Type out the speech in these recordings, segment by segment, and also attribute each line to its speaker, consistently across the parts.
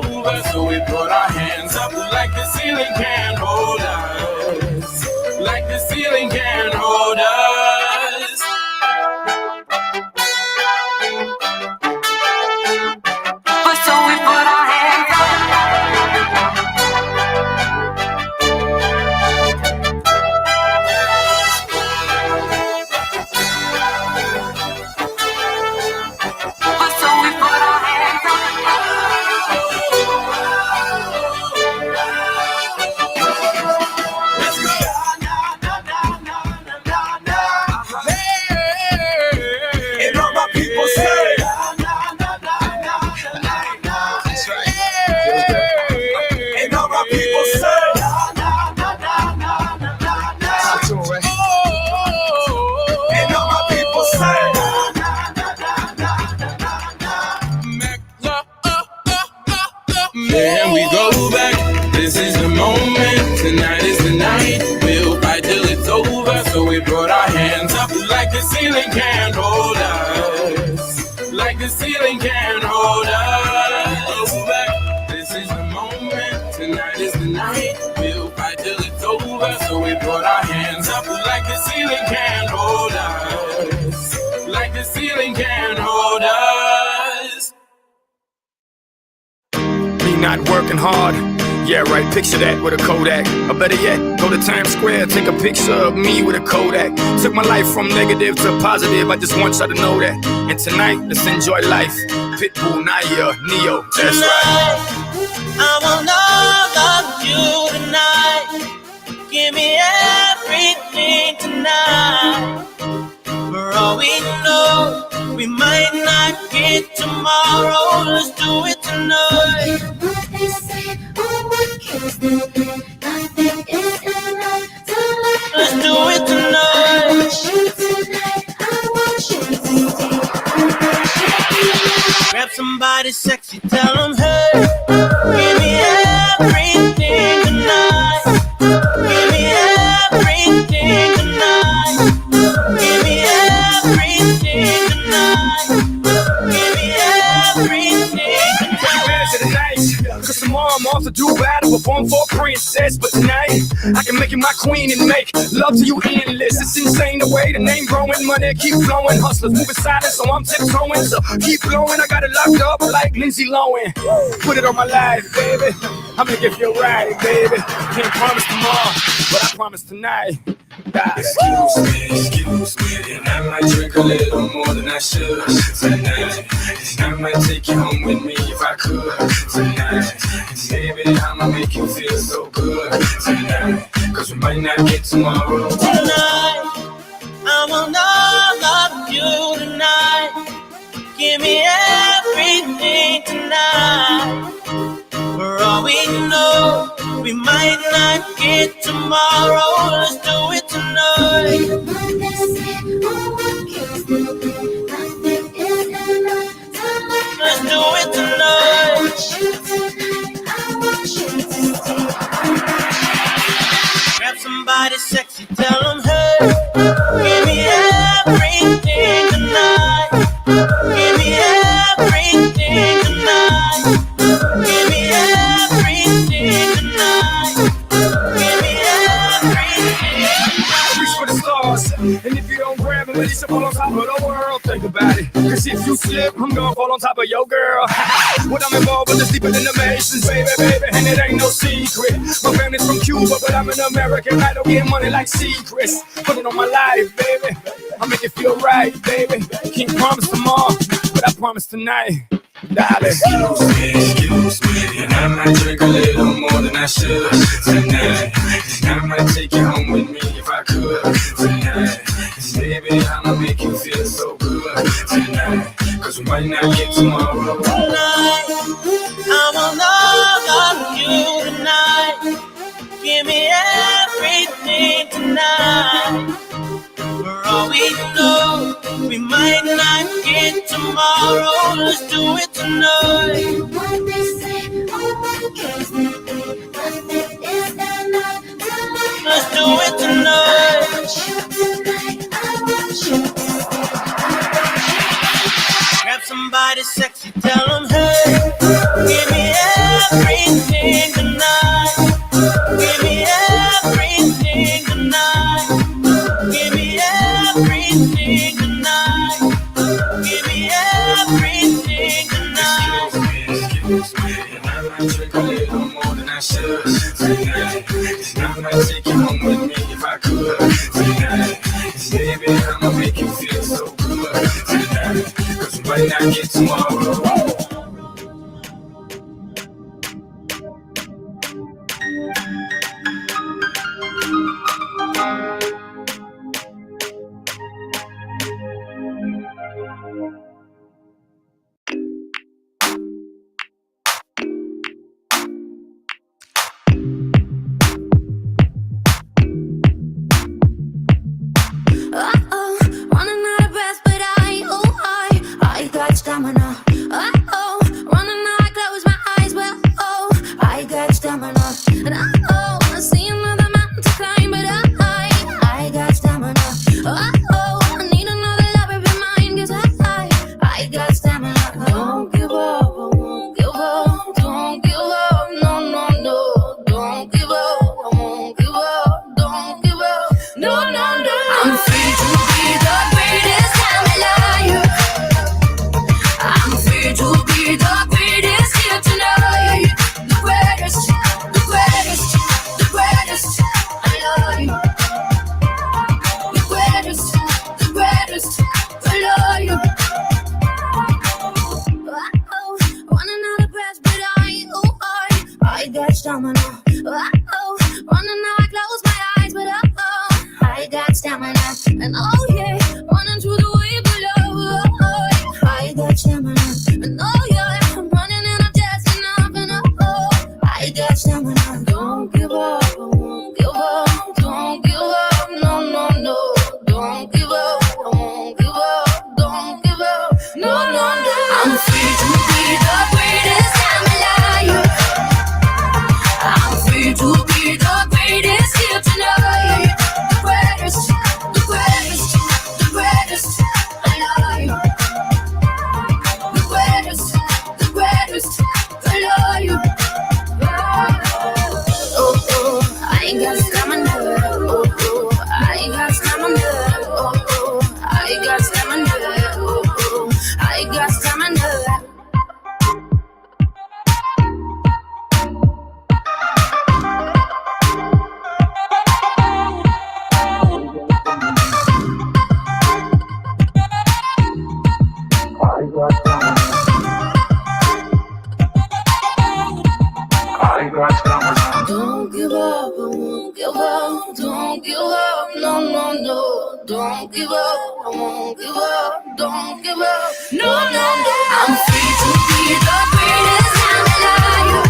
Speaker 1: over, so we put our hands up like the ceiling can't hold us. Like the ceiling can't hold us.
Speaker 2: But so we put our hands up. But so we put our hands up.
Speaker 1: Let's go. Hey, and all my people say. That's right. And all my people say. And all my people say. Man, we go back. This is the moment. Tonight is the night. We'll fight till it's over. So we put our hands up like the ceiling can't hold us. Like the ceiling can't hold us. Go back. This is the moment. Tonight is the night. We'll fight till it's over. So we put our hands up like the ceiling can't hold us. Like the ceiling can't hold us.
Speaker 3: Me not working hard. Yeah, right, picture that with a Kodak. Or better yet, go to Times Square, take a picture of me with a Kodak. Took my life from negative to positive, I just want y'all to know that. And tonight, let's enjoy life. Pitbull, Naya, Neo, that's right.
Speaker 4: I want all of you tonight. Give me everything tonight. For all we know, we might not get tomorrow. Let's do it tonight.
Speaker 5: What they say, oh, what kills them? Nothing is enough to let
Speaker 4: Let's do it
Speaker 5: I
Speaker 4: tonight.
Speaker 5: want you tonight. I want you today. I want you tonight.
Speaker 4: Grab somebody sexy, tell them, hey, give me everything tonight. Give me everything tonight. Give me everything tonight. Give me everything tonight.
Speaker 3: To the night, cause tomorrow I'm off to do battle, perform for a princess. But tonight, I can make you my queen and make love to you endless. It's insane the way the name growing, money keep flowing. Hustlers moving silent, so I'm tiptoeing. So keep blowing, I got it locked up like Lindsay Lohan. Put it on my life, baby. I make it feel right, baby. Can't promise tomorrow, but I promise tonight.
Speaker 1: Excuse me, and I might drink a little more than I should tonight. And I might take you home with me if I could tonight. And baby, I'ma make you feel so good tonight. Cause we might not get tomorrow.
Speaker 4: Tonight, I want all of you tonight. Give me everything tonight. For all we know, we might not get tomorrow. Let's do it tonight.
Speaker 5: What they say, oh, what kills them? Nothing is enough to let
Speaker 4: Let's do it
Speaker 5: I
Speaker 4: tonight.
Speaker 5: want you tonight. I want you today.
Speaker 4: Grab somebody sexy, tell them, hey, give me everything tonight. Give me everything tonight. Give me everything tonight. Give me everything tonight.
Speaker 3: Reach for the stars, and if you don't grab it, at least fall on top of the world. Think about it, cause if you slip, I'm gonna fall on top of your girl. What I'm involved with is deeper than the Masons, baby, and it ain't no secret. My family's from Cuba, but I'm an American. I don't get money like secrets. Put it on my life, baby. I make it feel right, baby. Can't promise tomorrow, but I promise tonight. Darling.
Speaker 1: Excuse me, and I might drink a little more than I should tonight. And I might take you home with me if I could tonight. And baby, I'ma make you feel so good tonight. Cause we might not get tomorrow.
Speaker 4: Tonight, I want all of you tonight. Give me everything tonight. For all we know, we might not get tomorrow. Let's do it tonight.
Speaker 5: What they say, oh, what kills them? Nothing is enough to let
Speaker 4: Let's do it tonight.
Speaker 5: I want you tonight. I want you today.
Speaker 4: Grab somebody sexy, tell them, hey, give me everything. everything tonight. Give me everything tonight. Give me everything tonight. Give me everything tonight.
Speaker 1: And I might drink a little more than I should tonight. And I might take you home with me if I could tonight. Baby, I'ma make you feel so good tonight. 'Cause we might not get tomorrow.
Speaker 5: Uh-oh, running out of breath, but I got stamina. Uh-oh, running out, I close my eyes, well, oh, I got stamina. And uh-oh, I see another mountain to climb, but I got stamina. Uh-oh, I need another lover be mine, 'cause I got stamina. Don't give up, I won't give up, don't give up, no, no, no, don't give up, I won't give up, don't give up, no, no, no. I'm free to be the greatest I'm alive. I'm free to be the greatest here tonight. The greatest, the greatest, the greatest. I love you. The greatest, the greatest. I love you. Uh-oh, running out of breath, but I got stamina. Uh-oh, running out, I close my eyes, but I got stamina. And oh yeah, running through the wave below. I got stamina. And oh yeah, I'm running and I'm just enough. And oh, I got stamina. Don't give up, I won't give up. Don't give up, no, no, no. Don't give up, I won't give up. Don't give up, no, no, no. I'm free to be the greatest I'm alive. I'm free to be the greatest here tonight. The greatest, the greatest, the greatest. I love you. The greatest, the greatest. I love you. Oh, oh, I got stamina. Oh, oh, I got stamina. Oh, oh, I got stamina. Oh, oh, I got stamina. Don't give up, I won't give up. Don't give up, no, no, no. Don't give up, I won't give up. Don't give up, no, no, no. I'm free to be the greatest I'm alive.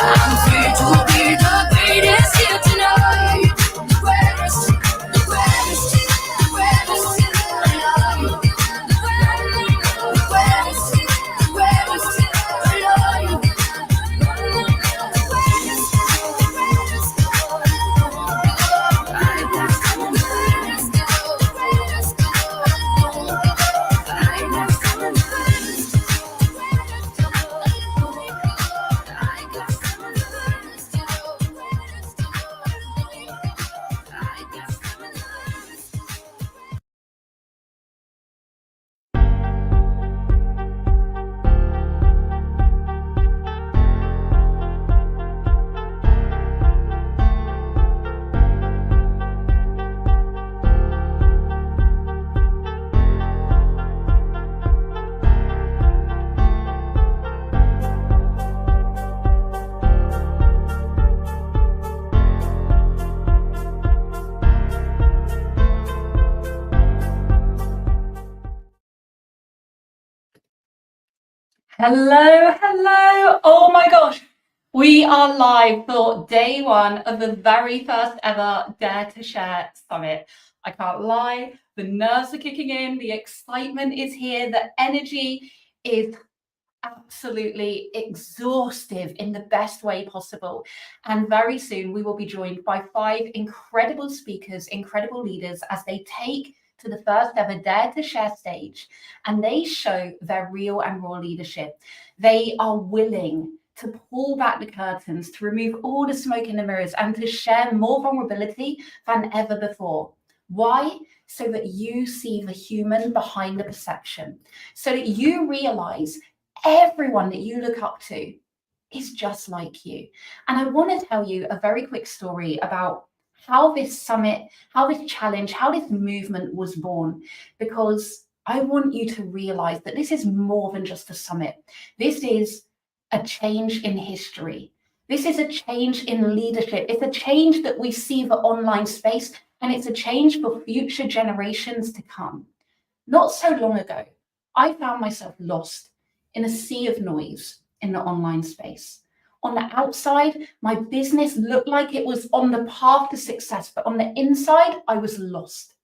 Speaker 5: I'm free to be the greatest here tonight. The greatest, the greatest, the greatest. I love you. The greatest, the greatest. I love you.
Speaker 6: Hello, hello. Oh my gosh. We are live for day one of the very first ever Dare to Share Summit. I can't lie, the nerves are kicking in, the excitement is here, the energy is absolutely exhaustive in the best way possible. And very soon we will be joined by 5 incredible speakers, incredible leaders as they take to the first ever Dare to Share stage, and they show their real and raw leadership. They are willing to pull back the curtains, to remove all the smoke in the mirrors, and to share more vulnerability than ever before. Why? So that you see the human behind the perception, so that you realize everyone that you look up to is just like you. And I want to tell you a very quick story about how this summit, how this challenge, how this movement was born, because I want you to realize that this is more than just a summit. This is a change in history. This is a change in leadership. It's a change that we see the online space, and it's a change for future generations to come. Not so long ago, I found myself lost in a sea of noise in the online space. On the outside, my business looked like it was on the path to success, but on the inside, I was lost.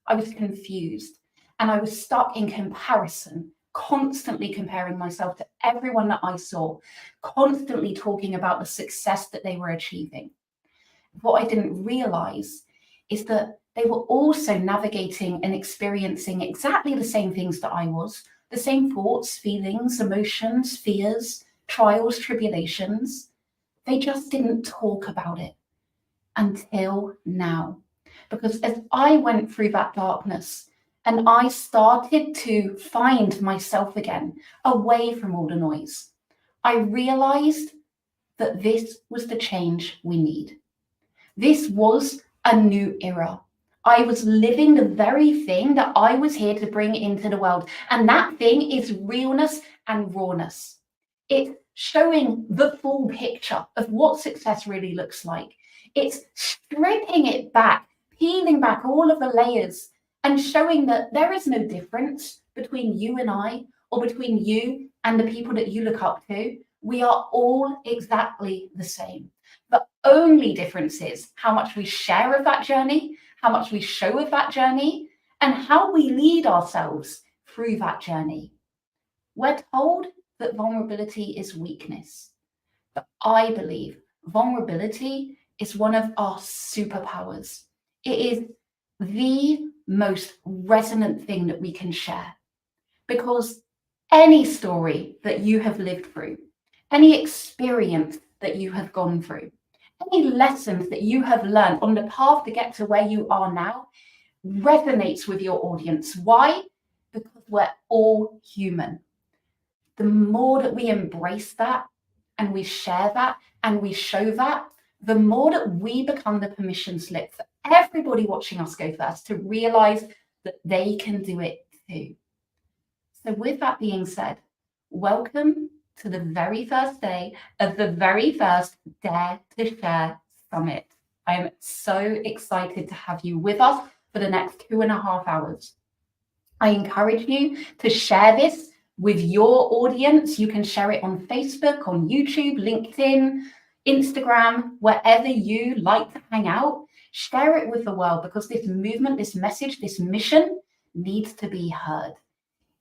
Speaker 6: I was confused, and I was stuck in comparison, constantly comparing myself to everyone that I saw, constantly talking about the success that they were achieving. What I didn't realize is that they were also navigating and experiencing exactly the same things that I was, the same thoughts, feelings, emotions, fears, trials, tribulations. They just didn't talk about it until now. Because as I went through that darkness and I started to find myself again, away from all the noise, I realized that this was the change we need. This was a new era. I was living the very thing that I was here to bring into the world. And that thing is realness and rawness. It's showing the full picture of what success really looks like. It's stripping it back, peeling back all of the layers and showing that there is no difference between you and I, or between you and the people that you look up to. We are all exactly the same. The only difference is how much we share of that journey, how much we show of that journey, and how we lead ourselves through that journey. We're told that vulnerability is weakness, but I believe vulnerability is one of our superpowers. It is the most resonant thing that we can share, because any story that you have lived through, any experience that you have gone through, any lessons that you have learned on the path to get to where you are now resonates with your audience. Why? Because we're all human. The more that we embrace that and we share that and we show that, the more that we become the permission slip for everybody watching us go first to realize that they can do it too. So with that being said, welcome to the very first day of the very first Dare to Share Summit. I am so excited to have you with us for the next 2.5 hours. I encourage you to share this with your audience. You can share it on Facebook, on YouTube, LinkedIn, Instagram, wherever you like to hang out. Share it with the world, because this movement, this message, this mission needs to be heard.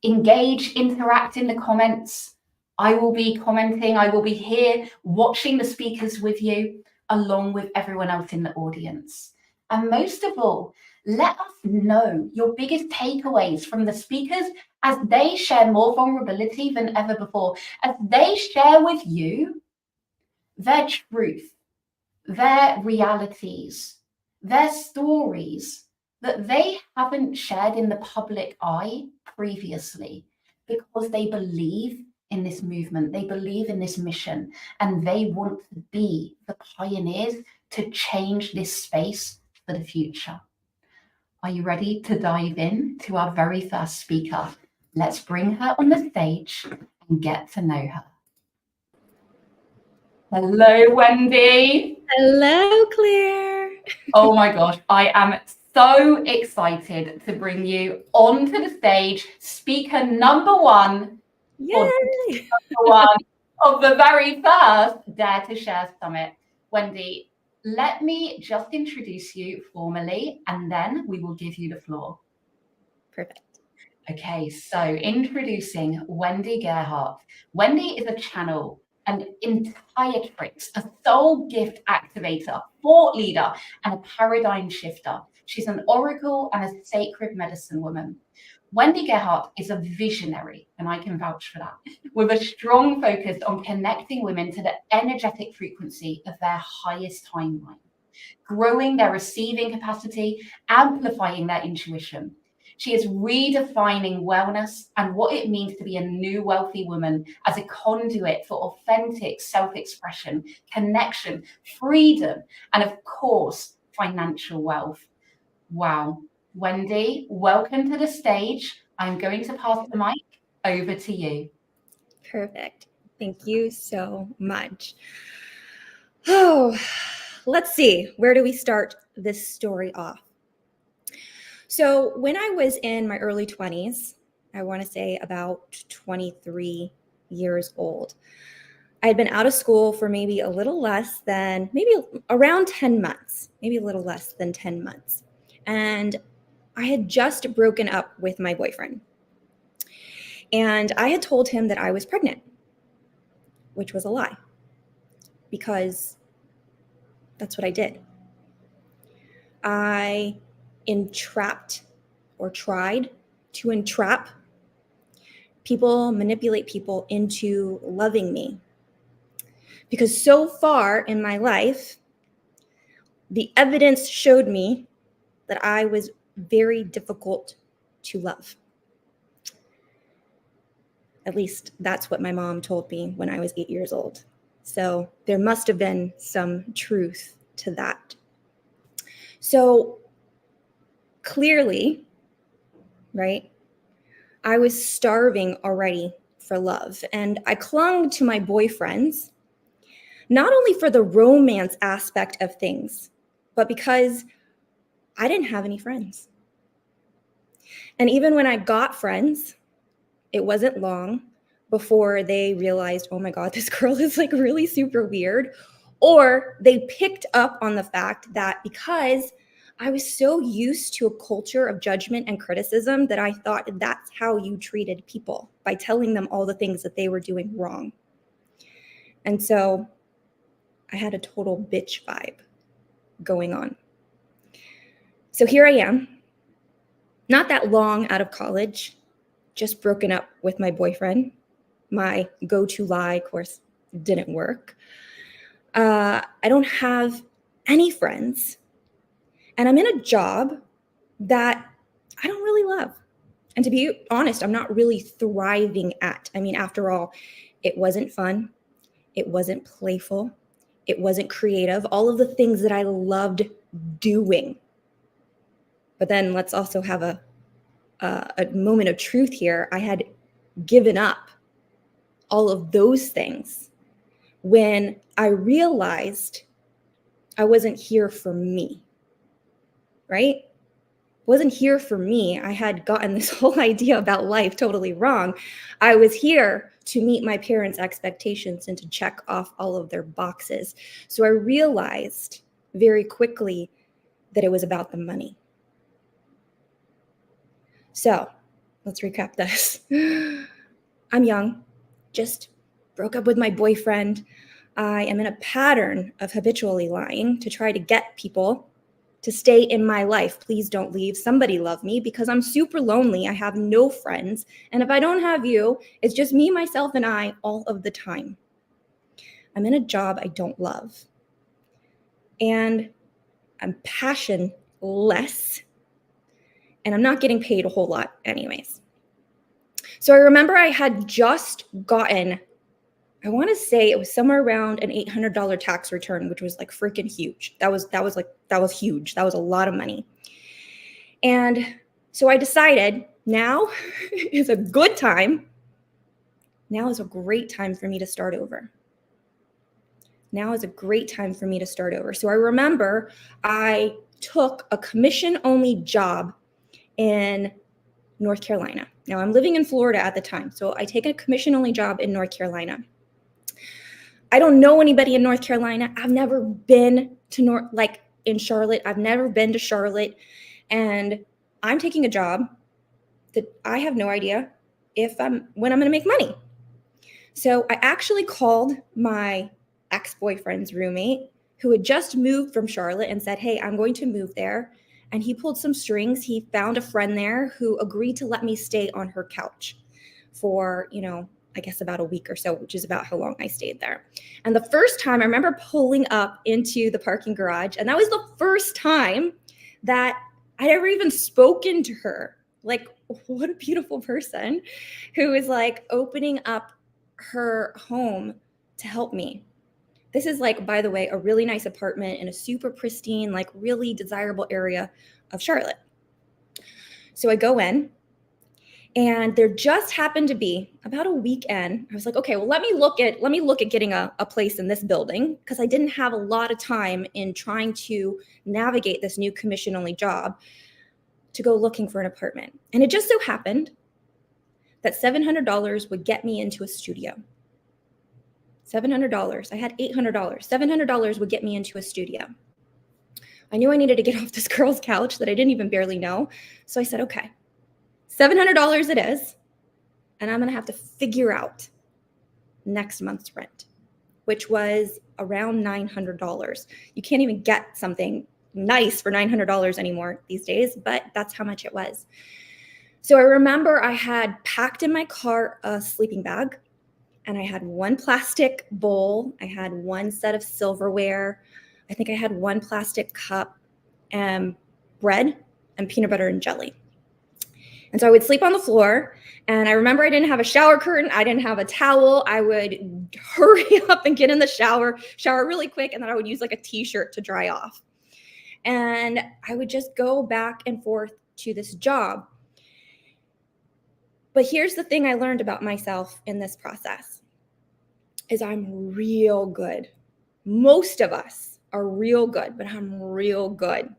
Speaker 6: Engage, interact in the comments. I will be commenting. I will be here watching the speakers with you, along with everyone else in the audience. And most of all, let us know your biggest takeaways from the speakers as they share more vulnerability than ever before, as they share with you their truth, their realities, their stories that they haven't shared in the public eye previously, because they believe in this movement, they believe in this mission, and they want to be the pioneers to change this space for the future. Are you ready to dive in to our very first speaker? Let's bring her on the stage and get to know her. Hello, Wendy.
Speaker 7: Hello, Claire.
Speaker 6: Oh my gosh, I am so excited to bring you onto the stage, speaker number one.
Speaker 7: Yay!
Speaker 6: One of the very first Dare to Share Summit. Wendy, let me just introduce you formally, and then we will give you the floor.
Speaker 7: Perfect.
Speaker 6: Okay, so introducing Wendy Gerhardt. Wendy is a channel, an initiatrix, a soul gift activator, thought leader, and a paradigm shifter. She's an oracle and a sacred medicine woman. Wendy Gerhardt is a visionary, and I can vouch for that, with a strong focus on connecting women to the energetic frequency of their highest timeline, growing their receiving capacity, amplifying their intuition. She is redefining wellness and what it means to be a new wealthy woman as a conduit for authentic self-expression, connection, freedom, and of course, financial wealth. Wow. Wendy, welcome to the stage. I'm going to pass the mic over to you.
Speaker 7: Perfect. Thank you so much. Oh, let's see. Where do we start this story off? So when I was in my early 20s, I want to say about 23 years old, I had been out of school for maybe a little less than, maybe around 10 months, maybe a little less than 10 months. And I had just broken up with my boyfriend. And I had told him that I was pregnant, which was a lie, because that's what I did. I entrapped or tried to entrap people, manipulate people into loving me. Because so far in my life, the evidence showed me that I was very difficult to love. At least that's what my mom told me when I was 8 years old. So there must have been some truth to that. So clearly, right, I was starving already for love. And I clung to my boyfriends, not only for the romance aspect of things, but because I didn't have any friends. And even when I got friends, it wasn't long before they realized, oh my God, this girl is like really super weird. Or they picked up on the fact that because I was so used to a culture of judgment and criticism that I thought that's how you treated people, by telling them all the things that they were doing wrong. And so I had a total bitch vibe going on. So here I am, not that long out of college, just broken up with my boyfriend. My go-to lie, of course, didn't work. I don't have any friends. And I'm in a job that I don't really love. And to be honest, I'm not really thriving at. I mean, after all, it wasn't fun. It wasn't playful. It wasn't creative. All of the things that I loved doing. But then let's also have a moment of truth here. I had given up all of those things when I realized I wasn't here for me. Right? Wasn't here for me. I had gotten this whole idea about life totally wrong. I was here to meet my parents' expectations and to check off all of their boxes. So I realized very quickly that it was about the money. So let's recap this. I'm young, just broke up with my boyfriend. I am in a pattern of habitually lying to try to get people to stay in my life. Please don't leave. Somebody love me, because I'm super lonely. I have no friends. And if I don't have you, it's just me, myself, and I all of the time. I'm in a job I don't love. And I'm passionless. And I'm not getting paid a whole lot anyways. So I remember I had just gotten, I want to say it was somewhere around an $800 tax return, which was like freaking huge. That was huge. That was a lot of money. And so I decided now is a good time. Now is a great time for me to start over. Now is a great time for me to start over. So I remember I took a commission-only job in North Carolina. Now I'm living in Florida at the time. So I take a commission-only job in North Carolina. I don't know anybody in North Carolina. I've never been to in Charlotte. I've never been to Charlotte. And I'm taking a job that I have no idea when I'm going to make money. So I actually called my ex-boyfriend's roommate who had just moved from Charlotte and said, hey, I'm going to move there. and he pulled some strings. He found a friend there who agreed to let me stay on her couch for, I guess about a week or so, which is about how long I stayed there. And the first time I remember pulling up into the parking garage, and that was the first time that I'd ever even spoken to her. Like, what a beautiful person who is like opening up her home to help me. This is like, by the way, a really nice apartment in a super pristine, like really desirable area of Charlotte. So I go in, and there just happened to be about a weekend. I was like, okay, well, let me look at getting a place in this building, because I didn't have a lot of time in trying to navigate this new commission-only job to go looking for an apartment. And it just so happened that $700 would get me into a studio. $700. I had $800. $700 would get me into a studio. I knew I needed to get off this girl's couch that I didn't even barely know. So I said, okay, $700 it is. And I'm going to have to figure out next month's rent, which was around $900. You can't even get something nice for $900 anymore these days, but that's how much it was. So I remember I had packed in my car a sleeping bag, and I had one plastic bowl. I had one set of silverware. I think I had one plastic cup, and bread and peanut butter and jelly. And so I would sleep on the floor. And I remember I didn't have a shower curtain. I didn't have a towel. I would hurry up and get in the shower really quick. And then I would use like a t-shirt to dry off. And I would just go back and forth to this job. But here's the thing I learned about myself in this process is I'm real good. Most of us are real good, but I'm real good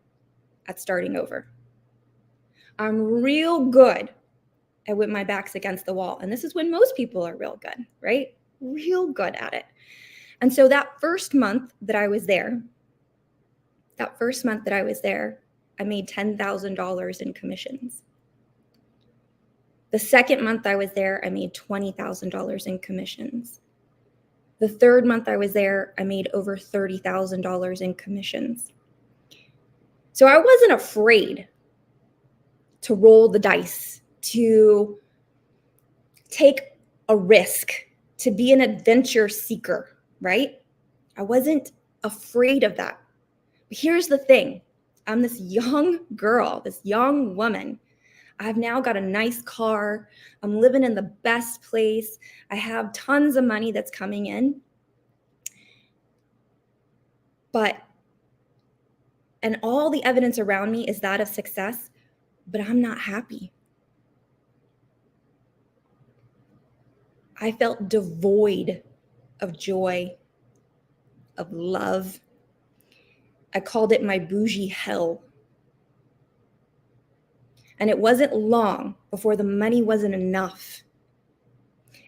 Speaker 7: at starting over. I'm real good at when my back's against the wall. And this is when most people are real good, right? Real good at it. And so that first month that I was there, I made $10,000 in commissions. The second month I was there, I made $20,000 in commissions. The third month I was there, I made over $30,000 in commissions. So I wasn't afraid to roll the dice, to take a risk, to be an adventure seeker, right? I wasn't afraid of that. But here's the thing. I'm this young girl, this young woman. I've now got a nice car. I'm living in the best place. I have tons of money that's coming in. And all the evidence around me is that of success, but I'm not happy. I felt devoid of joy, of love. I called it my bougie hell. And it wasn't long before the money wasn't enough.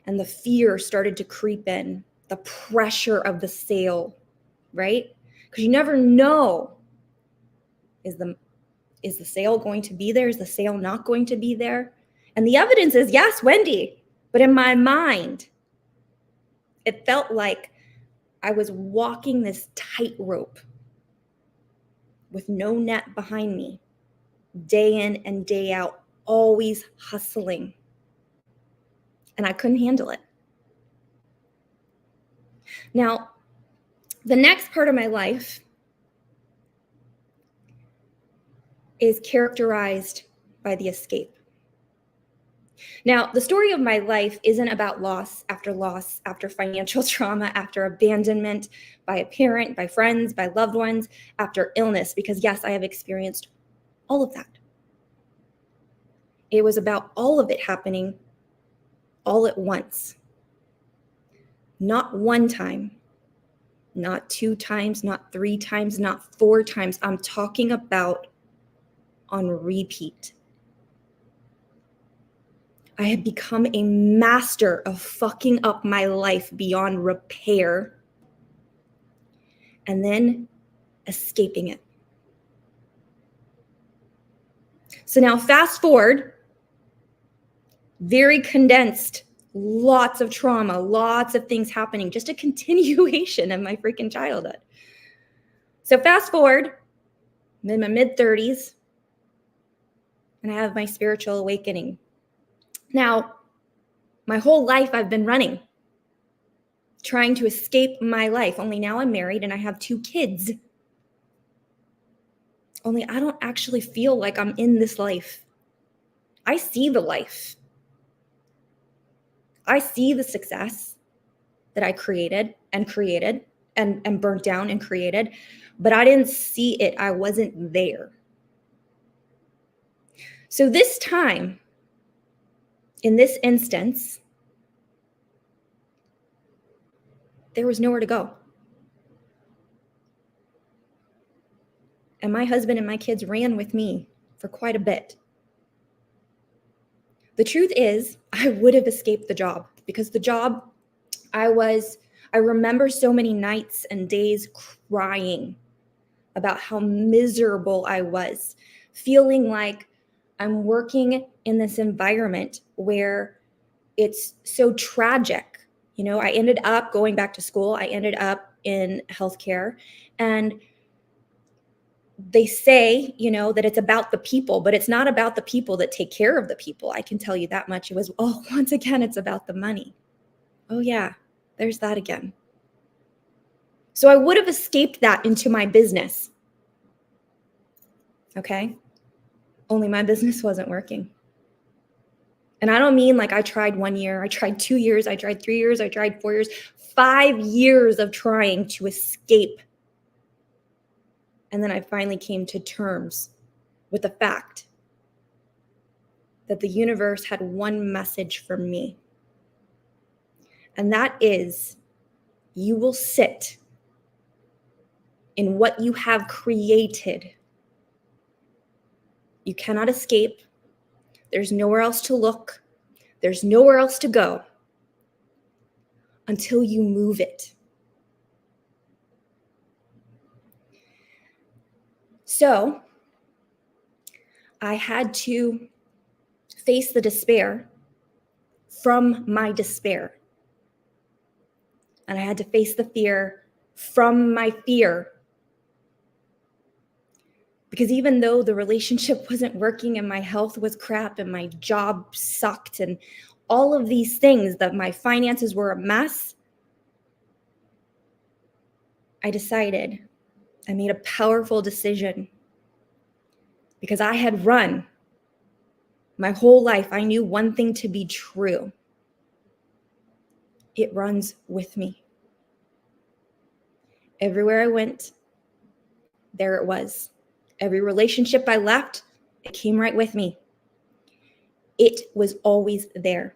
Speaker 7: And the fear started to creep in, the pressure of the sale, right? Because you never know, is the sale going to be there? Is the sale not going to be there? And the evidence is, yes, Wendy. But in my mind, it felt like I was walking this tightrope with no net behind me, day in and day out, always hustling. And I couldn't handle it. Now, the next part of my life is characterized by the escape. Now, the story of my life isn't about loss, after financial trauma, after abandonment by a parent, by friends, by loved ones, after illness, because yes, I have experienced all of that. It was about all of it happening all at once. Not one time, not two times, not three times, not four times. I'm talking about on repeat. I had become a master of fucking up my life beyond repair and then escaping it. So now fast forward, very condensed, lots of trauma, lots of things happening, just a continuation of my freaking childhood. So fast forward, I'm in my mid-30s, and I have my spiritual awakening. Now, my whole life I've been running, trying to escape my life. Only now I'm married and I have 2 kids. Only I don't actually feel like I'm in this life. I see the life. I see the success that I created and burnt down and created, but I didn't see it. I wasn't there. So this time, in this instance, there was nowhere to go. And my husband and my kids ran with me for quite a bit. The truth is, I would have escaped the job, because the job, I remember so many nights and days crying about how miserable I was, feeling like I'm working in this environment where it's so tragic. You know, I ended up going back to school. I ended up in healthcare, and they say, you know, that it's about the people, but it's not about the people that take care of the people. I can tell you that much. It was, once again, it's about the money. Oh yeah, there's that again. So I would have escaped that into my business. Okay? Only my business wasn't working. And I don't mean like I tried 1 year, I tried 2 years, I tried 3 years, I tried 4 years, 5 years of trying to escape. And then I finally came to terms with the fact that the universe had one message for me. And that is, you will sit in what you have created. You cannot escape. There's nowhere else to look. There's nowhere else to go until you move it. So I had to face the despair from my despair. And I had to face the fear from my fear. Because even though the relationship wasn't working and my health was crap and my job sucked and all of these things, that my finances were a mess, I made a powerful decision. Because I had run my whole life, I knew one thing to be true. It runs with me. Everywhere I went, there it was. Every relationship I left, it came right with me. It was always there.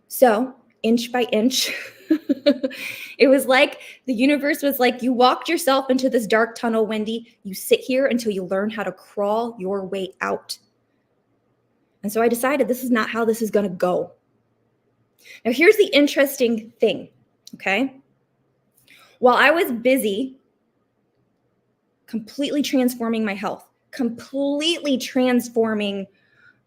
Speaker 7: So, inch by inch, it was like the universe was like, you walked yourself into this dark tunnel, Wendy. You sit here until you learn how to crawl your way out. And so I decided this is not how this is going to go. Now, here's the interesting thing, okay? While I was busy completely transforming my health, completely transforming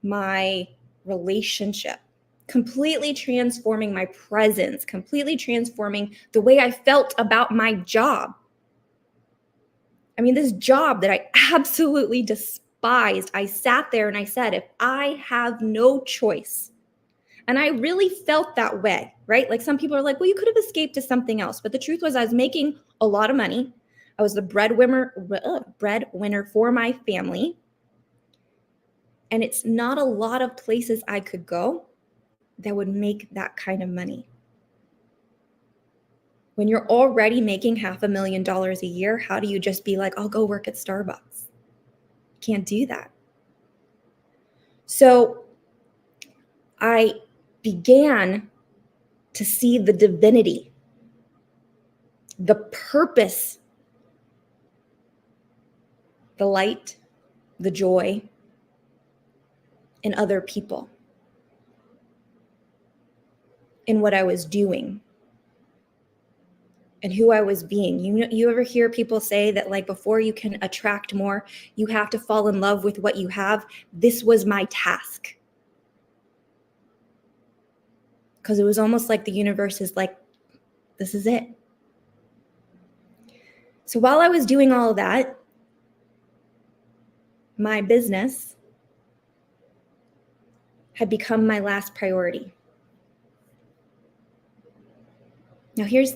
Speaker 7: my relationship, completely transforming my presence, completely transforming the way I felt about my job. I mean, this job that I absolutely despised, I sat there and I said, if I have no choice, and I really felt that way, right? Like some people are like, well, you could have escaped to something else. But the truth was I was making a lot of money. I was the breadwinner for my family. And it's not a lot of places I could go that would make that kind of money. When you're already making $500,000 a year, how do you just be like, I'll go work at Starbucks? You can't do that. So I began to see the divinity, the purpose, the light, the joy in other people, in what I was doing and who I was being. You ever hear people say that like before you can attract more, you have to fall in love with what you have? This was my task. Because it was almost like the universe is like, this is it. So while I was doing all of that, my business had become my last priority. Now, here's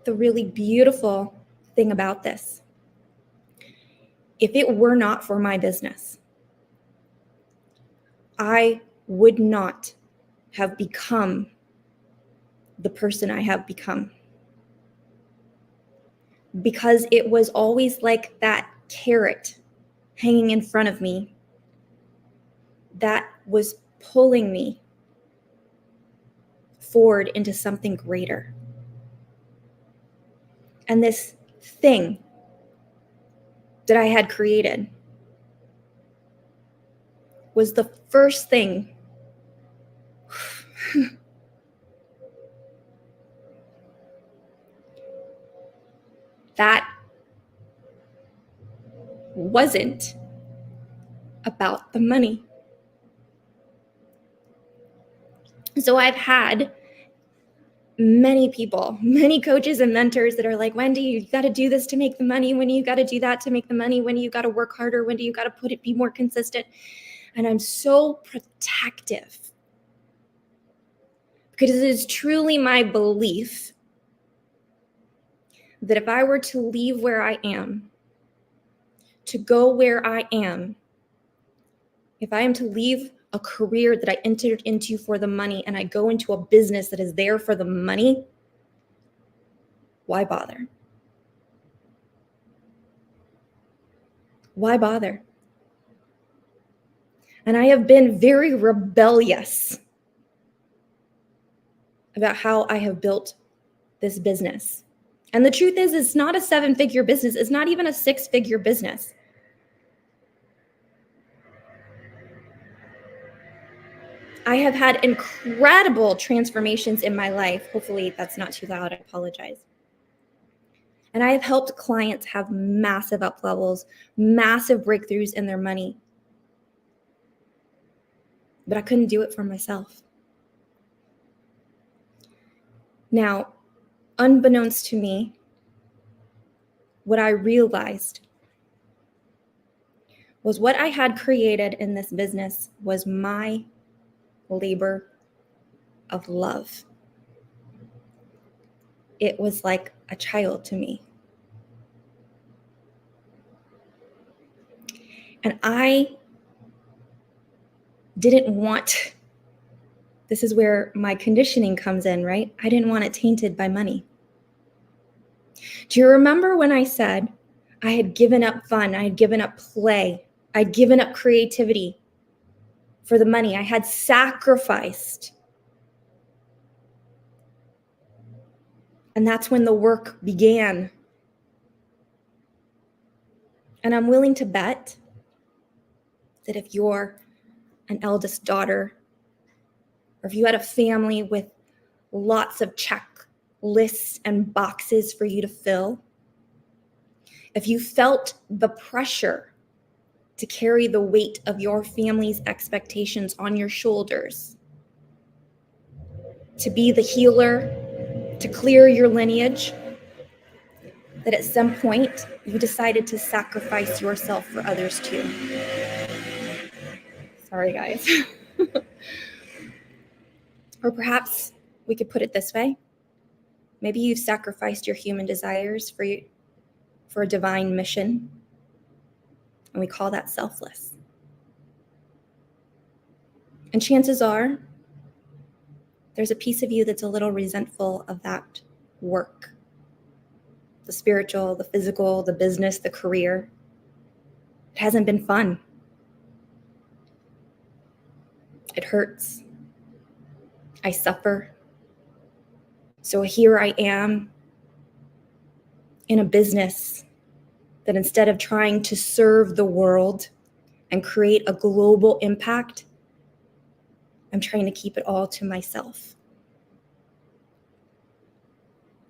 Speaker 7: the really beautiful thing about this. If it were not for my business, I would not have become the person I have become. Because it was always like that carrot hanging in front of me that was pulling me forward into something greater. And this thing that I had created was the first thing that wasn't about the money. So I've had many people, many coaches and mentors that are like, Wendy, you got to do this to make the money. When you got to do that to make the money. When you got to work harder. When do you got to be more consistent? And I'm so protective because it is truly my belief that if I were to leave where I am, to go where I am, if I am to leave a career that I entered into for the money and I go into a business that is there for the money, why bother? Why bother? And I have been very rebellious about how I have built this business. And the truth is, it's not a 7-figure business. It's not even a 6-figure business. I have had incredible transformations in my life. Hopefully that's not too loud. I apologize. And I have helped clients have massive up levels, massive breakthroughs in their money. But I couldn't do it for myself. Now, unbeknownst to me, what I realized was what I had created in this business was my labor of love. It was like a child to me. And I didn't want, this is where my conditioning comes in, right? I didn't want it tainted by money. Do you remember when I said I had given up fun, I had given up play, I'd given up creativity for the money? I had sacrificed. And that's when the work began. And I'm willing to bet that if you're an eldest daughter, or if you had a family with lots of checklists and boxes for you to fill, if you felt the pressure to carry the weight of your family's expectations on your shoulders, to be the healer, to clear your lineage, that at some point you decided to sacrifice yourself for others too. Sorry, guys. Or perhaps we could put it this way. Maybe you've sacrificed your human desires for a divine mission. And we call that selfless. And chances are, there's a piece of you that's a little resentful of that work. The spiritual, the physical, the business, the career. It hasn't been fun. It hurts. I suffer. So here I am in a business that instead of trying to serve the world and create a global impact, I'm trying to keep it all to myself.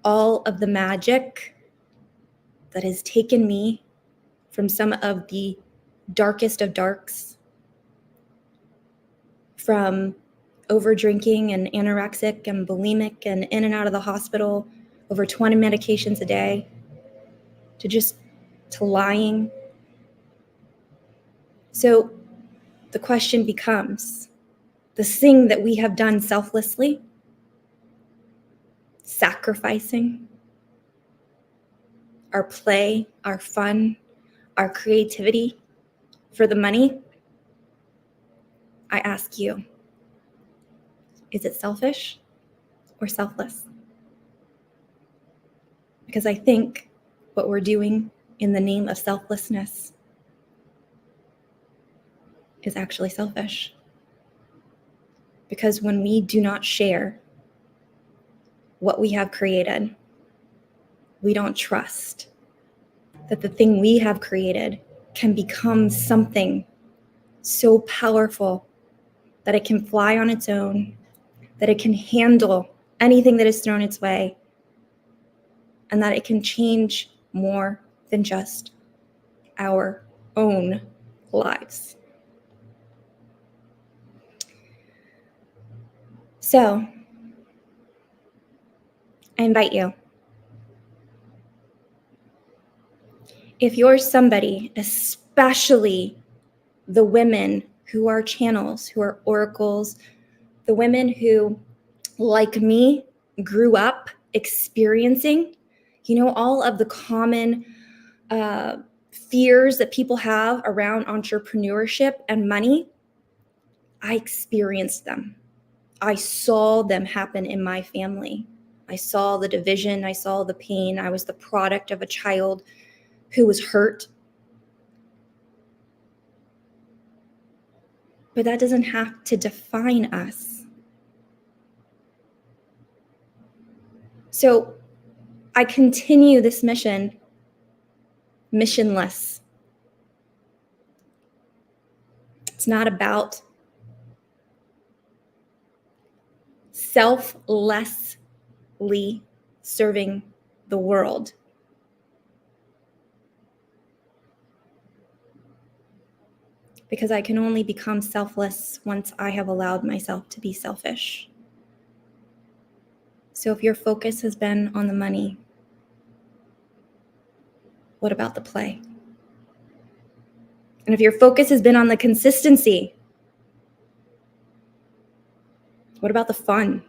Speaker 7: All of the magic that has taken me from some of the darkest of darks, from over drinking and anorexic and bulimic and in and out of the hospital, over 20 medications a day, to lying. So the question becomes, the thing that we have done selflessly, sacrificing our play, our fun, our creativity for the money, I ask you, is it selfish or selfless? Because I think what we're doing in the name of selflessness is actually selfish. Because when we do not share what we have created, we don't trust that the thing we have created can become something so powerful that it can fly on its own, that it can handle anything that is thrown its way, and that it can change more than just our own lives. So, I invite you, if you're somebody, especially the women who are channels, who are oracles, the women who, like me, grew up experiencing, all of the common fears that people have around entrepreneurship and money, I experienced them. I saw them happen in my family. I saw the division. I saw the pain. I was the product of a child who was hurt. But that doesn't have to define us. So I continue this mission, missionless. It's not about selflessly serving the world. Because I can only become selfless once I have allowed myself to be selfish. So if your focus has been on the money, what about the play? And if your focus has been on the consistency, what about the fun?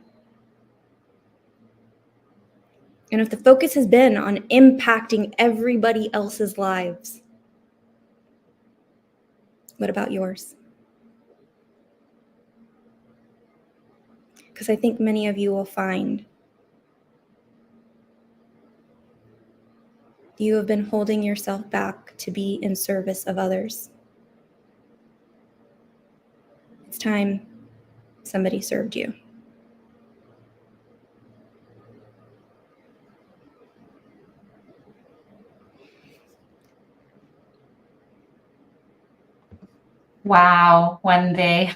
Speaker 7: And if the focus has been on impacting everybody else's lives, what about yours? Because I think many of you will find you have been holding yourself back to be in service of others. It's time somebody served you.
Speaker 6: Wow, Wendy.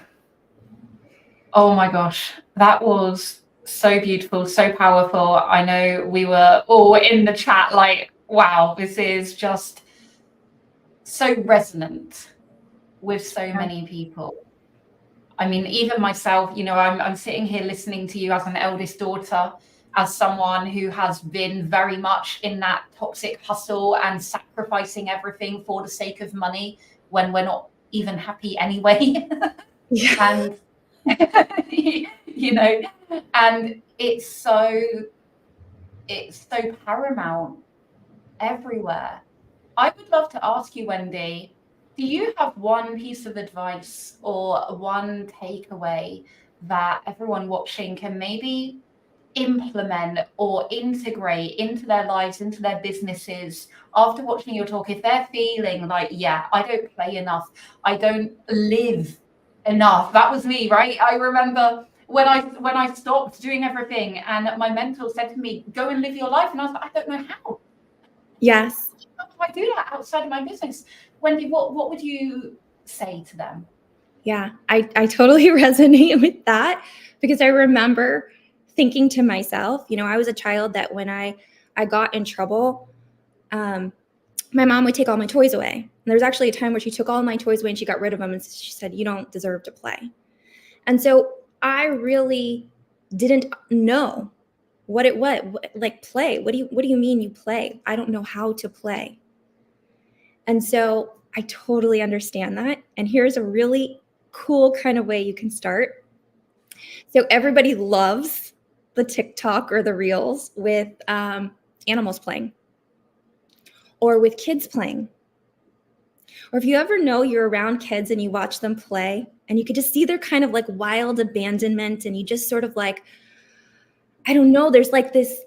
Speaker 6: Oh my gosh, that was so beautiful, so powerful. I know we were all in the chat like, wow, this is just so resonant with so many people. I mean, even myself, I'm sitting here listening to you as an eldest daughter, as someone who has been very much in that toxic hustle and sacrificing everything for the sake of money when we're not even happy anyway.
Speaker 7: Yeah.
Speaker 6: And and it's so paramount everywhere. I would love to ask you, Wendy, do you have one piece of advice or one takeaway that everyone watching can maybe implement or integrate into their lives, into their businesses after watching your talk? If they're feeling like, yeah, I don't play enough, I don't live enough. That was me, right? I remember when I stopped doing everything and my mentor said to me, go and live your life. And I was like, I don't know how.
Speaker 7: Yes.
Speaker 6: How do I do that outside of my business? Wendy, what would you say to them?
Speaker 7: Yeah, I totally resonate with that, because I remember thinking to myself, I was a child that when I got in trouble, my mom would take all my toys away. And there was actually a time where she took all my toys away and she got rid of them and she said, you don't deserve to play. And so I really didn't know what it was, like play. What do you mean you play? I don't know how to play. And so I totally understand that. And here's a really cool kind of way you can start. So everybody loves the TikTok or the reels with animals playing or with kids playing. Or if you ever know you're around kids and you watch them play and you could just see their kind of like wild abandonment and you just sort of like, I don't know, there's like this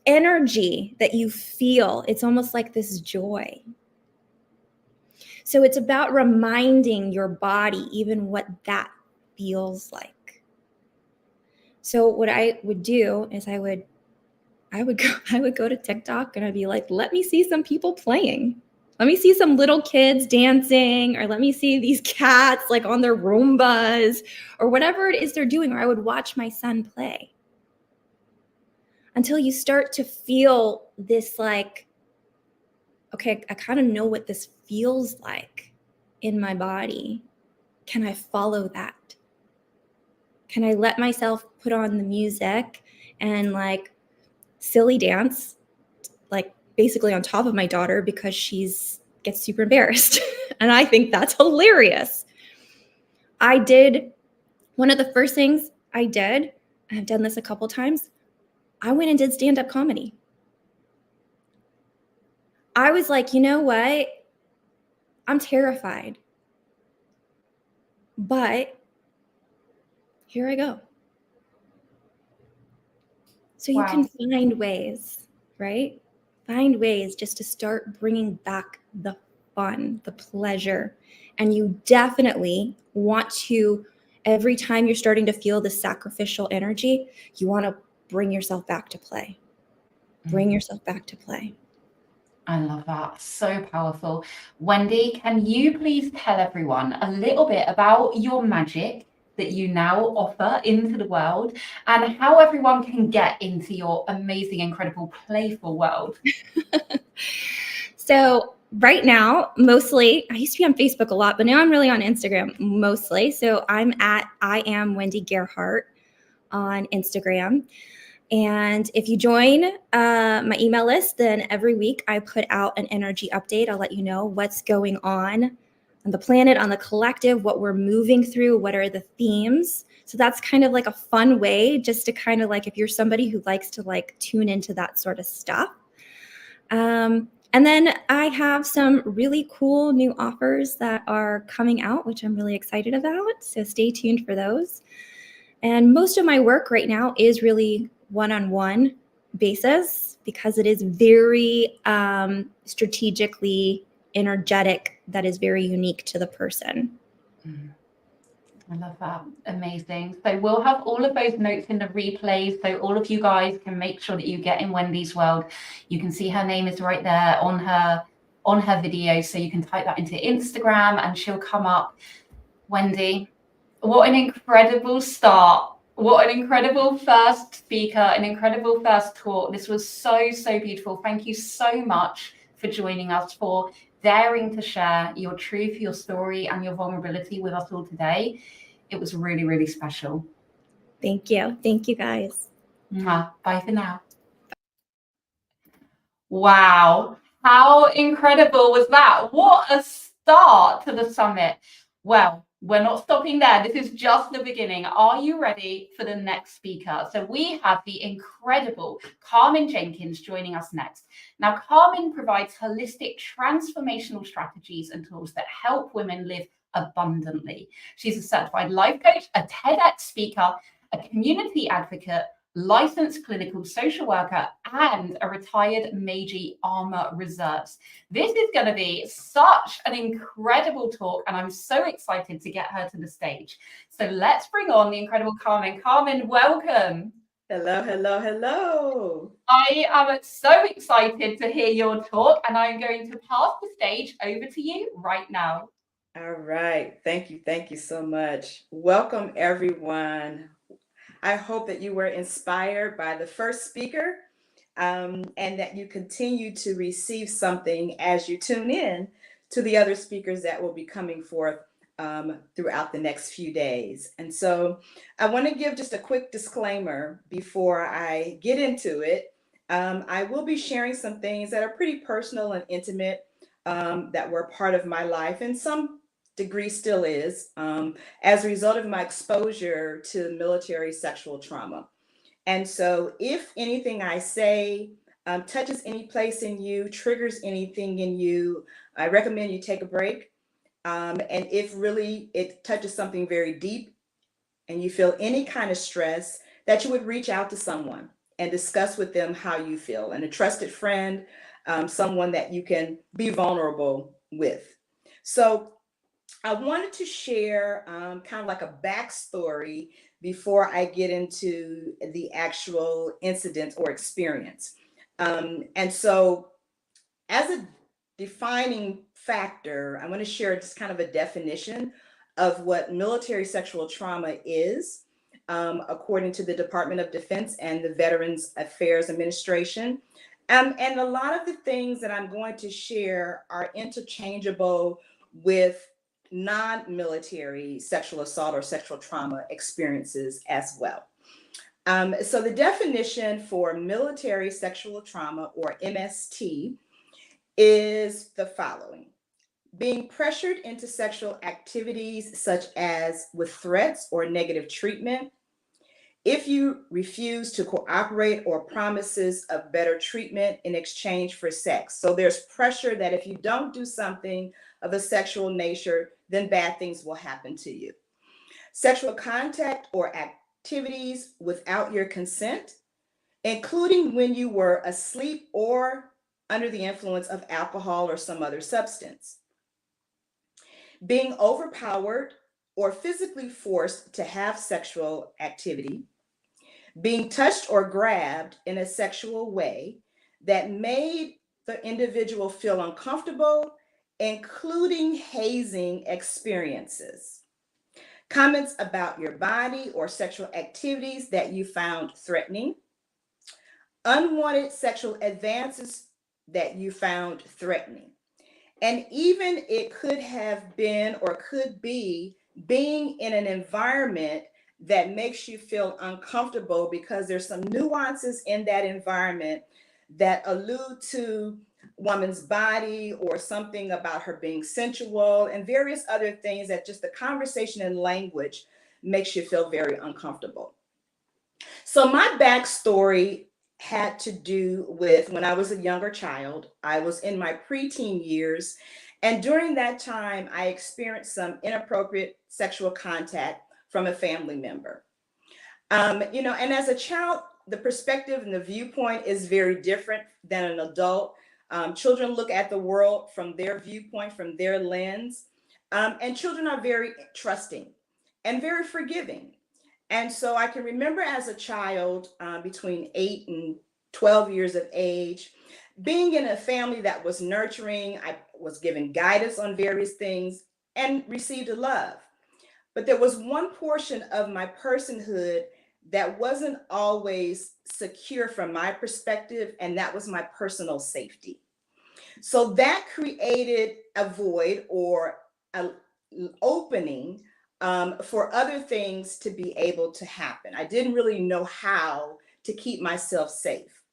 Speaker 7: energy that you feel. It's almost like this joy. So it's about reminding your body even what that feels like. So what I would do is I would go to TikTok and I'd be like, let me see some people playing. Let me see some little kids dancing, or let me see these cats like on their Roombas or whatever it is they're doing. Or I would watch my son play until you start to feel this like, okay, I kind of know what this feels like in my body. Can I follow that? Can I let myself put on the music and like silly dance, like basically on top of my daughter because gets super embarrassed. And I think that's hilarious. One of the first things I did, and I've done this a couple times, I went and did stand-up comedy. I was like, you know what? I'm terrified. But here I go. So you can find ways, right? Find ways just to start bringing back the fun, the pleasure. And you definitely want to, every time you're starting to feel the sacrificial energy, you want to bring yourself back to play. Bring yourself back to play.
Speaker 6: I love that. So powerful. Wendy, can you please tell everyone a little bit about your magic that you now offer into the world and how everyone can get into your amazing, incredible, playful world?
Speaker 7: So right now, mostly, I used to be on Facebook a lot, but now I'm really on Instagram mostly. So I'm at I am Wendy Gerhardt on Instagram. And if you join my email list, then every week I put out an energy update. I'll let you know what's going on the planet, on the collective, what we're moving through, what are the themes. So that's kind of like a fun way just to kind of like, if you're somebody who likes to like tune into that sort of stuff. And then I have some really cool new offers that are coming out, which I'm really excited about. So stay tuned for those. And most of my work right now is really one-on-one basis because it is very strategically energetic, that is very unique to the person.
Speaker 6: I love that. Amazing. So we'll have all of those notes in the replay, so all of you guys can make sure that you get in Wendy's world. You can see her name is right there on her video, so you can type that into Instagram and she'll come up. Wendy, what an incredible start. What an incredible first speaker, an incredible first talk. This was so, so beautiful. Thank you so much for joining us, for daring to share your truth, your story, and your vulnerability with us all today. It was really, really special.
Speaker 7: Thank you. Thank you, guys.
Speaker 6: Bye for now. Wow. How incredible was that? What a start to the summit. Well, we're not stopping there. This is just the beginning. Are you ready for the next speaker? So we have the incredible Carmen Jenkins joining us next. Now, Carmen provides holistic transformational strategies and tools that help women live abundantly. She's a certified life coach, a TEDx speaker, a community advocate, licensed clinical social worker, and a retired Meiji Armor Reserves. This is going to be such an incredible talk, and I'm so excited to get her to the stage. So let's bring on the incredible Carmen. Carmen, welcome.
Speaker 8: Hello, hello, hello.
Speaker 6: I am so excited to hear your talk, and I'm going to pass the stage over to you right now.
Speaker 8: All right. Thank you so much. Welcome, everyone. I hope that you were inspired by the first speaker and that you continue to receive something as you tune in to the other speakers that will be coming forth throughout the next few days. And so I want to give just a quick disclaimer before I get into it. I will be sharing some things that are pretty personal and intimate that were part of my life in some degree still is, as a result of my exposure to military sexual trauma. And so if anything I say touches any place in you, triggers anything in you, I recommend you take a break. And if really it touches something very deep and you feel any kind of stress, that you would reach out to someone and discuss with them how you feel, and a trusted friend, someone that you can be vulnerable with. So I wanted to share kind of like a backstory before I get into the actual incident or experience. And so as a defining factor, I want to share just kind of a definition of what military sexual trauma is, according to the Department of Defense and the Veterans Affairs Administration. And a lot of the things that I'm going to share are interchangeable with non-military sexual assault or sexual trauma experiences as well. So the definition for military sexual trauma, or MST, is the following: being pressured into sexual activities such as with threats or negative treatment, if you refuse to cooperate, or promises of better treatment in exchange for sex. So there's pressure that if you don't do something of a sexual nature, then bad things will happen to you. Sexual contact or activities without your consent, including when you were asleep or under the influence of alcohol or some other substance. Being overpowered or physically forced to have sexual activity. Being touched or grabbed in a sexual way that made the individual feel uncomfortable, including hazing experiences. Comments about your body or sexual activities that you found threatening. Unwanted sexual advances that you found threatening. And even it could have been or could be being in an environment that makes you feel uncomfortable because there's some nuances in that environment that allude to woman's body or something about her being sensual and various other things that just the conversation and language makes you feel very uncomfortable. So my backstory had to do with when I was a younger child. I was in my preteen years, and during that time I experienced some inappropriate sexual contact from a family member. And as a child, the perspective and the viewpoint is very different than an adult. Children look at the world from their viewpoint, from their lens, and children are very trusting and very forgiving. And so I can remember as a child, between 8 and 12 years of age, being in a family that was nurturing. I was given guidance on various things and received a love. But there was one portion of my personhood that wasn't always secure from my perspective, and that was my personal safety. So that created a void or an opening for other things to be able to happen. I didn't really know how to keep myself safe.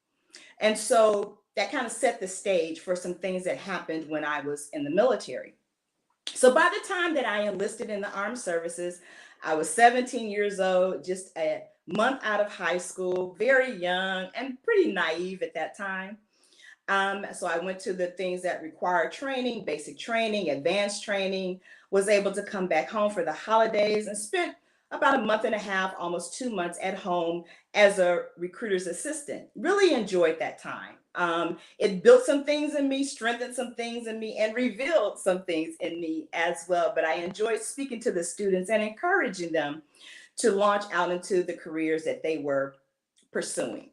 Speaker 8: And so that kind of set the stage for some things that happened when I was in the military. So by the time that I enlisted in the armed services, I was 17 years old, just a month out of high school, very young and pretty naive at that time. So I went to the things that require training, basic training, advanced training, was able to come back home for the holidays and spent about a month and a half, almost 2 months at home as a recruiter's assistant. Really enjoyed that time. It built some things in me, strengthened some things in me, and revealed some things in me as well. But I enjoyed speaking to the students and encouraging them to launch out into the careers that they were pursuing.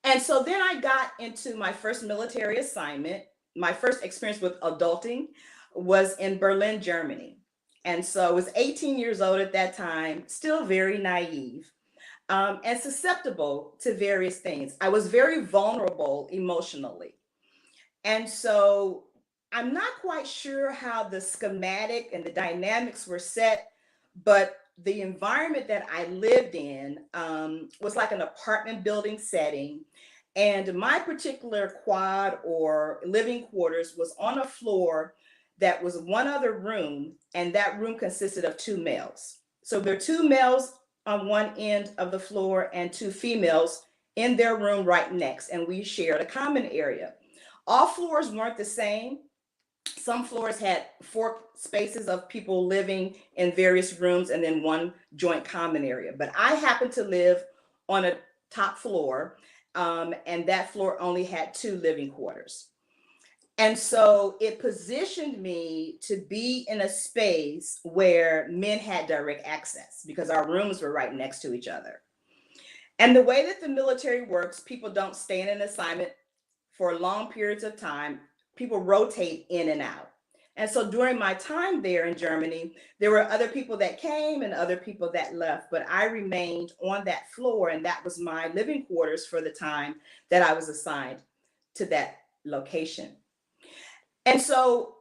Speaker 8: And so then I got into my first military assignment. My first experience with adulting was in Berlin, Germany. And so I was 18 years old at that time, still very naive, and susceptible to various things. I was very vulnerable emotionally. And so I'm not quite sure how the schematic and the dynamics were set, but the environment that I lived in was like an apartment building setting. And my particular quad or living quarters was on a floor that was one other room, and that room consisted of 2 males. So there are 2 males on one end of the floor and 2 females in their room right next, and we shared a common area. All floors weren't the same. Some floors had 4 spaces of people living in various rooms and then one joint common area. But I happened to live on a top floor, and that floor only had 2 living quarters. And so it positioned me to be in a space where men had direct access because our rooms were right next to each other. And the way that the military works, people don't stay in an assignment for long periods of time. People rotate in and out. And so during my time there in Germany, there were other people that came and other people that left, but I remained on that floor, and that was my living quarters for the time that I was assigned to that location. And so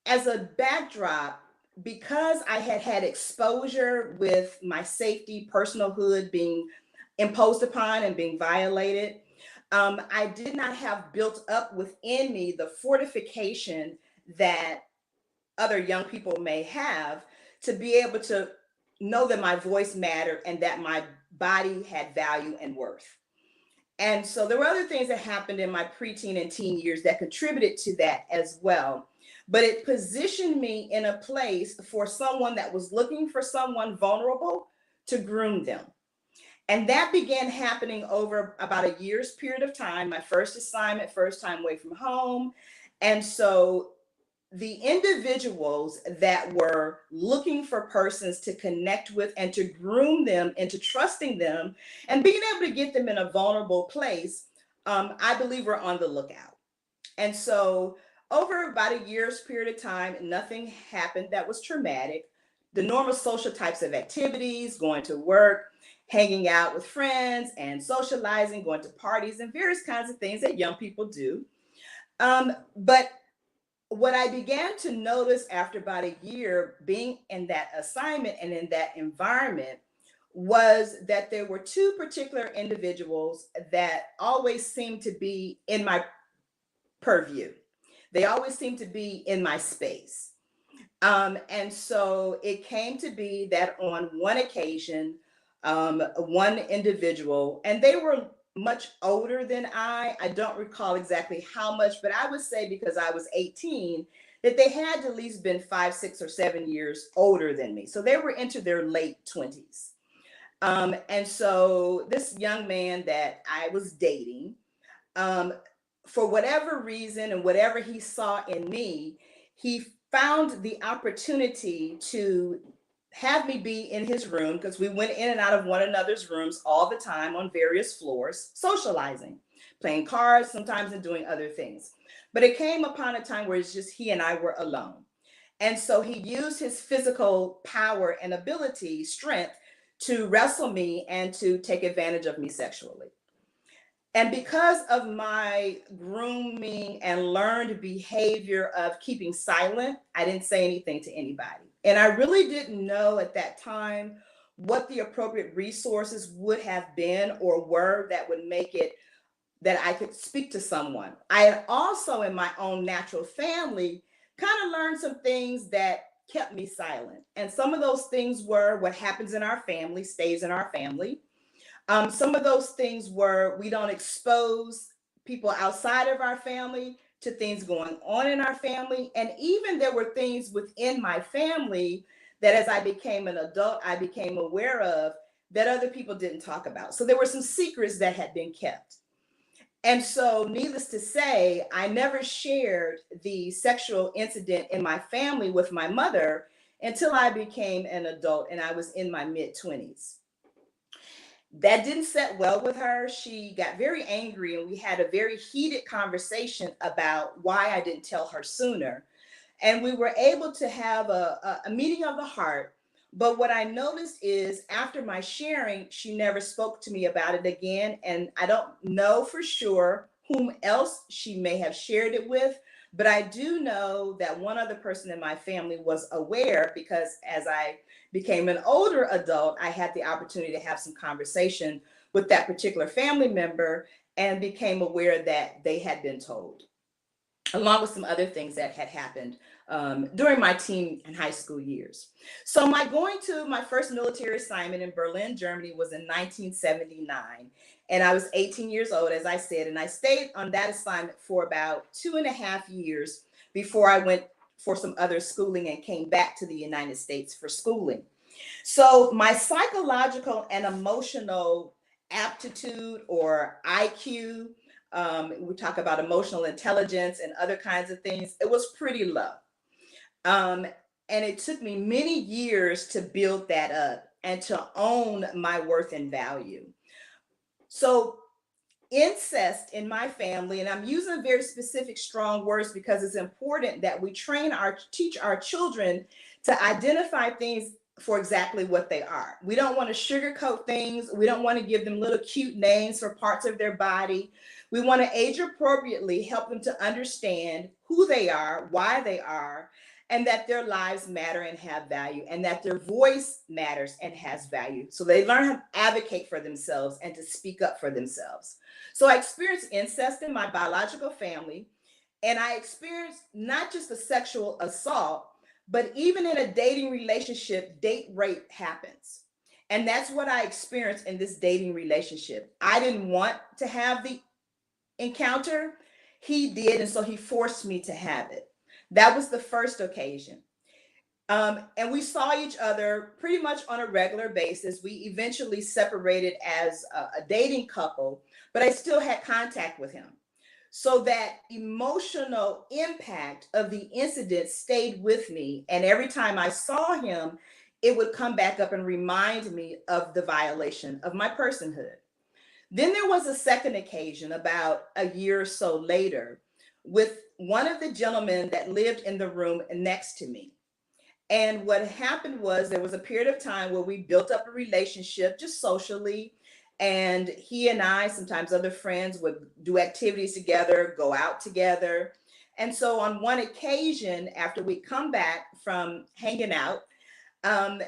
Speaker 8: as a backdrop, because I had had exposure with my safety, personalhood being imposed upon and being violated, I did not have built up within me the fortification that other young people may have to be able to know that my voice mattered and that my body had value and worth. And so there were other things that happened in my preteen and teen years that contributed to that as well. But it positioned me in a place for someone that was looking for someone vulnerable to groom them. And that began happening over about a year's period of time, my first assignment, first time away from home. And so the individuals that were looking for persons to connect with and to groom them into trusting them and being able to get them in a vulnerable place, I believe were on the lookout. And so over about a year's period of time, nothing happened that was traumatic. The normal social types of activities, going to work, hanging out with friends and socializing, going to parties and various kinds of things that young people do. But what I began to notice after about a year being in that assignment and in that environment was that there were 2 particular individuals that always seemed to be in my purview. They always seemed to be in my space. And so it came to be that on one occasion, one individual, and they were much older than I don't recall exactly how much, but I would say because I was 18, that they had at least been 5, 6, or 7 years older than me. So they were into their late 20s. And so this young man that I was dating, for whatever reason and whatever he saw in me, he found the opportunity to have me be in his room, because we went in and out of one another's rooms all the time on various floors, socializing, playing cards sometimes and doing other things. But it came upon a time where it's just he and I were alone. And so he used his physical power and ability, strength, to wrestle me and to take advantage of me sexually. And because of my grooming and learned behavior of keeping silent, I didn't say anything to anybody. And I really didn't know at that time what the appropriate resources would have been or were that would make it that I could speak to someone. I had also in my own natural family kind of learned some things that kept me silent. And some of those things were what happens in our family stays in our family. Some of those things were we don't expose people outside of our family to things going on in our family. And even there were things within my family that as I became an adult, I became aware of that other people didn't talk about. So there were some secrets that had been kept. And so needless to say, I never shared the sexual incident in my family with my mother until I became an adult and I was in my mid-20s. That didn't set well with her. She got very angry and we had a very heated conversation about why I didn't tell her sooner. And we were able to have a meeting of the heart. But what I noticed is after my sharing, she never spoke to me about it again. And I don't know for sure whom else she may have shared it with, but I do know that one other person in my family was aware because as I became an older adult, I had the opportunity to have some conversation with that particular family member and became aware that they had been told. along with some other things that had happened during my teen and high school years. So my going to my first military assignment in Berlin, Germany was in 1979. And I was 18 years old, as I said, and I stayed on that assignment for about 2.5 years before I went for some other schooling and came back to the United States for schooling. So my psychological and emotional aptitude, or IQ, we talk about emotional intelligence and other kinds of things, it was pretty low. And it took me many years to build that up and to own my worth and value. So incest in my family, and I'm using very specific, strong words because it's important that we teach our children to identify things for exactly what they are. We don't want to sugarcoat things. We don't want to give them little cute names for parts of their body. We want to age appropriately help them to understand who they are, why they are, and that their lives matter and have value, and that their voice matters and has value. So they learn how to advocate for themselves and to speak up for themselves. So I experienced incest in my biological family, and I experienced not just a sexual assault, but even in a dating relationship, date rape happens. And that's what I experienced in this dating relationship. I didn't want to have the encounter. He did, and so he forced me to have it. That was the first occasion. And we saw each other pretty much on a regular basis. We eventually separated as a dating couple, but I still had contact with him. So that emotional impact of the incident stayed with me. And every time I saw him, it would come back up and remind me of the violation of my personhood. Then there was a second occasion about a year or so later with one of the gentlemen that lived in the room next to me. And what happened was there was a period of time where we built up a relationship just socially. And he and I, sometimes other friends, would do activities together, go out together. And so on one occasion, after we come back from hanging out,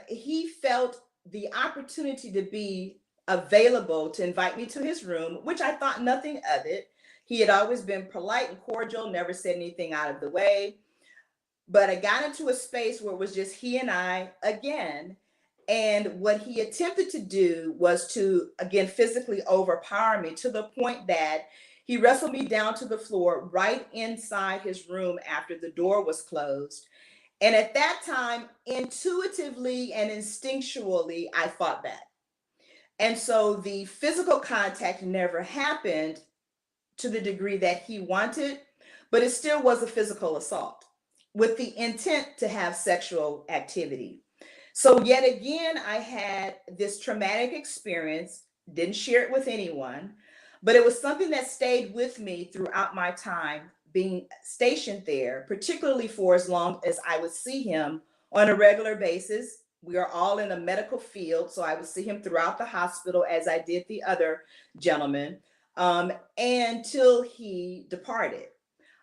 Speaker 8: he felt the opportunity to be available to invite me to his room, which I thought nothing of it. He had always been polite and cordial, never said anything out of the way. But I got into a space where it was just he and I again. And what he attempted to do was to, again, physically overpower me to the point that he wrestled me down to the floor right inside his room after the door was closed. And at that time, intuitively and instinctually, I fought back. And so the physical contact never happened to the degree that he wanted, but it still was a physical assault with the intent to have sexual activity. So yet again, I had this traumatic experience, didn't share it with anyone, but it was something that stayed with me throughout my time being stationed there, particularly for as long as I would see him on a regular basis. We are all in a medical field, so I would see him throughout the hospital as I did the other gentleman, until he departed.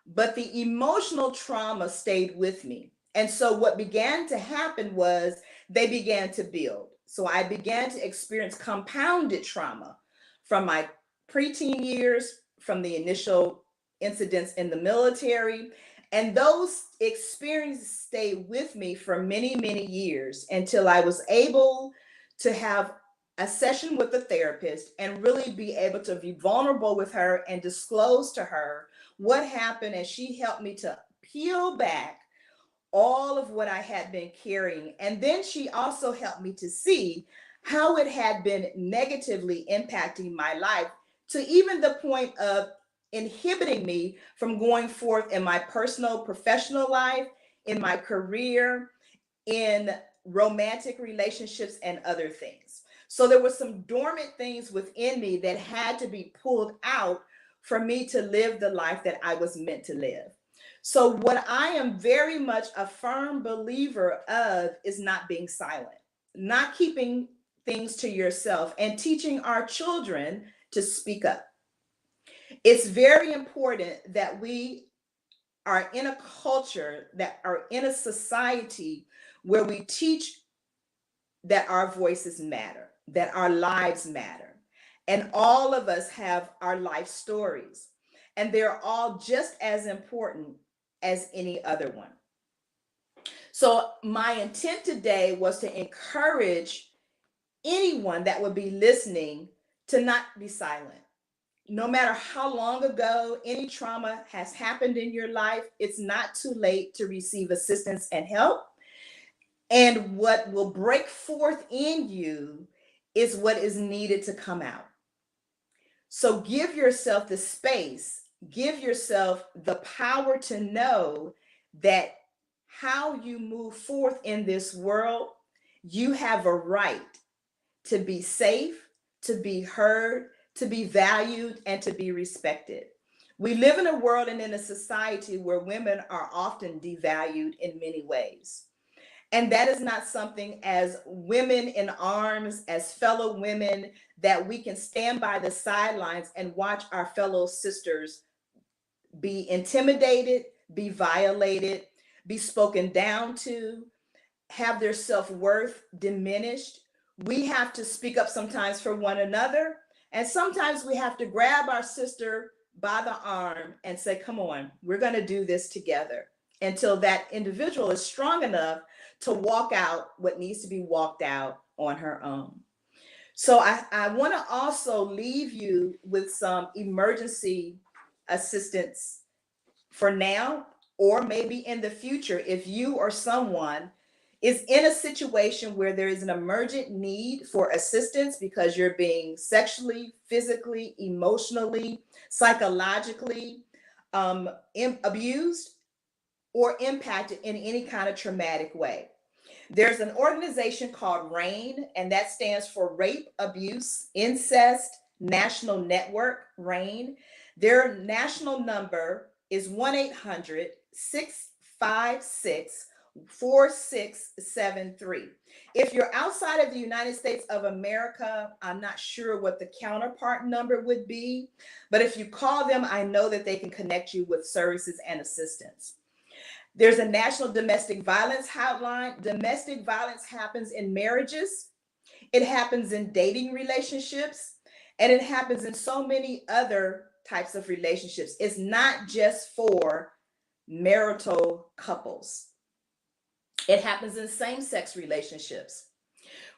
Speaker 8: But the emotional trauma stayed with me. And so what began to happen was they began to build. So I began to experience compounded trauma from my preteen years, from the initial incidents in the military. And those experiences stayed with me for many, many years until I was able to have a session with a therapist and really be able to be vulnerable with her and disclose to her what happened. And she helped me to peel back all of what I had been carrying. And then she also helped me to see how it had been negatively impacting my life, to even the point of inhibiting me from going forth in my personal, professional life, in my career, in romantic relationships and other things. So there were some dormant things within me that had to be pulled out for me to live the life that I was meant to live. So what I am very much a firm believer of is not being silent, not keeping things to yourself, and teaching our children to speak up. It's very important that we are in a culture, that are in a society where we teach that our voices matter, that our lives matter. And all of us have our life stories. and they're all just as important as any other one. So my intent today was to encourage anyone that would be listening to not be silent. No matter how long ago any trauma has happened in your life, it's not too late to receive assistance and help. And what will break forth in you is what is needed to come out. So give yourself the space, give yourself the power to know that how you move forth in this world, you have a right to be safe, to be heard, to be valued, and to be respected. We live in a world and in a society where women are often devalued in many ways. And that is not something as women in arms, as fellow women, that we can stand by the sidelines and watch our fellow sisters be intimidated, be violated, be spoken down to, have their self-worth diminished. We have to speak up sometimes for one another. And sometimes we have to grab our sister by the arm and say, come on, we're going to do this together, until that individual is strong enough to walk out what needs to be walked out on her own. So I want to also leave you with some emergency assistance for now, or maybe in the future, if you or someone is in a situation where there is an emergent need for assistance because you're being sexually, physically, emotionally, psychologically abused or impacted in any kind of traumatic way. There's an organization called RAINN, and that stands for Rape, Abuse, Incest National Network, RAINN. Their national number is 1-800-656-4673. If you're outside of the United States of America, I'm not sure what the counterpart number would be, but if you call them, I know that they can connect you with services and assistance. There's a national domestic violence hotline. Domestic violence happens in marriages. It happens in dating relationships, and it happens in so many other types of relationships. It's not just for marital couples. It happens in same-sex relationships.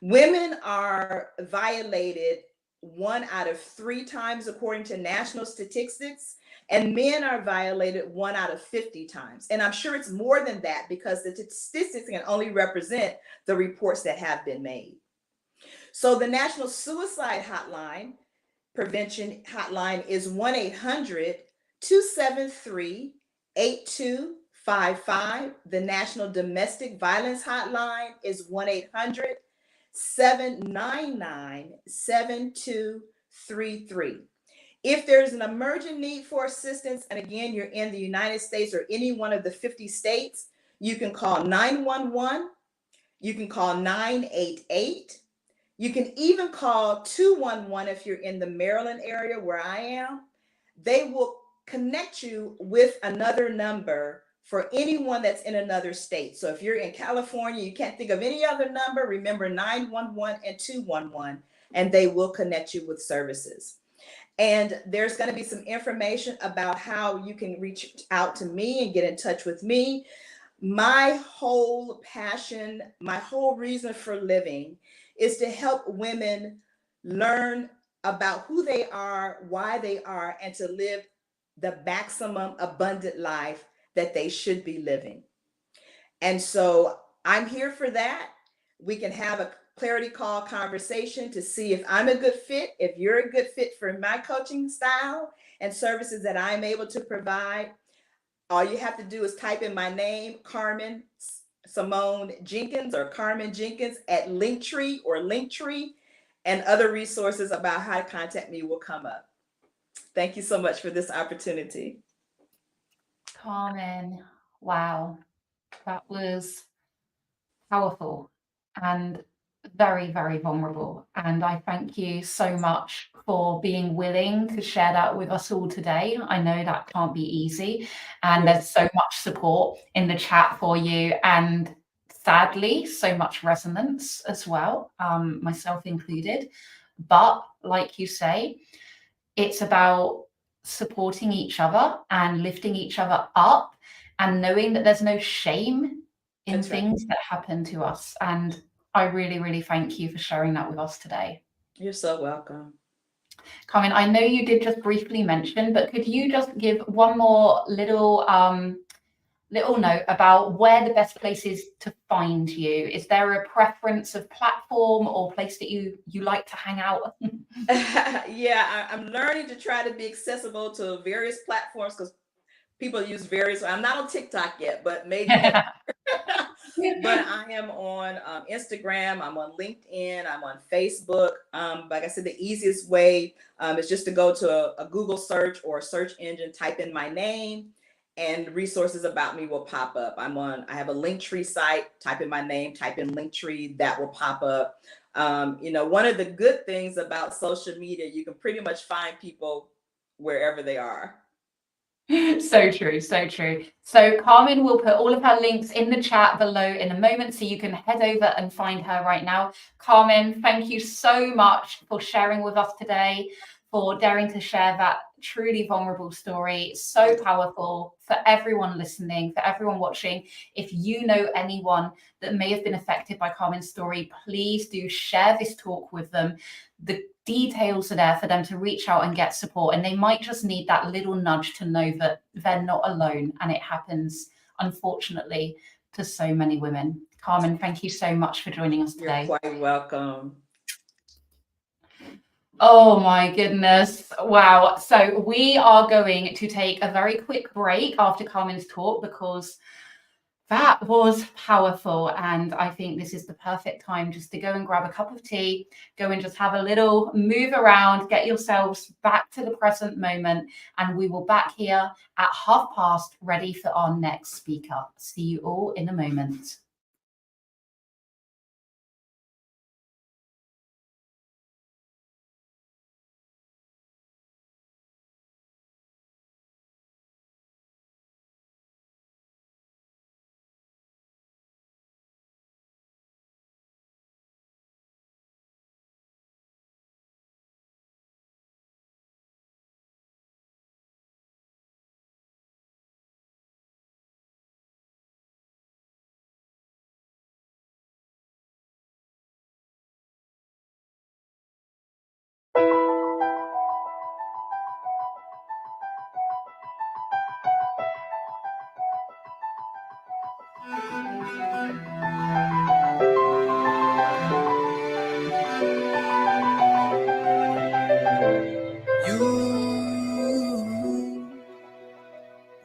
Speaker 8: Women are violated 1 out of 3 times according to national statistics, and men are violated 1 out of 50 times. And I'm sure it's more than that because the statistics can only represent the reports that have been made. So the National Suicide Hotline, Prevention Hotline is 1-800-273-8255. The National Domestic Violence Hotline is 1-800-799-7233. If there's an emergent need for assistance, and again, you're in the United States or any one of the 50 states, you can call 911, you can call 988, you can even call 211 if you're in the Maryland area where I am. They will connect you with another number for anyone that's in another state. So if you're in California, you can't think of any other number, remember 911 and 211, and they will connect you with services. And there's going to be some information about how you can reach out to me and get in touch with me. My whole passion, my whole reason for living is to help women learn about who they are, why they are, and to live the maximum abundant life that they should be living. And so I'm here for that. We can have a clarity call conversation to see if I'm a good fit, if you're a good fit for my coaching style and services that I'm able to provide. All you have to do is type in my name, Carmen Simone Jenkins or Carmen Jenkins at Linktree or Linktree, and other resources about how to contact me will come up. Thank you so much for this opportunity.
Speaker 6: Carmen, wow, that was powerful and very, very vulnerable. And I thank you so much for being willing to share that with us all today. I know that can't be easy, and there's so much support in the chat for you, and sadly, so much resonance as well, myself included. But like you say, it's about supporting each other and lifting each other up and knowing that there's no shame in
Speaker 8: That's right.
Speaker 6: things that happen to us. And I really, really thank you for sharing that with us today.
Speaker 8: You're so welcome.
Speaker 6: Carmen, I know you did just briefly mention, but could you just give one more little note about where the best place is to find you? Is there a preference of platform or place that you like to hang out?
Speaker 8: Yeah, I'm learning to try to be accessible to various platforms because people use various. I'm not on TikTok yet, but maybe. But I am on Instagram, I'm on LinkedIn, I'm on Facebook. Like I said, the easiest way is just to go to a Google search or a search engine, type in my name, and resources about me will pop up. I have a Linktree site, type in my name, type in Linktree, that will pop up. One of the good things about social media, you can pretty much find people wherever they are.
Speaker 6: So true, so true. So Carmen will put all of her links in the chat below in a moment, so you can head over and find her right now. Carmen, thank you so much for sharing with us today, for daring to share that truly vulnerable story. So powerful for everyone listening, for everyone watching. If you know anyone that may have been affected by Carmen's story, please do share this talk with them. The details are there for them to reach out and get support, and they might just need that little nudge to know that they're not alone, and it happens, unfortunately, to so many women. Carmen, thank you so much for joining us today.
Speaker 8: You're quite welcome.
Speaker 6: Oh my goodness. Wow. So we are going to take a very quick break after Carmen's talk, because that was powerful. And I think this is the perfect time just to go and grab a cup of tea, go and just have a little move around, get yourselves back to the present moment. And we will back here at past, ready for our next speaker. See you all in a moment.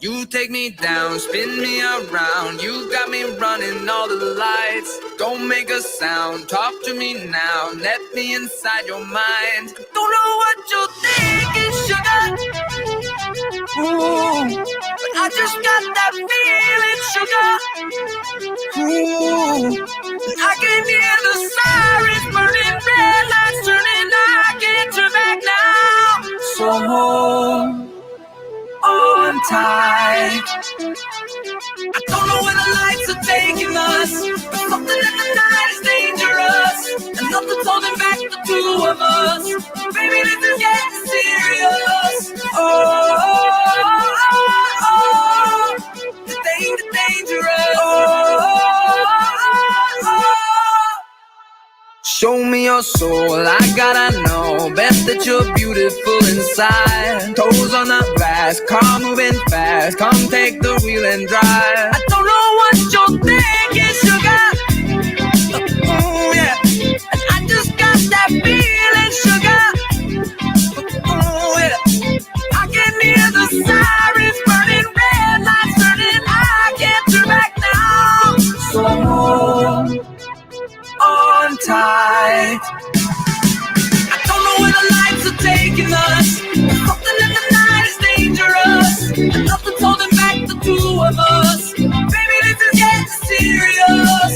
Speaker 1: You take me down, spin me around. You got me running all the lights. Don't make a sound, talk to me now. Let me inside your mind. Don't know what you're thinking, sugar. Ooh, but I just got that feeling, sugar. Ooh, I can hear the sirens burning, red lights turning. I can't turn back now. So hold on tight. I don't know where the lights are taking us, but something in the night is dangerous, and nothing's holding back the two of us. Baby, this is getting serious. The dangerous. Show me your soul, I gotta know. Best that you're beautiful inside. Toes on the glass, car moving fast. Come take the wheel and drive. I don't know what you're thinking, sugar. Oh yeah, and I just got that feeling, sugar. Oh yeah, I can hear the sirens burning, red lights turning. I can't turn back now. So hold on tight. I don't know where the lights are taking us, but something in the night is dangerous, and nothing's holding back the two of us. Baby, this is getting serious.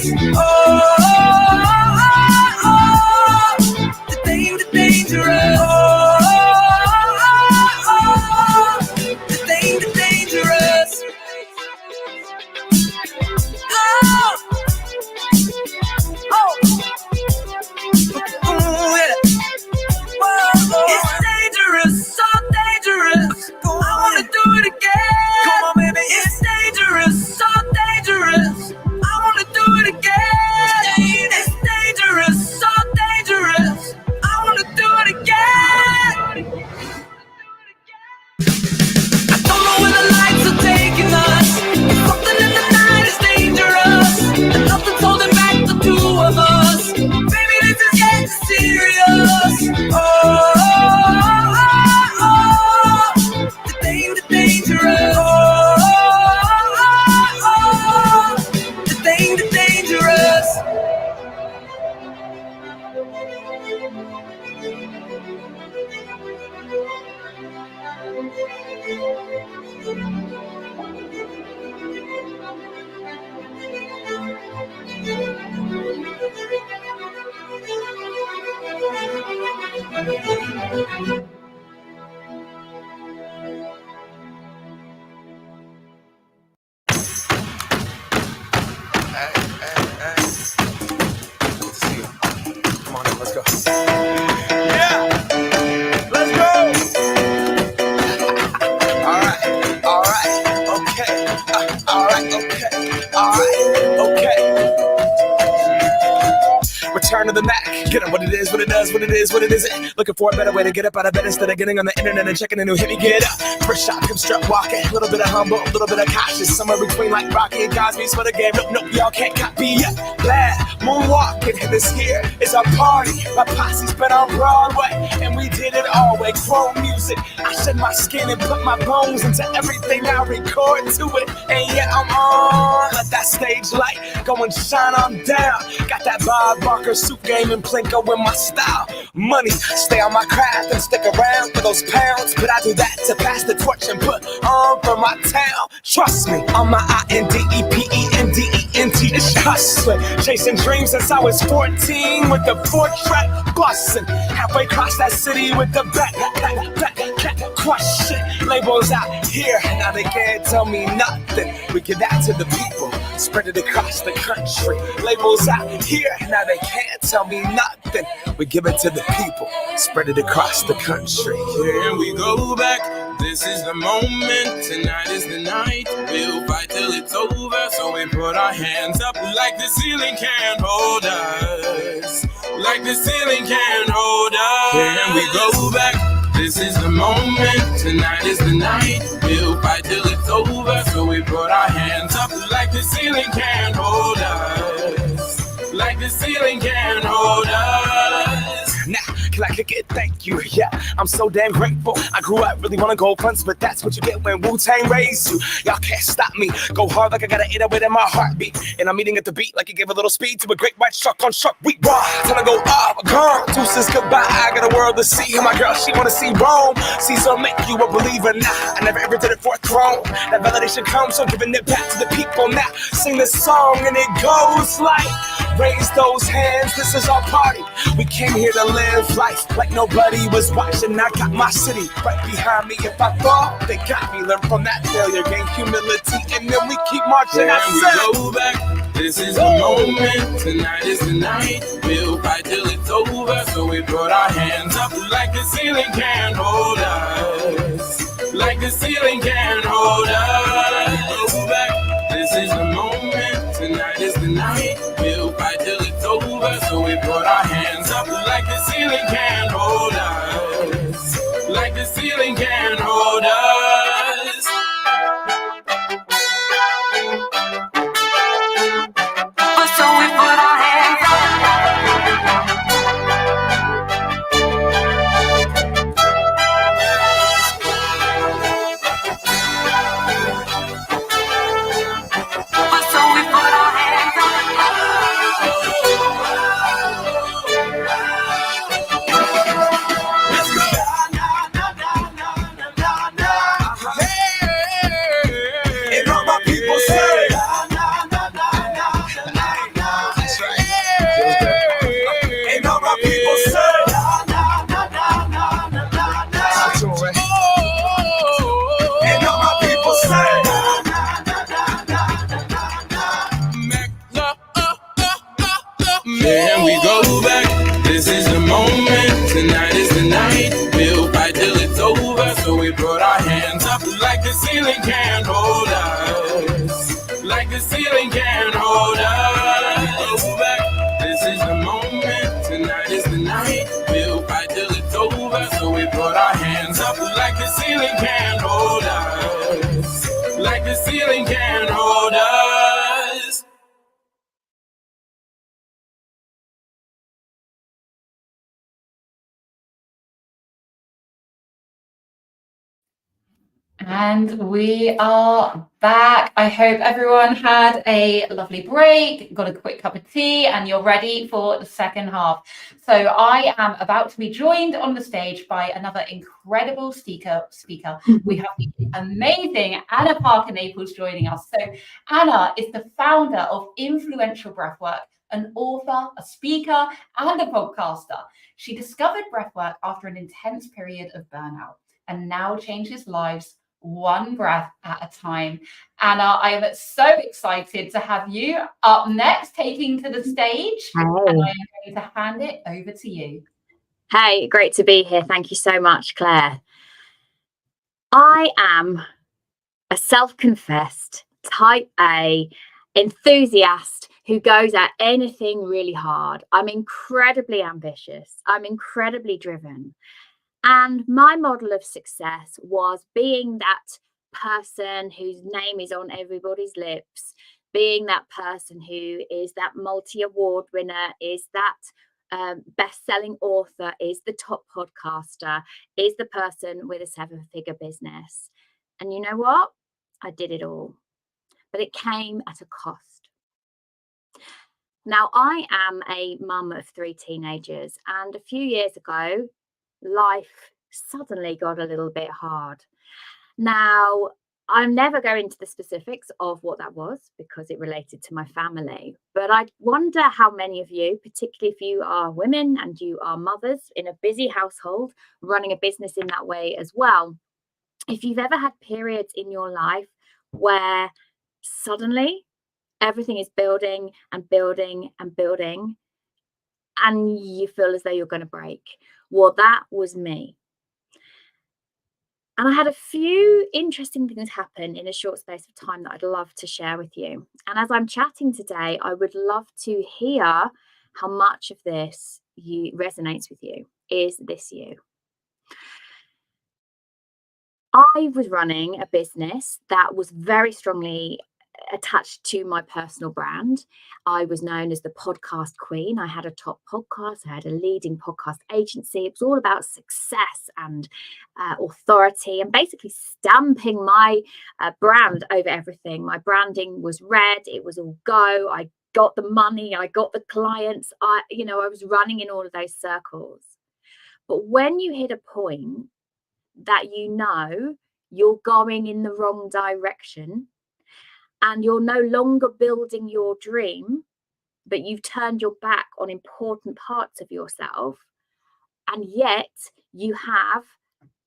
Speaker 1: The dangerous. The dangerous. It's dangerous, so dangerous.
Speaker 3: Let's go. Yeah. Let's go. All right. Okay. All right. Okay. Return to the Mac. Get up what it is, what it does, what it is, what it isn't. Looking for a better way to get up out of bed instead of getting on the internet and checking a new hit. Me get up. First shot, hip strut walking. A little bit of humble, a little bit of cautious. Somewhere between like Rocky and Cosby's for the game. Nope, y'all can't copy yet. Glad moonwalking. And this here is our party. My posse's been on Broadway, and we did it all way. Chrome music. I shed my skin and put my bones into everything I record to it. And yet I'm on. Let that stage light go and shine on down. Got that Bob Barker suit game and Plinko in my style. Money, stay on my craft and stick around for those pounds. But I do that to pass the torch and put on for my town. Trust me, on my INDEPENDENT. It's hustling, chasing dreams since I was 14 with the 4-track bustin'. Halfway across that city with the back crush shit. Labels out here, now they can't tell me nothing. We give that to the people, spread it across the country. Labels out here, now they can't tell me nothing. We give it to the people, spread it across the country.
Speaker 1: Here we go back, this is the moment, tonight is the night. We'll fight till it's over, so we put our hands up like the ceiling can't hold us. Like the ceiling can't hold us. Here we go back, this is the moment, tonight is the night. We'll fight till it's over, so we put our hands up like the ceiling can't hold us. Like the ceiling can't hold us.
Speaker 3: Now, can I kick it? Thank you. Yeah, I'm so damn grateful. I grew up really wanna go fronts, but that's what you get when Wu-Tang raised you. Y'all can't stop me. Go hard like I got an 808 in my heartbeat. And I'm eating at the beat like it gave a little speed to a great white truck on truck. We raw. Time to go up, gone. Deuces goodbye. I got a world to see. And my girl, she wanna see Rome. Caesar make you a believer. Nah, I never ever did it for a throne. That validation comes, so giving it back to the people now. Sing this song and it goes like, raise those hands, this is our party. We came here to live life like nobody was watching. I got my city right behind me. If I fall, they got me. Learn from that failure, gain humility, and then we keep marching.
Speaker 1: When we go back, this is the moment, tonight is the night. We'll fight till it's over, so we put our hands up like the ceiling can't hold us. Like the ceiling can't hold us. Go back, this is the moment, tonight is the night. We'll fight till it's over, so we put our hands up like the ceiling can't hold us. Like the ceiling can't hold us.
Speaker 2: So we put our hands up. So we put our hands up.
Speaker 3: Let's go. And all my people say, that's right. And all my people say, that's all right. And all my people say,
Speaker 1: Here we go back, this is the moment, tonight is the night. We'll fight till it's over, so we put our hands up like the ceiling can't hold us. Like the ceiling can't hold us. Go back, this is the moment, tonight is the night. We'll fight till it's over, so we put our hands up like the ceiling can't hold us. Like the ceiling can't hold us.
Speaker 6: And we are back. I hope everyone had a lovely break, got a quick cup of tea, and you're ready for the second half. So I am about to be joined on the stage by another incredible speaker. We have the amazing Anna Parker Naples joining us. So Anna is the founder of Influential Breathwork, an author, a speaker, and a podcaster. She discovered breathwork after an intense period of burnout and now changes lives one breath at a time. Anna, I am so excited to have you up next, taking to the stage, and I am going to hand it over to you.
Speaker 9: Hey, great to be here. Thank you so much, Claire. I am a self-confessed type A enthusiast who goes at anything really hard. I'm incredibly ambitious. I'm incredibly driven. And my model of success was being that person whose name is on everybody's lips, being that person who is that multi-award winner, is that best-selling author, is the top podcaster, is the person with a 7-figure business. And you know what? I did it all, but it came at a cost. Now, I am a mum of 3 teenagers, and a few years ago, life suddenly got a little bit hard. Now, I'm never going into the specifics of what that was because it related to my family, but I wonder how many of you, particularly if you are women and you are mothers in a busy household, running a business in that way as well, if you've ever had periods in your life where suddenly everything is building and building and building and you feel as though you're going to break. Well, that was me. And I had a few interesting things happen in a short space of time that I'd love to share with you. And as I'm chatting today, I would love to hear how much of this resonates with you. Is this you? I was running a business that was very strongly attached to my personal brand. I was known as the podcast queen. I had a top podcast. I had a leading podcast agency. It was all about success and authority and basically stamping my brand over everything. My branding was red. It was all go. I got the money. I got the clients. I was running in all of those circles. But when you hit a point that you're going in the wrong direction and you're no longer building your dream, but you've turned your back on important parts of yourself, and yet you have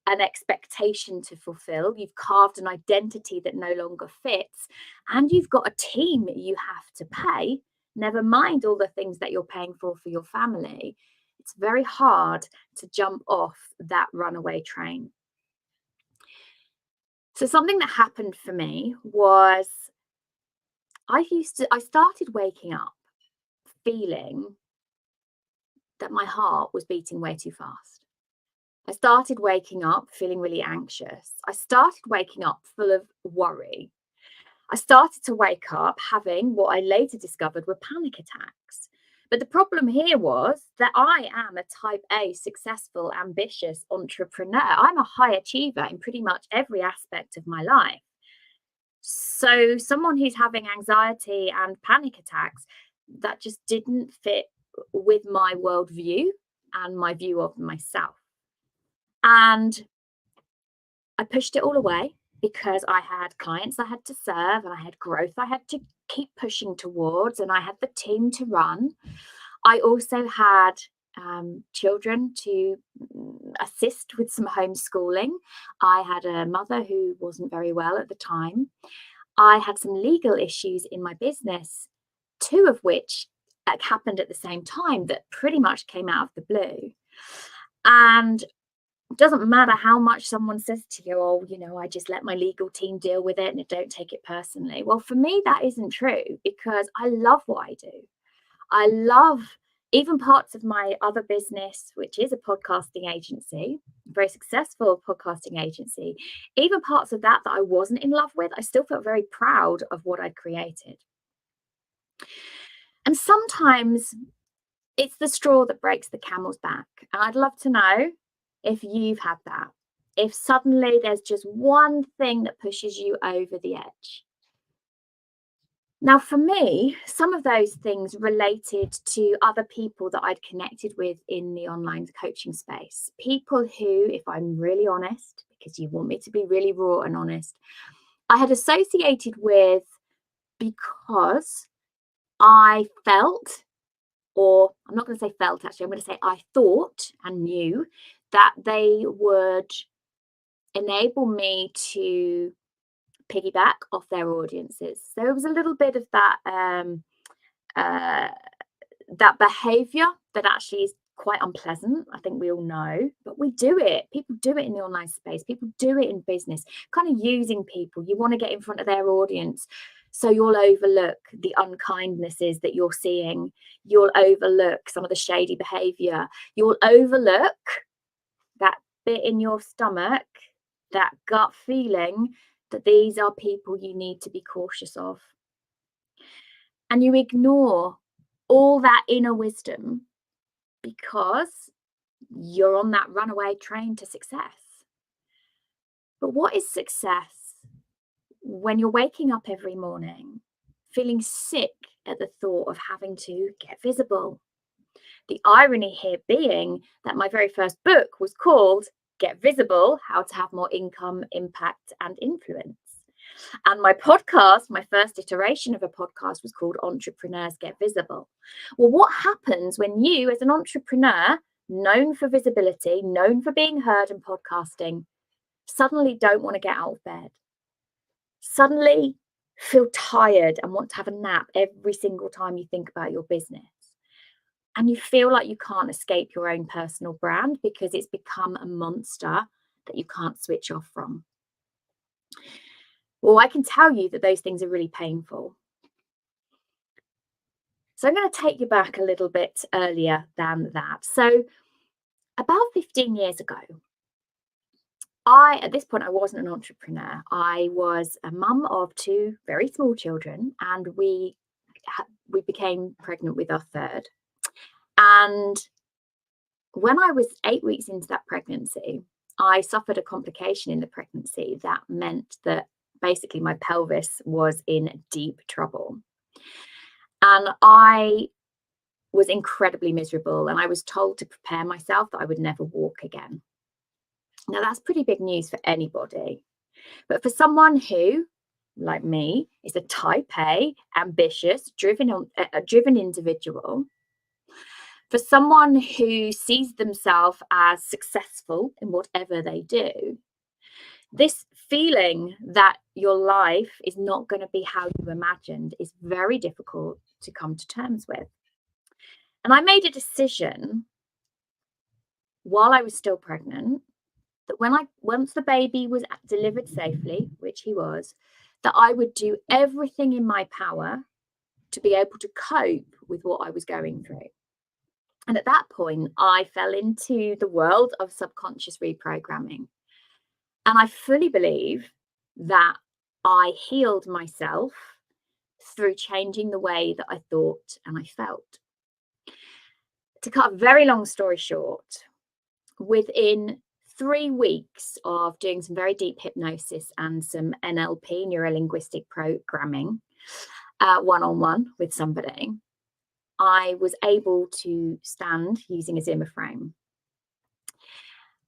Speaker 9: an expectation to fulfill, you've carved an identity that no longer fits, and you've got a team you have to pay, never mind all the things that you're paying for your family, it's very hard to jump off that runaway train. So something that happened for me was I started waking up feeling that my heart was beating way too fast. I started waking up feeling really anxious. I started waking up full of worry. I started to wake up having what I later discovered were panic attacks. But the problem here was that I am a type A, successful, ambitious entrepreneur. I'm a high achiever in pretty much every aspect of my life. So someone who's having anxiety and panic attacks, that just didn't fit with my worldview and my view of myself. And I pushed it all away because I had clients I had to serve and I had growth I had to keep pushing towards and I had the team to run. I also had children to assist with some homeschooling. I had a mother who wasn't very well at the time. I had some legal issues in my business, 2 of which happened at the same time that pretty much came out of the blue. And it doesn't matter how much someone says to you, oh, I just let my legal team deal with it and don't take it personally. Well, for me, that isn't true because I love what I do. I love even parts of my other business, which is a podcasting agency, a very successful podcasting agency, even parts of that I wasn't in love with, I still felt very proud of what I'd created. And sometimes it's the straw that breaks the camel's back. And I'd love to know if you've had that, if suddenly there's just one thing that pushes you over the edge. Now, for me, some of those things related to other people that I'd connected with in the online coaching space. People who, if I'm really honest, because you want me to be really raw and honest, I had associated with because I felt, or I'm not going to say felt, actually, I'm going to say I thought and knew that they would enable me to piggyback off their audiences. So it was a little bit of that that behavior that actually is quite unpleasant. I think we all know, but we do it. People do it in the online space. People do it in business, kind of using people. You want to get in front of their audience. So you'll overlook the unkindnesses that you're seeing. You'll overlook some of the shady behavior. You'll overlook that bit in your stomach, that gut feeling that these are people you need to be cautious of. And you ignore all that inner wisdom because you're on that runaway train to success. But what is success when you're waking up every morning feeling sick at the thought of having to get visible? The irony here being that my very first book was called Get Visible: How to Have More Income, Impact and Influence. And my podcast, my first iteration of a podcast, was called Entrepreneurs Get Visible. Well, what happens when you, as an entrepreneur, known for visibility, known for being heard and podcasting, suddenly don't want to get out of bed? Suddenly feel tired and want to have a nap every single time you think about your business. And you feel like you can't escape your own personal brand because it's become a monster that you can't switch off from. Well, I can tell you that those things are really painful. So I'm going to take you back a little bit earlier than that. So about 15 years ago, at this point, I wasn't an entrepreneur. I was a mum of 2 very small children, and we became pregnant with our third. And when I was 8 weeks into that pregnancy, I suffered a complication in the pregnancy that meant that basically my pelvis was in deep trouble. And I was incredibly miserable, and I was told to prepare myself that I would never walk again. Now, that's pretty big news for anybody. But for someone who, like me, is a type A, ambitious, driven individual, for someone who sees themselves as successful in whatever they do, this feeling that your life is not going to be how you imagined is very difficult to come to terms with. And I made a decision while I was still pregnant that once the baby was delivered safely, which he was, that I would do everything in my power to be able to cope with what I was going through. And at that point, I fell into the world of subconscious reprogramming. And I fully believe that I healed myself through changing the way that I thought and I felt. To cut a very long story short, within 3 weeks of doing some very deep hypnosis and some NLP, neuro-linguistic programming, one-on-one with somebody, I was able to stand using a Zimmer frame.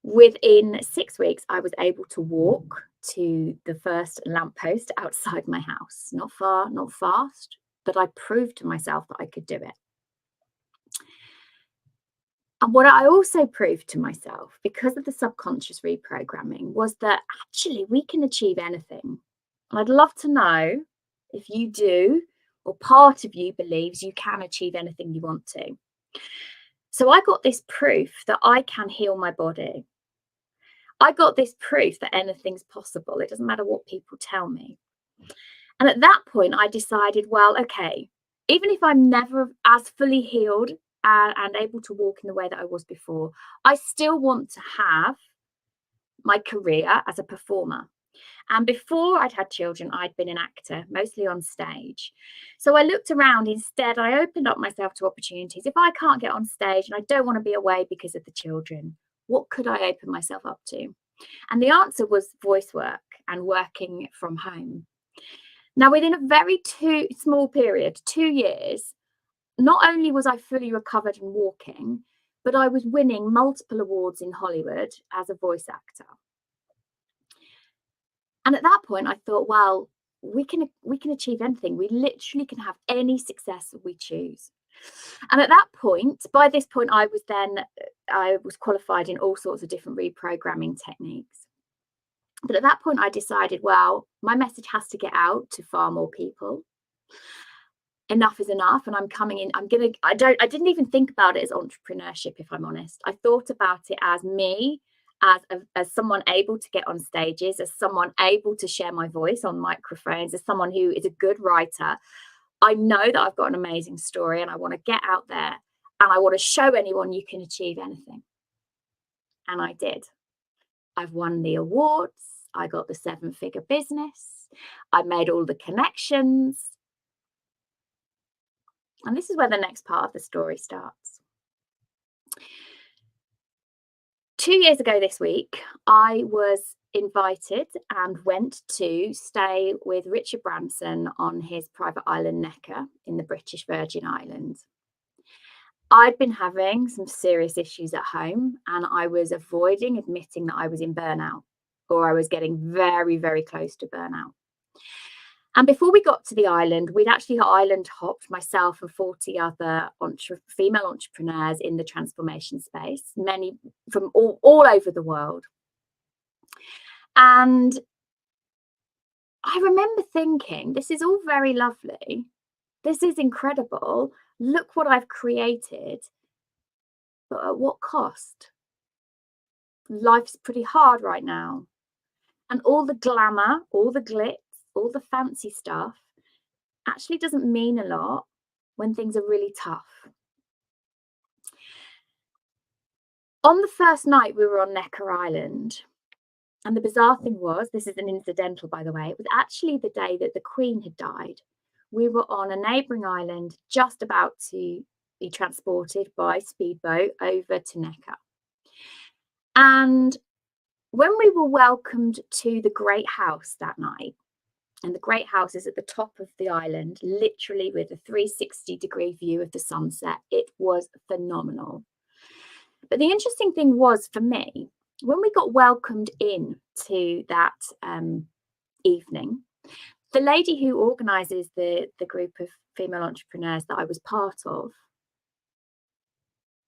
Speaker 9: Within 6 weeks, I was able to walk to the first lamppost outside my house. Not far, not fast, but I proved to myself that I could do it. And what I also proved to myself, because of the subconscious reprogramming, was that actually we can achieve anything. And I'd love to know if you do, or part of you believes you can achieve anything you want to. So I got this proof that I can heal my body. I got this proof that anything's possible. It doesn't matter what people tell me. And at that point, I decided, well, okay, even if I'm never as fully healed and able to walk in the way that I was before, I still want to have my career as a performer. And before I'd had children, I'd been an actor, mostly on stage. So I looked around instead. I opened up myself to opportunities. If I can't get on stage and I don't want to be away because of the children, what could I open myself up to? And the answer was voice work and working from home. Now, within a very small period, 2 years, not only was I fully recovered and walking, but I was winning multiple awards in Hollywood as a voice actor. And at that point, I thought, well, we can achieve anything. We literally can have any success that we choose. And at that point, by this point, I was qualified in all sorts of different reprogramming techniques. But at that point, I decided, well, my message has to get out to far more people. Enough is enough. And I'm coming in. I didn't even think about it as entrepreneurship, if I'm honest. I thought about it as me, as someone able to get on stages, as someone able to share my voice on microphones, as someone who is a good writer. I know that I've got an amazing story and I want to get out there and I want to show anyone you can achieve anything. And I did. I've won the awards. I got the 7-figure business. I made all the connections. And this is where the next part of the story starts. 2 years ago this week, I was invited and went to stay with Richard Branson on his private island Necker in the British Virgin Islands. I'd been having some serious issues at home and I was avoiding admitting that I was in burnout, or I was getting very, very close to burnout. And before we got to the island, we'd actually island hopped, myself and 40 other female entrepreneurs in the transformation space, many from all over the world. And I remember thinking, this is all very lovely. This is incredible. Look what I've created. But at what cost? Life's pretty hard right now. And all the glamour, all the glitz, all the fancy stuff actually doesn't mean a lot when things are really tough. On the first night we were on Necker Island, and the bizarre thing was, this is an incidental by the way, it was actually the day that the Queen had died. We were on a neighbouring island just about to be transported by speedboat over to Necker. And when we were welcomed to the Great House that night, and the Great House is at the top of the island, literally with a 360-degree view of the sunset. It was phenomenal. But the interesting thing was, for me, when we got welcomed in to that evening, the lady who organises the group of female entrepreneurs that I was part of,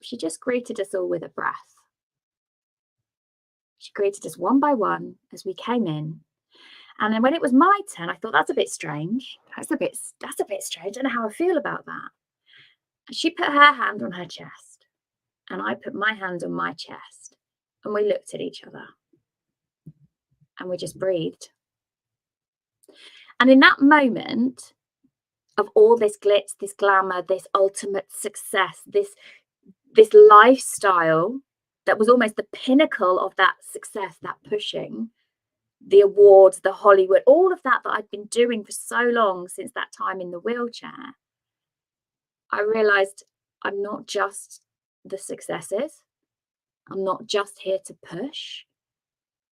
Speaker 9: she just greeted us all with a breath. She greeted us one by one as we came in. And then when it was my turn, I thought, that's a bit strange. That's a bit strange. I don't know how I feel about that. And she put her hand on her chest and I put my hand on my chest, and we looked at each other and we just breathed. And in that moment of all this glitz, this glamour, this ultimate success, this lifestyle that was almost the pinnacle of that success, that pushing, the awards, the Hollywood, all of that I'd been doing for so long since that time in the wheelchair, I realized I'm not just the successes. I'm not just here to push.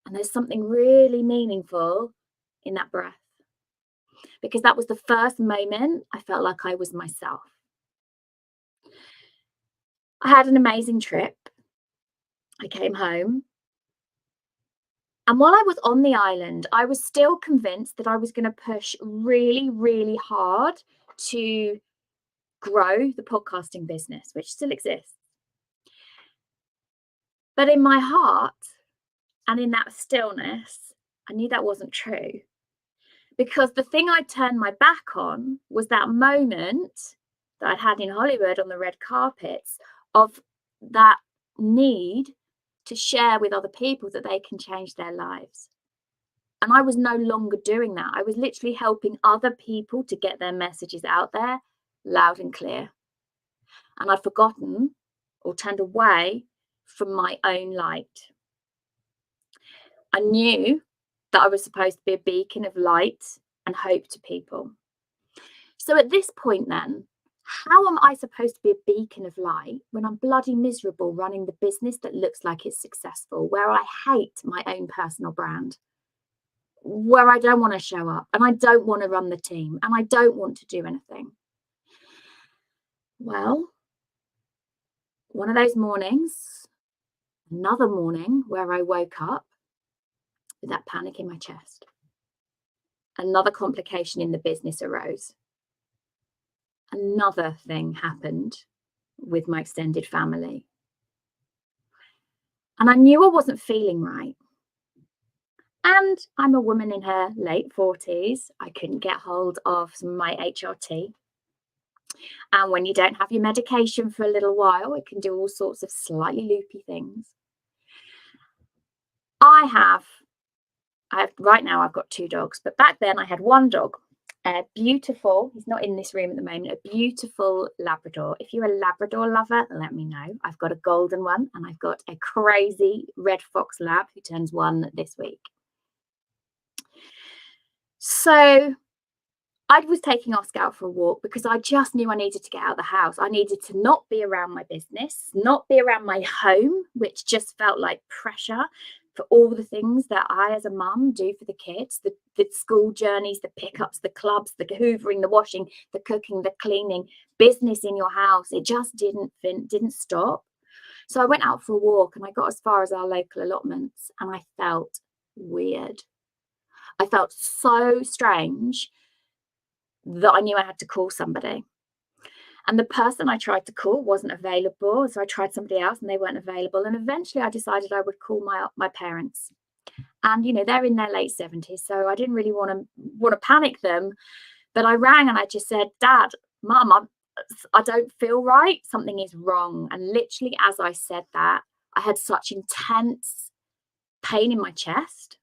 Speaker 9: And there's something really meaningful in that breath. Because that was the first moment I felt like I was myself. I had an amazing trip. I came home. And while I was on the island, I was still convinced that I was going to push really, really hard to grow the podcasting business, which still exists. But in my heart and in that stillness, I knew that wasn't true. Because the thing I turned my back on was that moment that I'd had in Hollywood on the red carpets of that need to share with other people that they can change their lives. And I was no longer doing that. I was literally helping other people to get their messages out there loud and clear. And I'd forgotten or turned away from my own light. I knew that I was supposed to be a beacon of light and hope to people. So at this point then, how am I supposed to be a beacon of light when I'm bloody miserable running the business that looks like it's successful, where I hate my own personal brand, where I don't want to show up and I don't want to run the team and I don't want to do anything? Well, one of those mornings, another morning where I woke up with that panic in my chest. Another complication in the business arose. Another thing happened with my extended family. And I knew I wasn't feeling right. And I'm a woman in her late 40s. I couldn't get hold of some of my HRT. And when you don't have your medication for a little while, it can do all sorts of slightly loopy things. Right now I've got 2 dogs, but back then I had 1 dog, a beautiful, he's not in this room at the moment, a beautiful Labrador. If you're a Labrador lover, let me know. I've got a golden one and I've got a crazy red fox lab who turns 1 this week. So I was taking Oscar out for a walk because I just knew I needed to get out of the house. I needed to not be around my business, not be around my home, which just felt like pressure for all the things that I, as a mum, do for the kids, the school journeys, the pickups, the clubs, the hoovering, the washing, the cooking, the cleaning, business in your house. It just didn't stop. So I went out for a walk and I got as far as our local allotments and I felt weird. I felt so strange that I knew I had to call somebody. And the person I tried to call wasn't available. So I tried somebody else and they weren't available. And eventually I decided I would call my parents. And, you know, they're in their late 70s. So I didn't really want to panic them. But I rang and I just said, Dad, Mum, I don't feel right. Something is wrong. And literally as I said that, I had such intense pain in my chest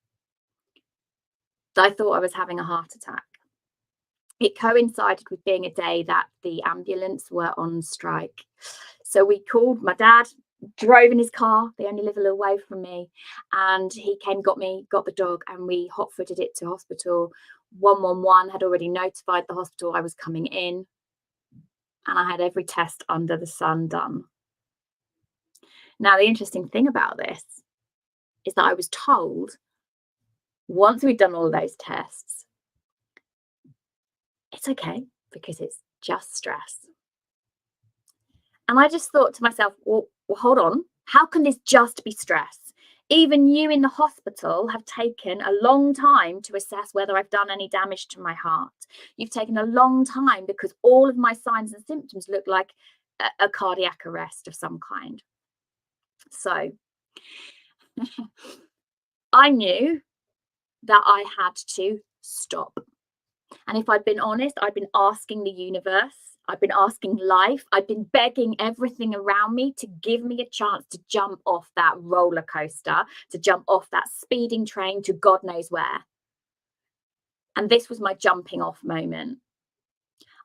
Speaker 9: that I thought I was having a heart attack. It coincided with being a day that the ambulance were on strike. So we called, my dad drove in his car. They only live a little way from me. And he came, got the dog, and we hot-footed it to hospital. 111 had already notified the hospital I was coming in. And I had every test under the sun done. Now, the interesting thing about this is that I was told, once we'd done all of those tests, it's okay because it's just stress. And I just thought to myself, well, hold on. How can this just be stress? Even you in the hospital have taken a long time to assess whether I've done any damage to my heart. You've taken a long time because all of my signs and symptoms look like a cardiac arrest of some kind. So I knew that I had to stop. And if I'd been honest, I'd been asking the universe, I'd been asking life, I'd been begging everything around me to give me a chance to jump off that roller coaster, to jump off that speeding train to God knows where. And this was my jumping off moment.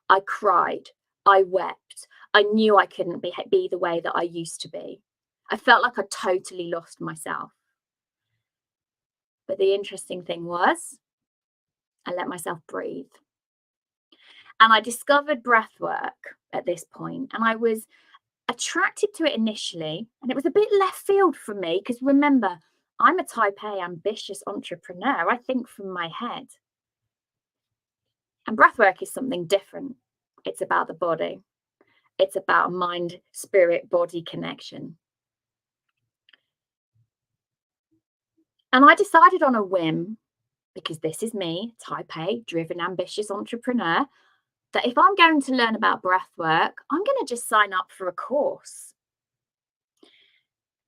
Speaker 9: I cried, I wept, I knew I couldn't be the way that I used to be. I felt like I totally lost myself. But the interesting thing was, I let myself breathe. And I discovered breath work at this point, and I was attracted to it initially, and it was a bit left field for me because remember, I'm a type A ambitious entrepreneur. I think from my head. And breath work is something different. It's about the body. It's about mind, spirit, body connection. And I decided on a whim, because this is me, type A, driven, ambitious entrepreneur, that if I'm going to learn about breath work, I'm going to just sign up for a course.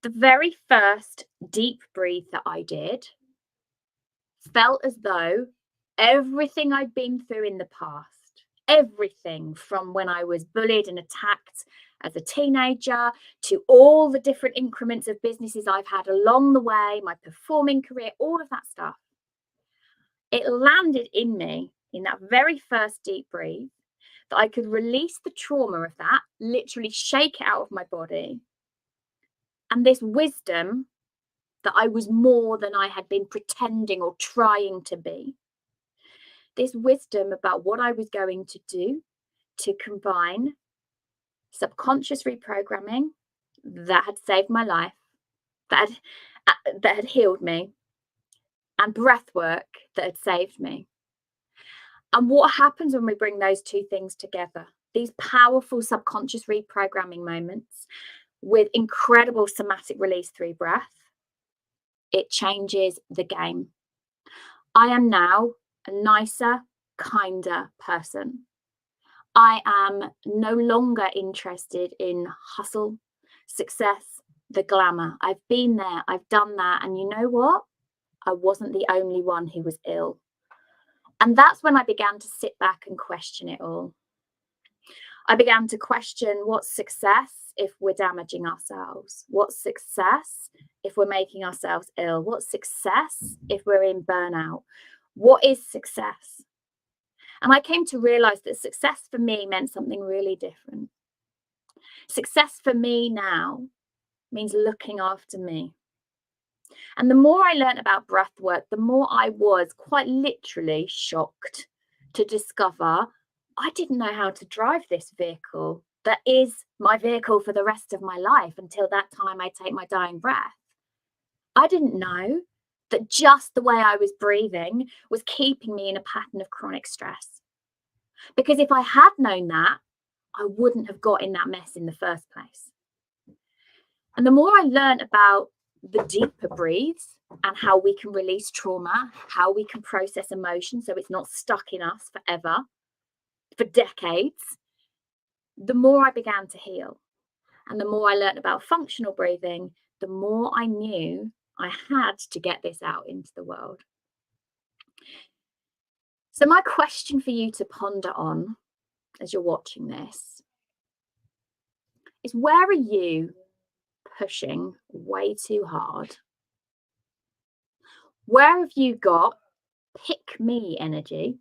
Speaker 9: The very first deep breathe that I did felt as though everything I'd been through in the past, everything from when I was bullied and attacked as a teenager to all the different increments of businesses I've had along the way, my performing career, all of that stuff, it landed in me in that very first deep breathe that I could release the trauma of that, literally shake it out of my body. And this wisdom that I was more than I had been pretending or trying to be. This wisdom about what I was going to do to combine subconscious reprogramming that had saved my life, that had healed me, and breath work that had saved me. And what happens when we bring those two things together? These powerful subconscious reprogramming moments with incredible somatic release through breath, it changes the game. I am now a nicer, kinder person. I am no longer interested in hustle, success, the glamour. I've been there, I've done that. And you know what? I wasn't the only one who was ill. And that's when I began to sit back and question it all. I began to question what's success if we're damaging ourselves? What's success if we're making ourselves ill? What's success if we're in burnout? What is success? And I came to realize that success for me meant something really different. Success for me now means looking after me. And the more I learned about breath work, the more I was quite literally shocked to discover I didn't know how to drive this vehicle that is my vehicle for the rest of my life until that time I take my dying breath. I didn't know that just the way I was breathing was keeping me in a pattern of chronic stress. Because if I had known that, I wouldn't have got in that mess in the first place. And the more I learned about the deeper breaths and how we can release trauma, how we can process emotion so it's not stuck in us forever, for decades, the more I began to heal. And the more I learned about functional breathing, the more I knew I had to get this out into the world. So my question for you to ponder on as you're watching this is, where are you pushing way too hard? Where have you got pick me energy?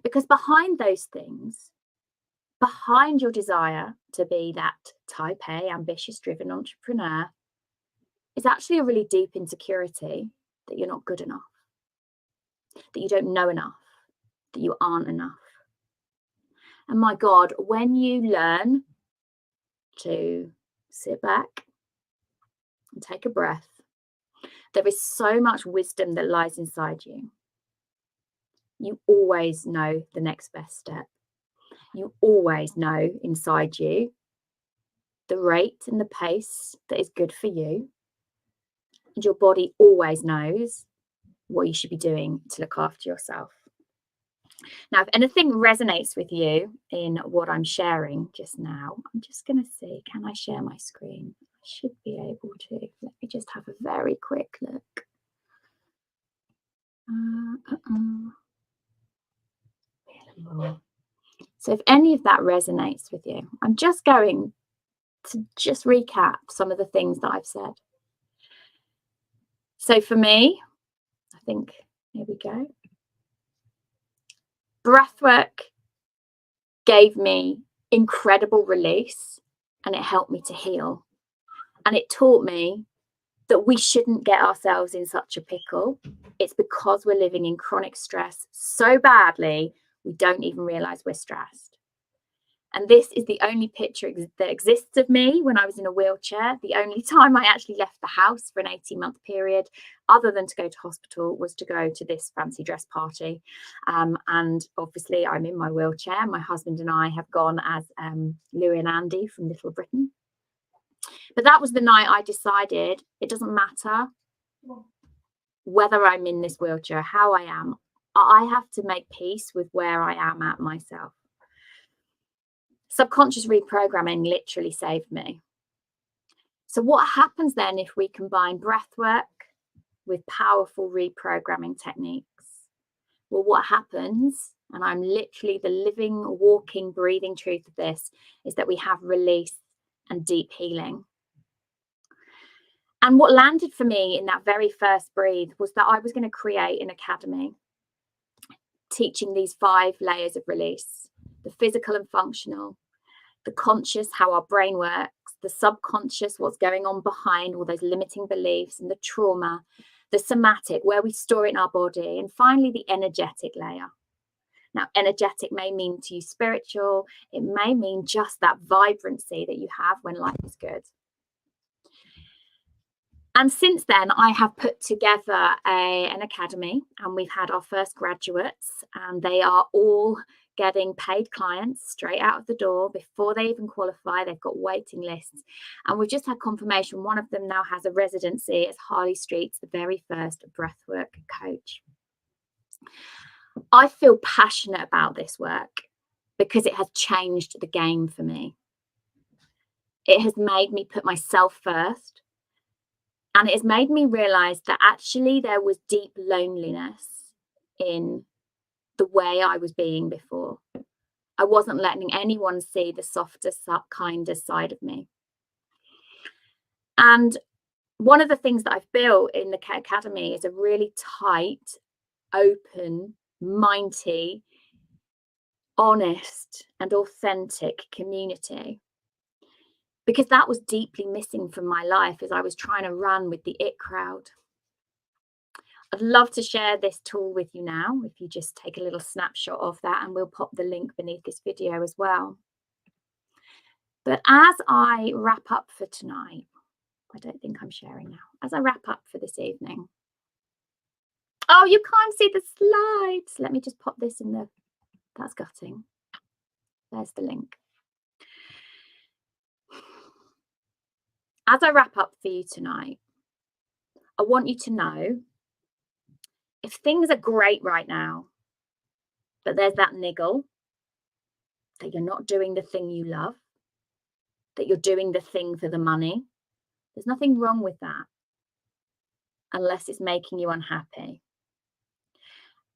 Speaker 9: Because behind those things, behind your desire to be that type A, ambitious, driven entrepreneur, is actually a really deep insecurity that you're not good enough, that you don't know enough, that you aren't enough. And my God, when you learn to sit back and take a breath, there is so much wisdom that lies inside you. You always know the next best step. You always know inside you the rate and the pace that is good for you. And your body always knows what you should be doing to look after yourself. Now, if anything resonates with you in what I'm sharing just now, I'm just going to see, can I share my screen? I should be able to. Let me just have a very quick look. So if any of that resonates with you, I'm just going to just recap some of the things that I've said. So for me, I think, here we go. Breathwork gave me incredible release and it helped me to heal. And it taught me that we shouldn't get ourselves in such a pickle. It's because we're living in chronic stress so badly, we don't even realize we're stressed. And this is the only picture that exists of me when I was in a wheelchair. The only time I actually left the house for an 18-month period, other than to go to hospital, was to go to this fancy dress party. And obviously I'm in my wheelchair. My husband and I have gone as Louie and Andy from Little Britain. But that was the night I decided it doesn't matter whether I'm in this wheelchair, how I am. I have to make peace with where I am at myself. Subconscious reprogramming literally saved me. So what happens then if we combine breath work with powerful reprogramming techniques? Well, what happens, and I'm literally the living, walking, breathing truth of this, is that we have release and deep healing. And what landed for me in that very first breathe was that I was going to create an academy teaching these 5 layers of release: the physical and functional, the conscious, how our brain works, the subconscious, what's going on behind all those limiting beliefs and the trauma, the somatic, where we store it in our body, and finally the energetic layer. Now, energetic may mean to you spiritual, it may mean just that vibrancy that you have when life is good. And since then, I have put together an academy, and we've had our first graduates, and they are all getting paid clients straight out of the door before they even qualify. They've got waiting lists, and we've just had confirmation one of them now has a residency as Harley Street's the very first breathwork coach. I feel passionate about this work because it has changed the game for me. It has made me put myself first. And it has made me realize that actually there was deep loneliness in the way I was being before. I wasn't letting anyone see the softer, kinder side of me. And one of the things that I've built in the Academy is a really tight, open, mindy, honest and authentic community, because that was deeply missing from my life as I was trying to run with the it crowd. I'd love to share this tool with you now, if you just take a little snapshot of that, and we'll pop the link beneath this video as well. But as I wrap up for tonight, I don't think I'm sharing now. As I wrap up for this evening. Oh, you can't see the slides. Let me just pop this in the, that's gutting. There's the link. As I wrap up for you tonight, I want you to know, if things are great right now, but there's that niggle, that you're not doing the thing you love, that you're doing the thing for the money, there's nothing wrong with that, unless it's making you unhappy.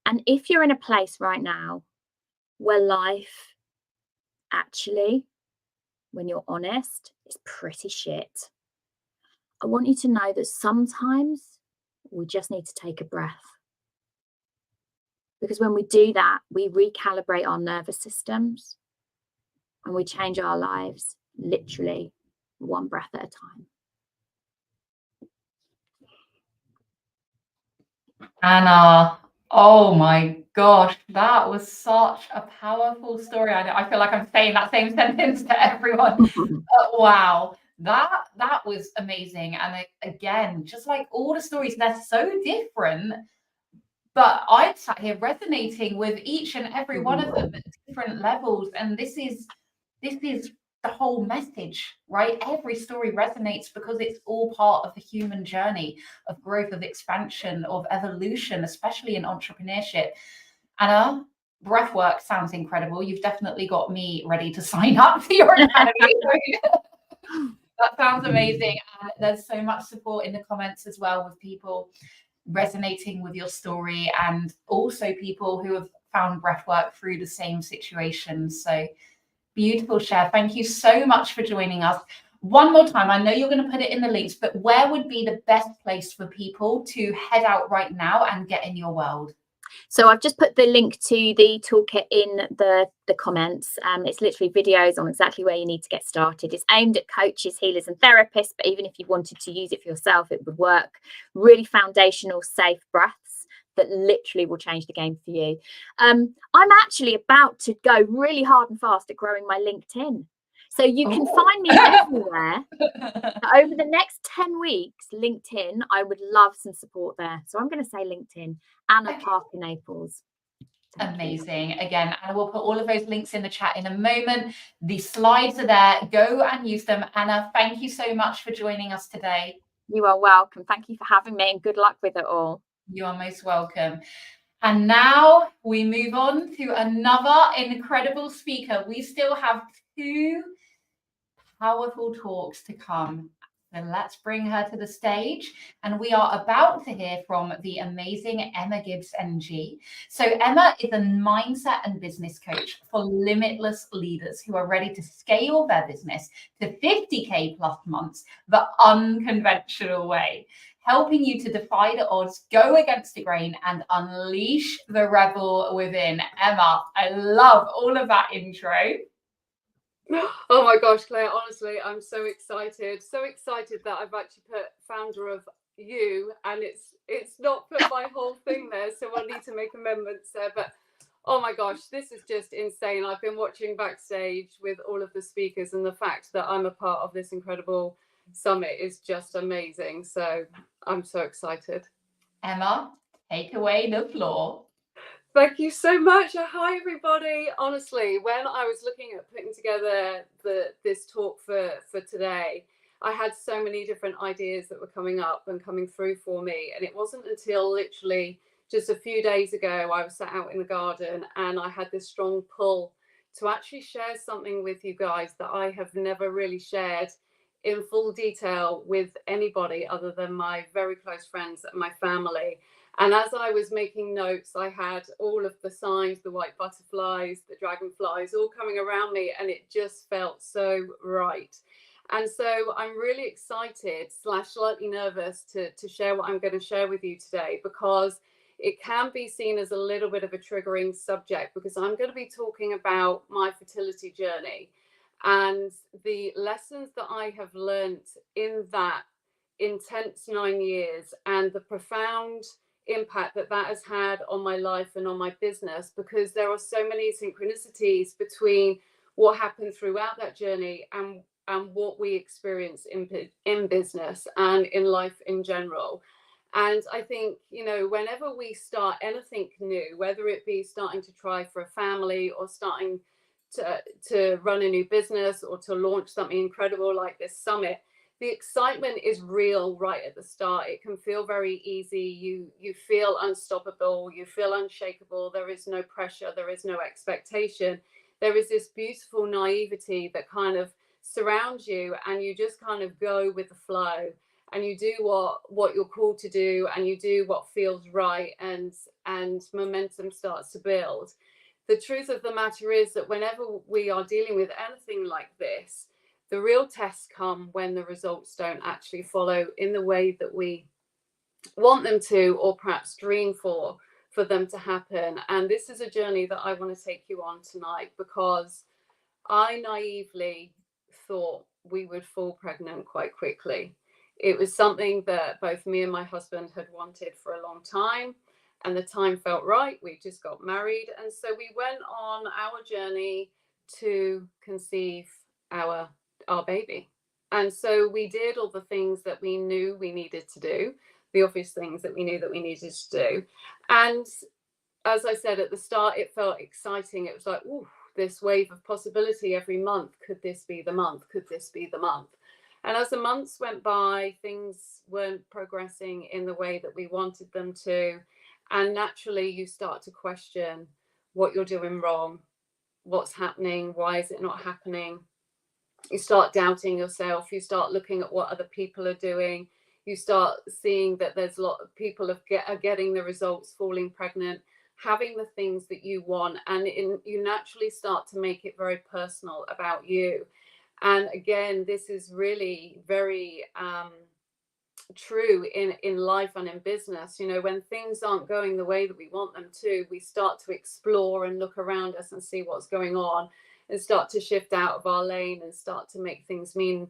Speaker 9: And if you're in a place right now where life actually, when you're honest, is pretty shit, I want you to know that sometimes we just need to take a breath. Because when we do that, we recalibrate our nervous systems and we change our lives literally one breath at a time.
Speaker 6: Anna, oh my gosh, that was such a powerful story. I feel like I'm saying that same sentence to everyone. Wow, that was amazing. And again, just like all the stories, they're so different, but I'm sat here resonating with each and every one of them at different levels. And this is the whole message, right? Every story resonates because it's all part of the human journey of growth, of expansion, of evolution, especially in entrepreneurship. Anna, breathwork sounds incredible. You've definitely got me ready to sign up for your academy. That sounds amazing. And there's so much support in the comments as well, with people resonating with your story, and also people who have found breathwork through the same situations. So beautiful share. Thank you so much for joining us. One more time, I know you're going to put it in the links, but where would be the best place for people to head out right now and get in your world?
Speaker 9: So I've just put the link to the toolkit in the comments. It's literally videos on exactly where you need to get started. It's aimed at coaches, healers and therapists, but even if you wanted to use it for yourself, it would work. Really foundational, safe breaths that literally will change the game for you. I'm actually about to go really hard and fast at growing my LinkedIn. So you can find me everywhere. Over the next 10 weeks, LinkedIn, I would love some support there. So I'm going to say LinkedIn, Anna Parker Naples.
Speaker 6: Amazing. Again, Anna will put all of those links in the chat in a moment. The slides are there. Go and use them. Anna, thank you so much for joining us today.
Speaker 9: You are welcome. Thank you for having me, and good luck with it all.
Speaker 6: You are most welcome. And now we move on to another incredible speaker. We still have 2 powerful talks to come. So let's bring her to the stage. And we are about to hear from the amazing Emma Gibbs NG. So Emma is a mindset and business coach for limitless leaders who are ready to scale their business to 50K plus months the unconventional way, helping you to defy the odds, go against the grain, and unleash the rebel within. Emma, I love all of that intro.
Speaker 10: Oh my gosh, Claire, honestly, I'm so excited that I've actually put founder of you, and it's not put my whole thing there, so I'll need to make amendments there. But oh my gosh, this is just insane. I've been watching backstage with all of the speakers, and the fact that I'm a part of this incredible summit is just amazing. So I'm so excited.
Speaker 6: Emma, take away the floor.
Speaker 10: Thank you so much. Hi, everybody. Honestly, when I was looking at putting together this talk for today, I had so many different ideas that were coming up and coming through for me. And it wasn't until literally just a few days ago, I was sat out in the garden and I had this strong pull to actually share something with you guys that I have never really shared in full detail with anybody other than my very close friends and my family. And as I was making notes, I had all of the signs, the white butterflies, the dragonflies, all coming around me, and it just felt so right. And so I'm really excited / slightly nervous to share what I'm going to share with you today, because it can be seen as a little bit of a triggering subject, because I'm going to be talking about my fertility journey and the lessons that I have learned in that intense 9 years, and the profound impact that that has had on my life and on my business, because there are so many synchronicities between what happened throughout that journey and what we experience in business and in life in general. And I think, you know, whenever we start anything new, whether it be starting to try for a family or starting to run a new business or to launch something incredible like this summit, the excitement is real right at the start. It can feel very easy. You feel unstoppable. You feel unshakable. There is no pressure. There is no expectation. There is this beautiful naivety that kind of surrounds you, and you just kind of go with the flow, and you do what you're called to do, and you do what feels right, and momentum starts to build. The truth of the matter is that whenever we are dealing with anything like this, the real tests come when the results don't actually follow in the way that we want them to, or perhaps dream for them to happen. And this is a journey that I want to take you on tonight, because I naively thought we would fall pregnant quite quickly. It was something that both me and my husband had wanted for a long time, and the time felt right. We just got married, and so we went on our journey to conceive our baby. And so we did all the things that we knew we needed to do, the obvious things that we knew that we needed to do. And as I said at the start, it felt exciting. It was like, ooh, this wave of possibility every month. Could this be the month? Could this be the month? And as the months went by, things weren't progressing in the way that we wanted them to. And naturally, you start to question what you're doing wrong, what's happening, why is it not happening? You start doubting yourself. You start looking at what other people are doing. You start seeing that there's a lot of people are getting the results, falling pregnant, having the things that you want. And you naturally start to make it very personal about you. And again, this is really very true in life and in business. You know, when things aren't going the way that we want them to, we start to explore and look around us and see what's going on, and start to shift out of our lane and start to make things mean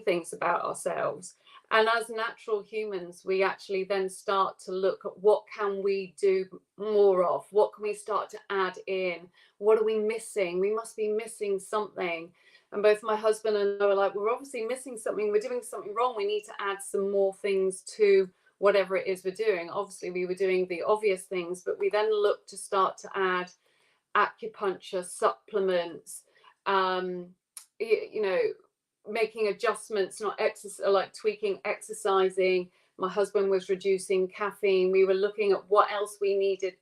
Speaker 10: things about ourselves. And as natural humans, we actually then start to look at what can we do more of? What can we start to add in? What are we missing? We must be missing something. And both my husband and I were like, we're obviously missing something. We're doing something wrong. We need to add some more things to whatever it is we're doing. Obviously, we were doing the obvious things, but we then looked to start to add acupuncture, supplements, you know, making adjustments, not exercise, like tweaking exercising. My husband was reducing caffeine. We were looking at what else we needed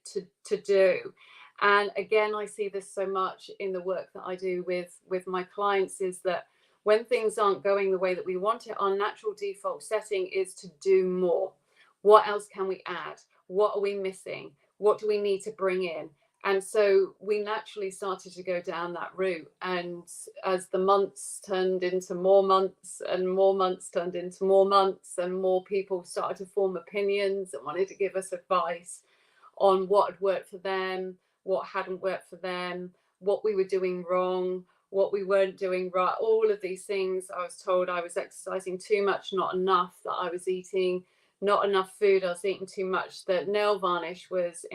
Speaker 10: to do. And again, I see this so much in the work that I do with my clients, is that when things aren't going the way that we want it, our natural default setting is to do more. What else can we add? What are we missing? What do we need to bring in? And so we naturally started to go down that route. And as the months turned into more months, and more months turned into more months, and more people started to form opinions and wanted to give us advice on what had worked for them, what hadn't worked for them, what we were doing wrong, what we weren't doing right, all of these things. I was told I was exercising too much, not enough, that I was eating not enough food, I was eating too much, that nail varnish was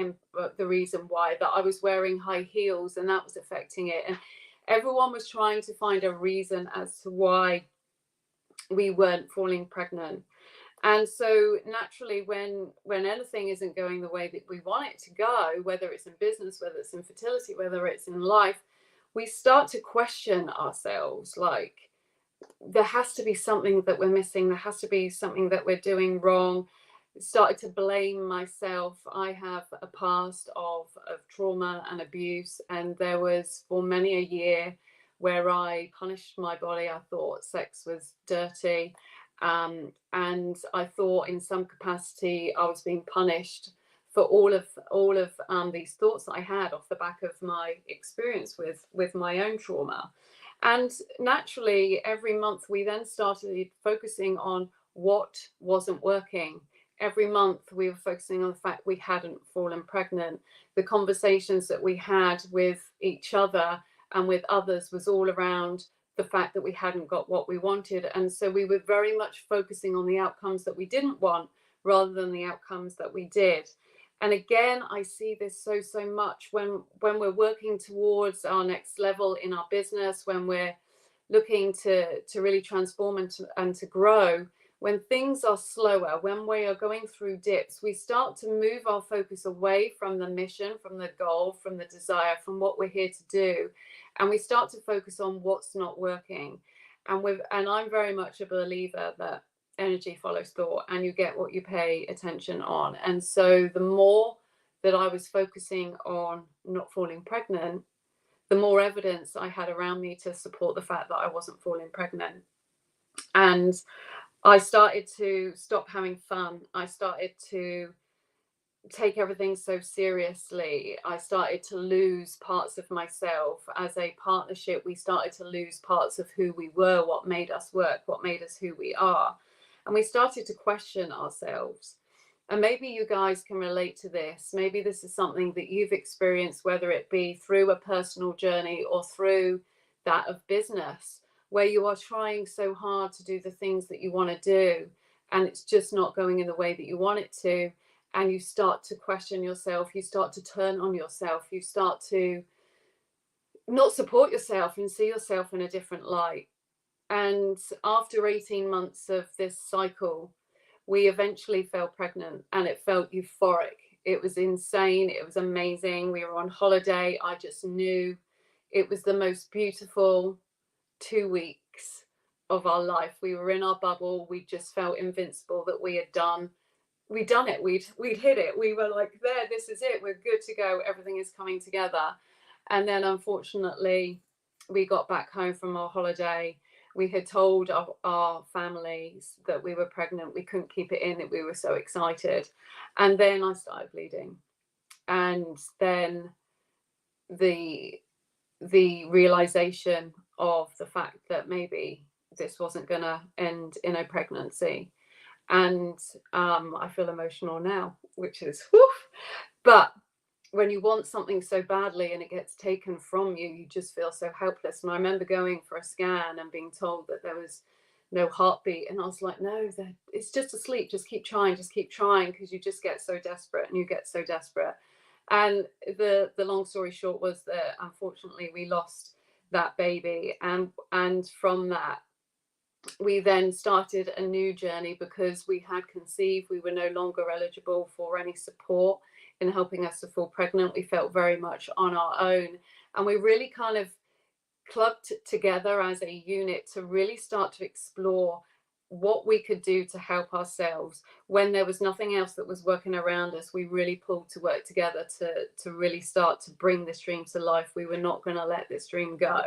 Speaker 10: the reason why, that I was wearing high heels and that was affecting it. And everyone was trying to find a reason as to why we weren't falling pregnant. And so naturally, when anything isn't going the way that we want it to go, whether it's in business, whether it's in fertility, whether it's in life, we start to question ourselves, like, there has to be something that we're missing. There has to be something that we're doing wrong. Started to blame myself. I have a past of trauma and abuse, and there was for many a year where I punished my body. I thought sex was dirty. And I thought in some capacity I was being punished for all of these thoughts that I had off the back of my experience with my own trauma. And naturally, every month we then started focusing on what wasn't working. Every month we were focusing on the fact we hadn't fallen pregnant. The conversations that we had with each other and with others was all around the fact that we hadn't got what we wanted. And so we were very much focusing on the outcomes that we didn't want rather than the outcomes that we did. And again, I see this so much when we're working towards our next level in our business, when we're looking to really transform and to grow. When things are slower, when we are going through dips, we start to move our focus away from the mission, from the goal, from the desire, from what we're here to do. And we start to focus on what's not working. And I'm very much a believer that energy follows thought, and you get what you pay attention on. And so the more that I was focusing on not falling pregnant, the more evidence I had around me to support the fact that I wasn't falling pregnant. And I started to stop having fun. I started to take everything so seriously. I started to lose parts of myself. As a partnership, we started to lose parts of who we were, what made us work, what made us who we are. And we started to question ourselves. And maybe you guys can relate to this. Maybe this is something that you've experienced, whether it be through a personal journey or through that of business, where you are trying so hard to do the things that you want to do, and it's just not going in the way that you want it to. And you start to question yourself, you start to turn on yourself, you start to not support yourself and see yourself in a different light. And after 18 months of this cycle, we eventually fell pregnant, and it felt euphoric. It was insane. It was amazing. We were on holiday. I just knew it was the most beautiful 2 weeks of our life. We were in our bubble. We just felt invincible that we'd done it. We'd hit it. We were like, there, this is it. We're good to go. Everything is coming together. And then unfortunately, we got back home from our holiday. We had told our families that we were pregnant. We couldn't keep it in, that we were so excited. And then I started bleeding. And then the realization of the fact that maybe this wasn't going to end in a pregnancy. And I feel emotional now, which is whew. But when you want something so badly and it gets taken from you, you just feel so helpless. And I remember going for a scan and being told that there was no heartbeat. And I was like, no, it's just asleep. Just keep trying, because you just get so desperate and you get so desperate. And the long story short was that unfortunately we lost that baby. And from that, we then started a new journey because we had conceived. We were no longer eligible for any support in helping us to fall pregnant. We felt very much on our own, and we really kind of clubbed together as a unit to really start to explore what we could do to help ourselves. When there was nothing else that was working around us, we really pulled to work together to really start to bring this dream to life. We were not going to let this dream go.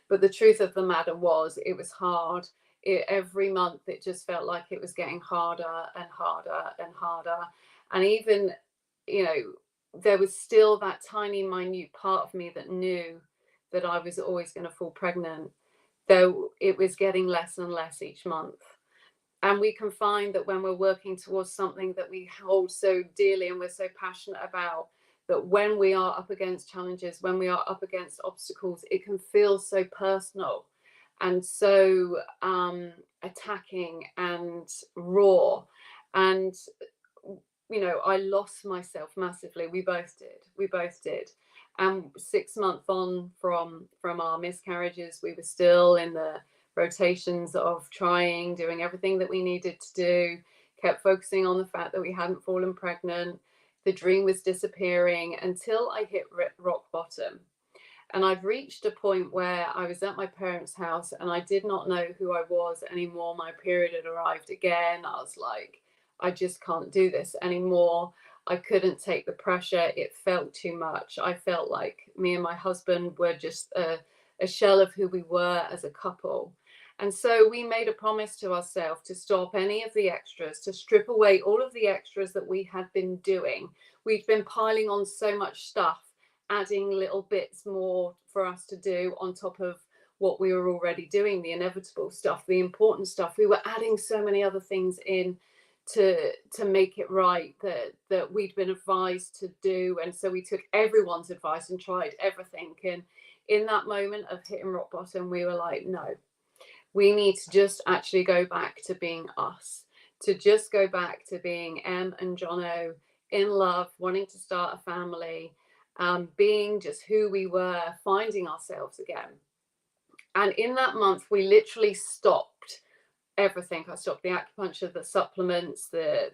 Speaker 10: But the truth of the matter was, it was hard. Every month it just felt like it was getting harder and harder and harder. And even, there was still that tiny minute part of me that knew that I was always going to fall pregnant, though it was getting less and less each month. And we can find that when we're working towards something that we hold so dearly and we're so passionate about, that when we are up against challenges, when we are up against obstacles, it can feel so personal and so attacking and raw. And I lost myself massively. We both did. And 6 months on from our miscarriages, we were still in the rotations of doing everything that we needed to do, kept focusing on the fact that we hadn't fallen pregnant. The dream was disappearing until I hit rock bottom. And I'd reached a point where I was at my parents' house and I did not know who I was anymore. My period had arrived again. I was like, I just can't do this anymore. I couldn't take the pressure. It felt too much. I felt like me and my husband were just a a shell of who we were as a couple. And so we made a promise to ourselves to stop any of the extras, to strip away all of the extras that we had been doing. We'd been piling on so much stuff, adding little bits more for us to do on top of what we were already doing, the inevitable stuff, the important stuff. We were adding so many other things in to make it right that we'd been advised to do. And so we took everyone's advice and tried everything. And in that moment of hitting rock bottom, we were like, no, we need to just actually go back to being us, to just go back to being Em and Jono in love, wanting to start a family, being just who we were, finding ourselves again. And in that month, we literally stopped everything. I stopped the acupuncture, the supplements, the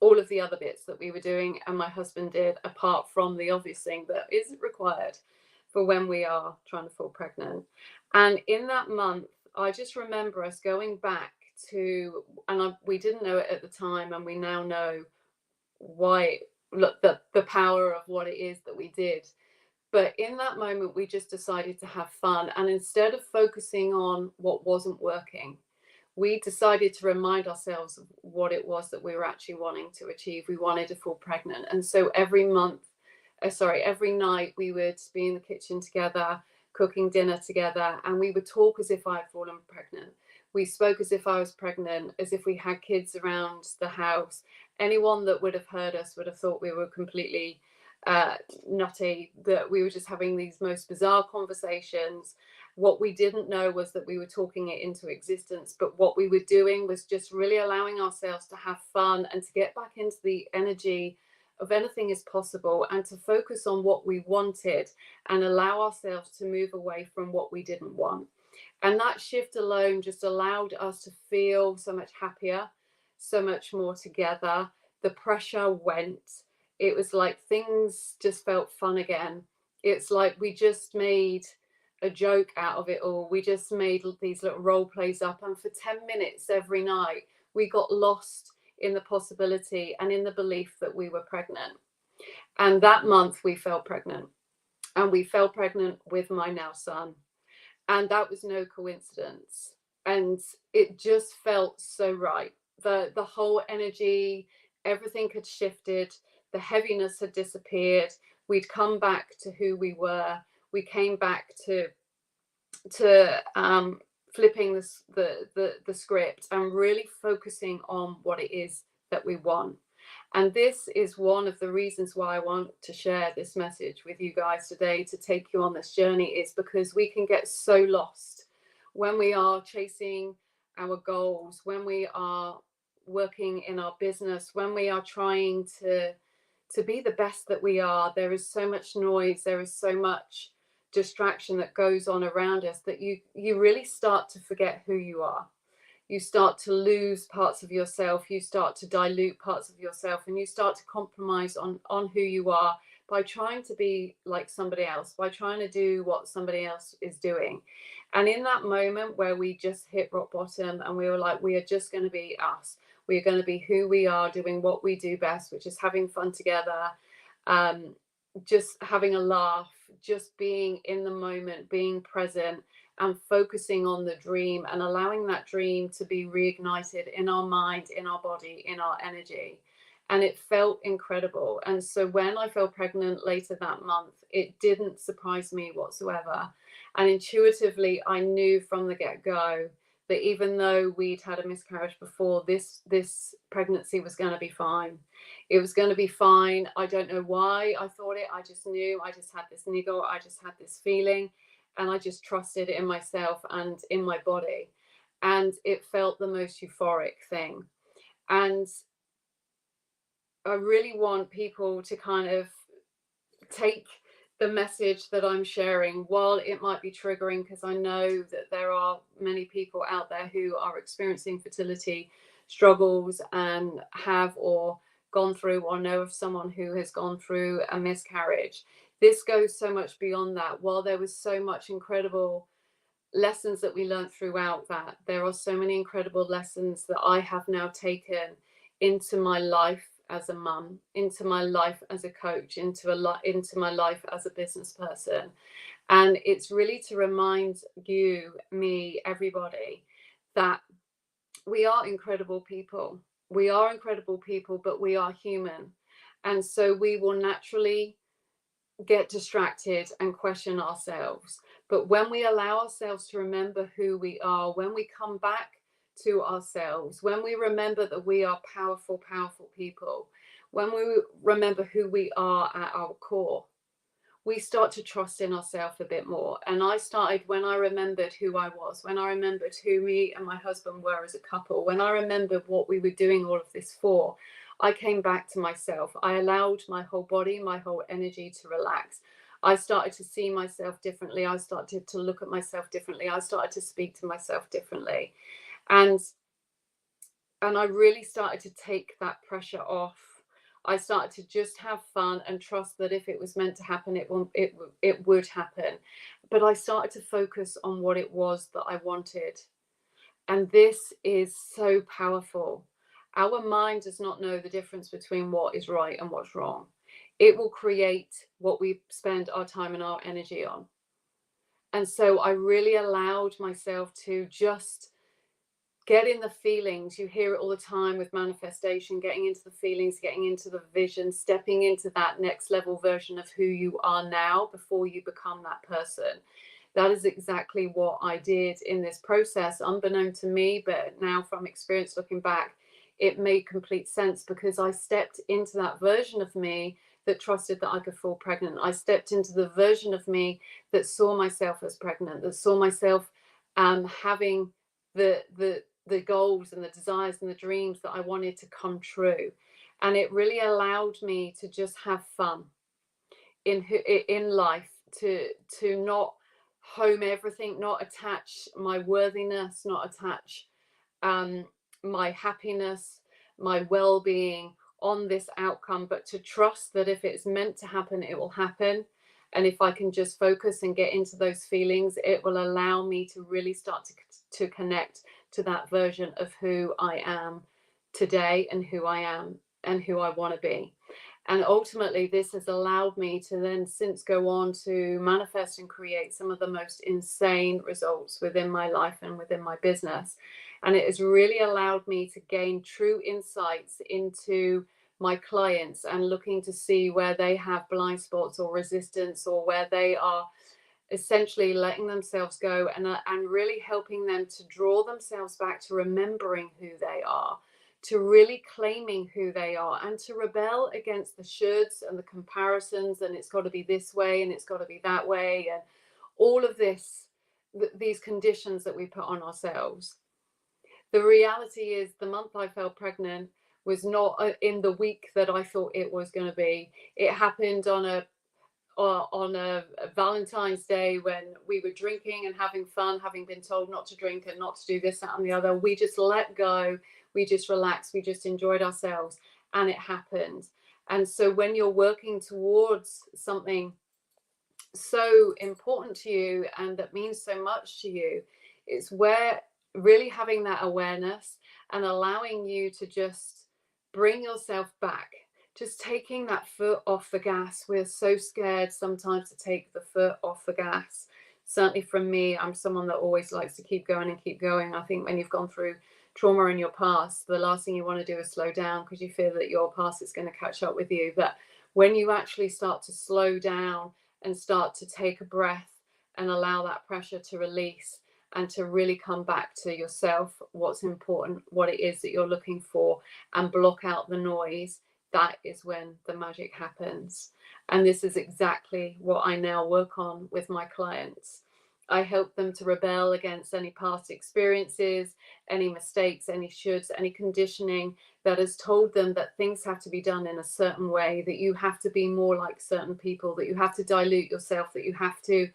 Speaker 10: all of the other bits that we were doing, and my husband did, apart from the obvious thing that isn't required for when we are trying to fall pregnant. And in that month, I just remember us going back to, and we didn't know it at the time, and we now know why, look, the power of what it is that we did. But in that moment, we just decided to have fun. And instead of focusing on what wasn't working, we decided to remind ourselves of what it was that we were actually wanting to achieve. We wanted to fall pregnant. And so every night we would be in the kitchen together, cooking dinner together, and we would talk as if I had fallen pregnant. We spoke as if I was pregnant, as if we had kids around the house. Anyone that would have heard us would have thought we were completely nutty, that we were just having these most bizarre conversations. What we didn't know was that we were talking it into existence, but what we were doing was just really allowing ourselves to have fun and to get back into the energy of anything is possible, and to focus on what we wanted and allow ourselves to move away from what we didn't want. And that shift alone just allowed us to feel so much happier, so much more together. The pressure went. It was like things just felt fun again. It's like we just made a joke out of it all. We just made these little role plays up, and for 10 minutes every night, we got lost in the possibility and in the belief that we were pregnant. And that month we fell pregnant, and we fell pregnant with my now son. And that was no coincidence. And it just felt so right. The whole energy, everything had shifted. The heaviness had disappeared. We'd come back to who we were. We came back to flipping the script and really focusing on what it is that we want. And this is one of the reasons why I want to share this message with you guys today, to take you on this journey, is because we can get so lost when we are chasing our goals, when we are working in our business, when we are trying to be the best that we are. There is so much noise, there is so much distraction that goes on around us that you really start to forget who you are. You start to lose parts of yourself, you start to dilute parts of yourself, and you start to compromise on who you are by trying to be like somebody else, by trying to do what somebody else is doing. And in that moment where we just hit rock bottom and we were like, we are just going to be us. We are going to be who we are, doing what we do best, which is having fun together, just having a laugh, just being in the moment, being present, and focusing on the dream and allowing that dream to be reignited in our mind, in our body, in our energy. And it felt incredible. And so when I fell pregnant later that month, it didn't surprise me whatsoever. And intuitively, I knew from the get-go that even though we'd had a miscarriage before, this pregnancy was going to be fine. It was going to be fine. I don't know why I thought it. I just knew. I just had this niggle. I just had this feeling. And I just trusted in myself and in my body. And it felt the most euphoric thing. And I really want people to kind of take the message that I'm sharing, while it might be triggering, because I know that there are many people out there who are experiencing fertility struggles and have or gone through or know of someone who has gone through a miscarriage. This goes so much beyond that. While there was so much incredible lessons that we learned throughout that, there are so many incredible lessons that I have now taken into my life as a mum, into my life as a coach, into my life as a business person. And it's really to remind you, me, everybody, that we are incredible people. We are incredible people, but we are human. And so we will naturally get distracted and question ourselves. But when we allow ourselves to remember who we are, when we come back to ourselves, when we remember that we are powerful, powerful people, when we remember who we are at our core, we start to trust in ourselves a bit more. And I started when I remembered who I was, when I remembered who me and my husband were as a couple, when I remembered what we were doing all of this for, I came back to myself. I allowed my whole body, my whole energy to relax. I started to see myself differently. I started to look at myself differently. I started to speak to myself differently. And I really started to take that pressure off. I started to just have fun and trust that if it was meant to happen, it would happen. But I started to focus on what it was that I wanted. And this is so powerful. Our mind does not know the difference between what is right and what's wrong. It will create what we spend our time and our energy on. And so I really allowed myself to just get in the feelings. You hear it all the time with manifestation, getting into the feelings, getting into the vision, stepping into that next level version of who you are now before you become that person. That is exactly what I did in this process, unbeknown to me, but now from experience looking back, it made complete sense, because I stepped into that version of me that trusted that I could fall pregnant. I stepped into the version of me that saw myself as pregnant, that saw myself having the goals and the desires and the dreams that I wanted to come true. And it really allowed me to just have fun in life, to not home everything, not attach my worthiness, not attach my happiness, my well-being on this outcome, but to trust that if it's meant to happen, it will happen. And if I can just focus and get into those feelings, it will allow me to really start to connect to that version of who I am today, and who I am and who I want to be. And ultimately, this has allowed me to then since go on to manifest and create some of the most insane results within my life and within my business. And it has really allowed me to gain true insights into my clients and looking to see where they have blind spots or resistance, or where they are essentially letting themselves go, and really helping them to draw themselves back to remembering who they are, to really claiming who they are, and to rebel against the shoulds and the comparisons, and it's got to be this way and it's got to be that way, and all of this, these conditions that we put on ourselves. The reality is, the month I fell pregnant was not in the week that I thought it was going to be. It happened on a Valentine's Day, when we were drinking and having fun, having been told not to drink and not to do this, that and the other. We just let go, we just relaxed, we just enjoyed ourselves, and it happened. And so when you're working towards something so important to you and that means so much to you, it's where really having that awareness and allowing you to just bring yourself back, just taking that foot off the gas. We're so scared sometimes to take the foot off the gas. Certainly from me, I'm someone that always likes to keep going and keep going. I think when you've gone through trauma in your past, the last thing you want to do is slow down, because you fear that your past is going to catch up with you. But when you actually start to slow down and start to take a breath and allow that pressure to release, and to really come back to yourself, what's important, what it is that you're looking for, and block out the noise, that is when the magic happens. And this is exactly what I now work on with my clients. I help them to rebel against any past experiences, any mistakes, any shoulds, any conditioning that has told them that things have to be done in a certain way, that you have to be more like certain people, that you have to dilute yourself, that you have to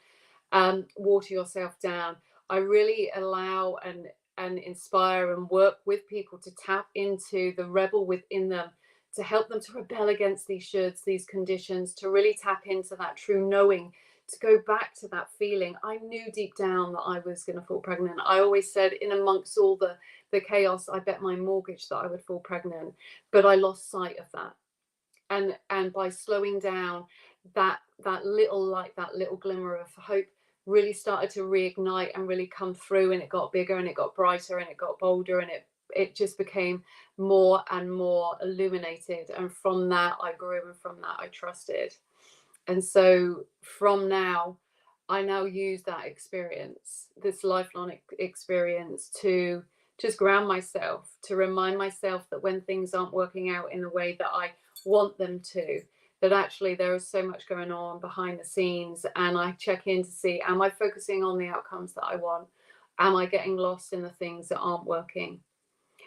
Speaker 10: water yourself down. I really allow and inspire and work with people to tap into the rebel within them, to help them to rebel against these shoulds, these conditions, to really tap into that true knowing, to go back to that feeling. I knew deep down that I was going to fall pregnant. I always said, in amongst all the chaos, I bet my mortgage that I would fall pregnant, but I lost sight of that. And by slowing down, that little light, that little glimmer of hope really started to reignite and really come through, and it got bigger and it got brighter and it got bolder, and it just became more and more illuminated. And from that I grew, and from that I trusted. And so from now, I now use that experience, this lifelong experience, to just ground myself, to remind myself that when things aren't working out in the way that I want them to, that actually there is so much going on behind the scenes. And I check in to see, am I focusing on the outcomes that I want? Am I getting lost in the things that aren't working?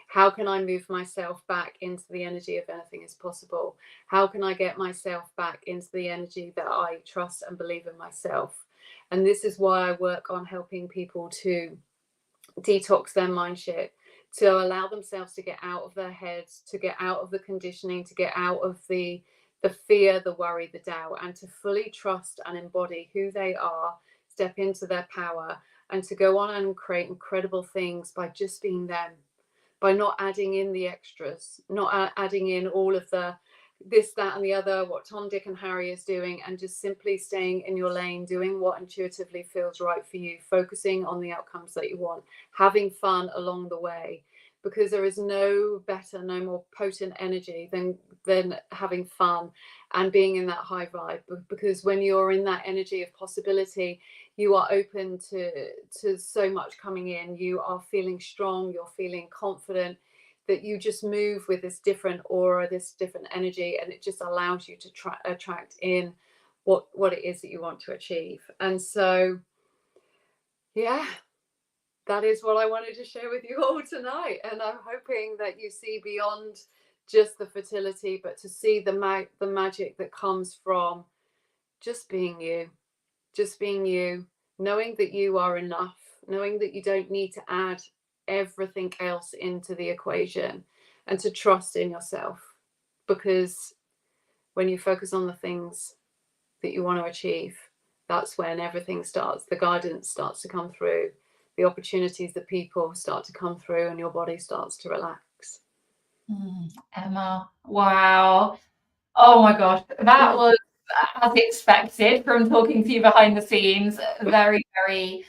Speaker 10: How can I move myself back into the energy of anything is possible? How can I get myself back into the energy that I trust and believe in myself? And this is why I work on helping people to detox their mind shit, to allow themselves to get out of their heads, to get out of the conditioning, to get out of the fear, the worry, the doubt, and to fully trust and embody who they are, step into their power, and to go on and create incredible things by just being them, by not adding in the extras, not adding in all of the this, that, and the other, what Tom, Dick, and Harry is doing, and just simply staying in your lane, doing what intuitively feels right for you, focusing on the outcomes that you want, having fun along the way, because there is no better, no more potent energy than having fun and being in that high vibe. Because when you're in that energy of possibility, you are open to so much coming in. You are feeling strong, you're feeling confident, that you just move with this different aura, this different energy, and it just allows you to attract in what it is that you want to achieve. And so, yeah, that is what I wanted to share with you all tonight. And I'm hoping that you see beyond just the fertility, but to see the magic that comes from just being you, knowing that you are enough, knowing that you don't need to add everything else into the equation, and to trust in yourself. Because when you focus on the things that you want to achieve, that's when everything starts, the guidance starts to come through, the opportunities, the people start to come through, and your body starts to relax.
Speaker 6: Emma, wow. Oh my gosh, that was as expected from talking to you behind the scenes. Very, very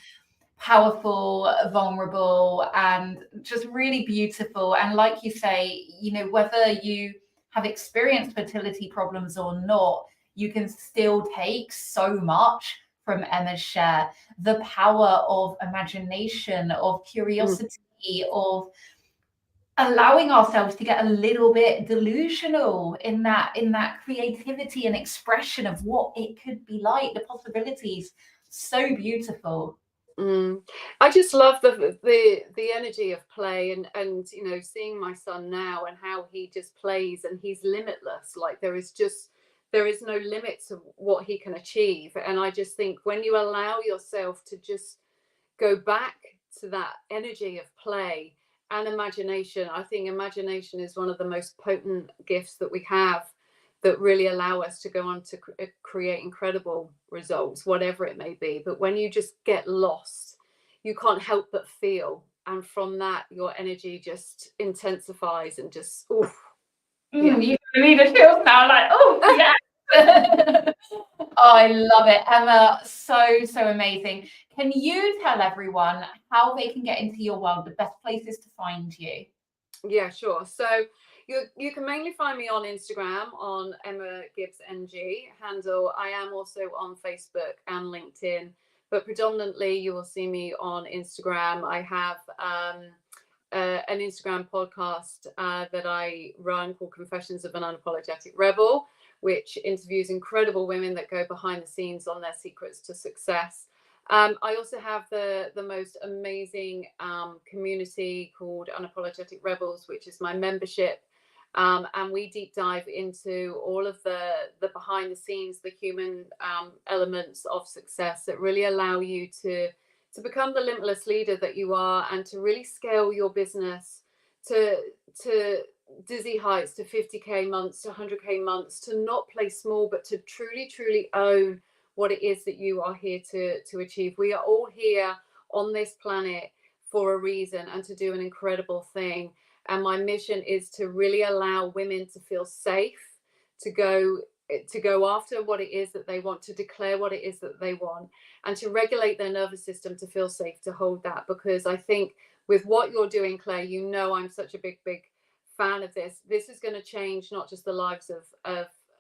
Speaker 6: powerful, vulnerable, and just really beautiful. And like you say, you know, whether you have experienced fertility problems or not, you can still take so much from Emma's share. The power of imagination, of curiosity, of allowing ourselves to get a little bit delusional in that creativity and expression of what it could be like, the possibilities. So beautiful.
Speaker 10: I just love the energy of play, and you know, seeing my son now and how he just plays, and he's limitless. Like there is no limit to what he can achieve. And I just think when you allow yourself to just go back to that energy of play and imagination, I think imagination is one of the most potent gifts that we have, that really allow us to go on to create incredible results, whatever it may be. But when you just get lost, you can't help but feel. And from that, your energy just intensifies and just, oof.
Speaker 6: You need a chill now, like, oh, yeah. Oh, I love it. Emma, so amazing. Can you tell everyone how they can get into your world, the best places to find you?
Speaker 10: Yeah, sure. So you can mainly find me on Instagram on Emma Gibbs NG handle. I am also on Facebook and LinkedIn, but predominantly you will see me on Instagram. I have an Instagram podcast that I run called Confessions of an Unapologetic Rebel, which interviews incredible women that go behind the scenes on their secrets to success. I also have the most amazing community called Unapologetic Rebels, which is my membership. And we deep dive into all of the behind the scenes, the human elements of success that really allow you to become the limitless leader that you are, and to really scale your business to dizzy heights, to 50K months, to 100K months, to not play small, but to truly own what it is that you are here to achieve. We are all here on this planet for a reason and to do an incredible thing. And my mission is to really allow women to feel safe, to go after what it is that they want, to declare what it is that they want, and to regulate their nervous system to feel safe to hold that. Because I think with what you're doing, Claire, you know, I'm such a big fan of this. This is going to change not just the lives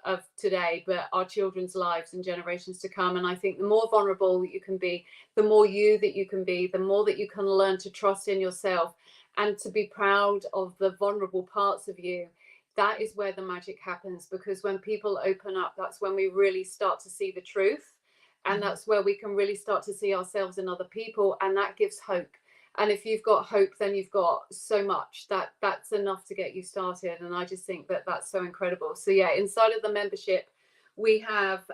Speaker 10: of today, but our children's lives and generations to come. And I think the more vulnerable that you can be, the more you that you can be, the more that you can learn to trust in yourself and to be proud of the vulnerable parts of you. That is where the magic happens, because when people open up, that's when we really start to see the truth. And that's where we can really start to see ourselves in other people. And that gives hope. And if you've got hope, then you've got so much that's enough to get you started. And I just think that that's so incredible. So yeah, inside of the membership, we have